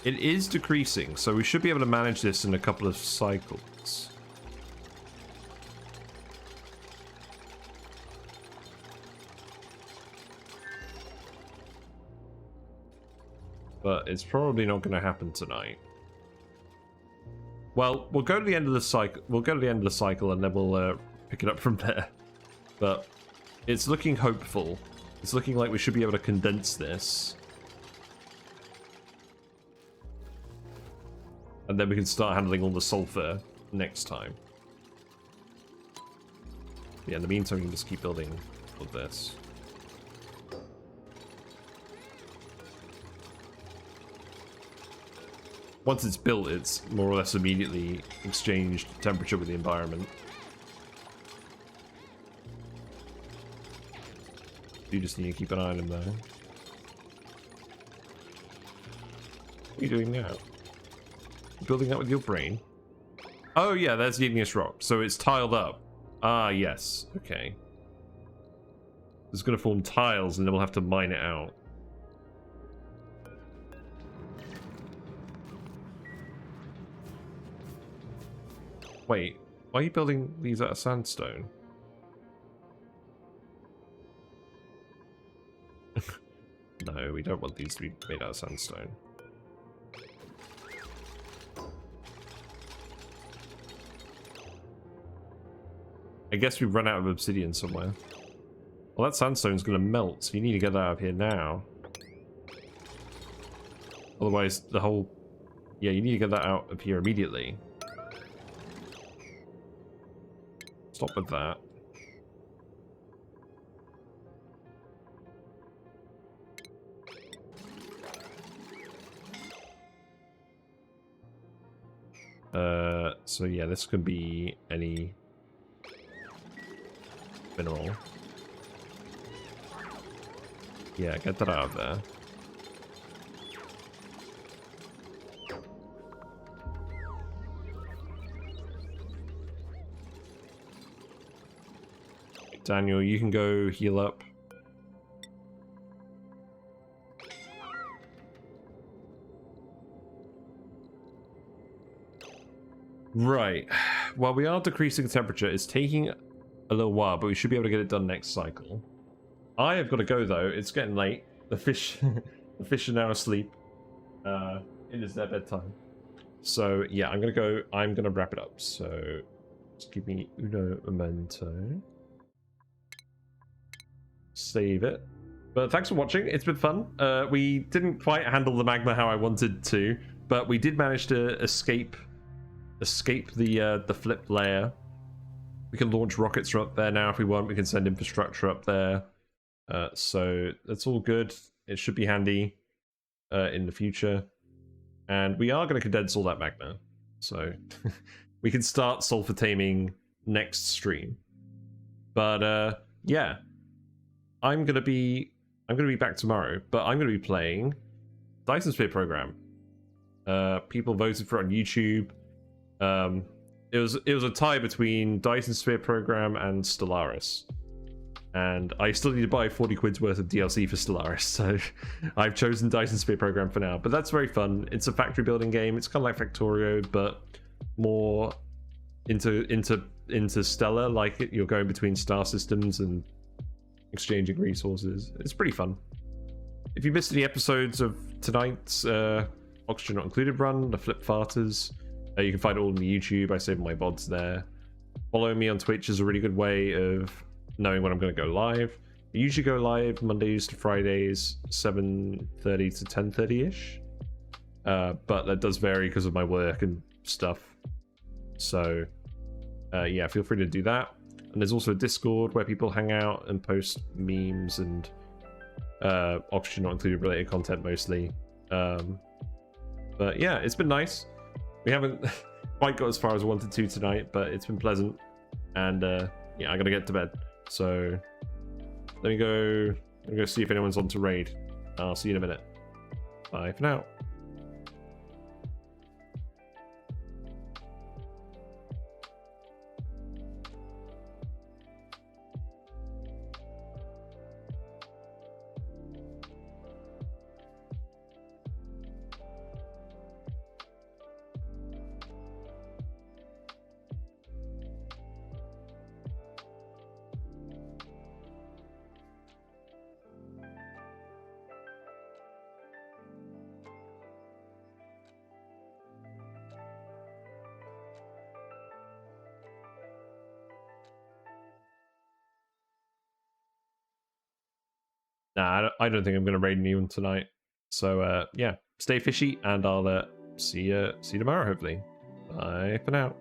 It is decreasing, so we should be able to manage this in a couple of cycles. But it's probably not going to happen tonight. Well, we'll go to the end of the cycle. We'll go to the end of the cycle, and then we'll pick it up from there. But it's looking hopeful. It's looking like we should be able to condense this. And then we can start handling all the sulfur next time. Yeah, in the meantime, we can just keep building all this. Once it's built, it's more or less immediately exchanged temperature with the environment. You just need to keep an eye on him there. What are you doing now? Building that with your brain? Oh yeah, there's the igneous rock. So it's tiled up. Ah, yes. Okay. It's going to form tiles and then we'll have to mine it out. Wait, why are you building these out of sandstone? No, we don't want these to be made out of sandstone. I guess we've run out of obsidian somewhere. Well, that sandstone's going to melt, so you need to get that out of here now. Otherwise, the whole... Yeah, you need to get that out of here immediately. Stop with that. So yeah, this could be any mineral. Yeah, get that out of there. Daniel, you can go heal up. Right. While we are decreasing the temperature, it's taking a little while, but we should be able to get it done next cycle. I have got to go though. It's getting late. The fish, the fish are now asleep. It is their bedtime. So yeah, I'm gonna go. I'm gonna wrap it up. So just give me uno momento. Save it. But thanks for watching. It's been fun. We didn't quite handle the magma how I wanted to, but we did manage to escape the flipped layer. We can launch rockets from up there now if we want. We can send infrastructure up there. So that's all good. It should be handy in the future. And we are going to condense all that magma. So we can start sulfur taming next stream. But yeah. I'm gonna be back tomorrow, but I'm gonna be playing Dyson Sphere Program. People voted for it on YouTube. It was a tie between Dyson Sphere Program and Stellaris, and I still need to buy 40 quid's worth of DLC for Stellaris, so I've chosen Dyson Sphere Program for now. But that's very fun. It's a factory building game. It's kind of like Factorio, but more interstellar. Like you're going between star systems and exchanging resources. It's pretty fun. If you missed any episodes of tonight's Oxygen Not Included run, the Flip Farters, you can find it all on the YouTube. I save my VODs there. Following me on Twitch is a really good way of knowing when I'm going to go live. I usually go live Mondays to Fridays, 7:30 to 10:30ish. But that does vary because of my work and stuff. So yeah, feel free to do that. And there's also a Discord where people hang out and post memes and Oxygen Not Included related content mostly. But yeah, it's been nice. We haven't quite got as far as I wanted to tonight, but it's been pleasant. And yeah, I gotta get to bed. So let me go see if anyone's on to raid. I'll see you in a minute. Bye for now. Nah, I don't think I'm going to raid anyone tonight. So yeah, stay fishy, and I'll see you tomorrow, hopefully. Bye for now.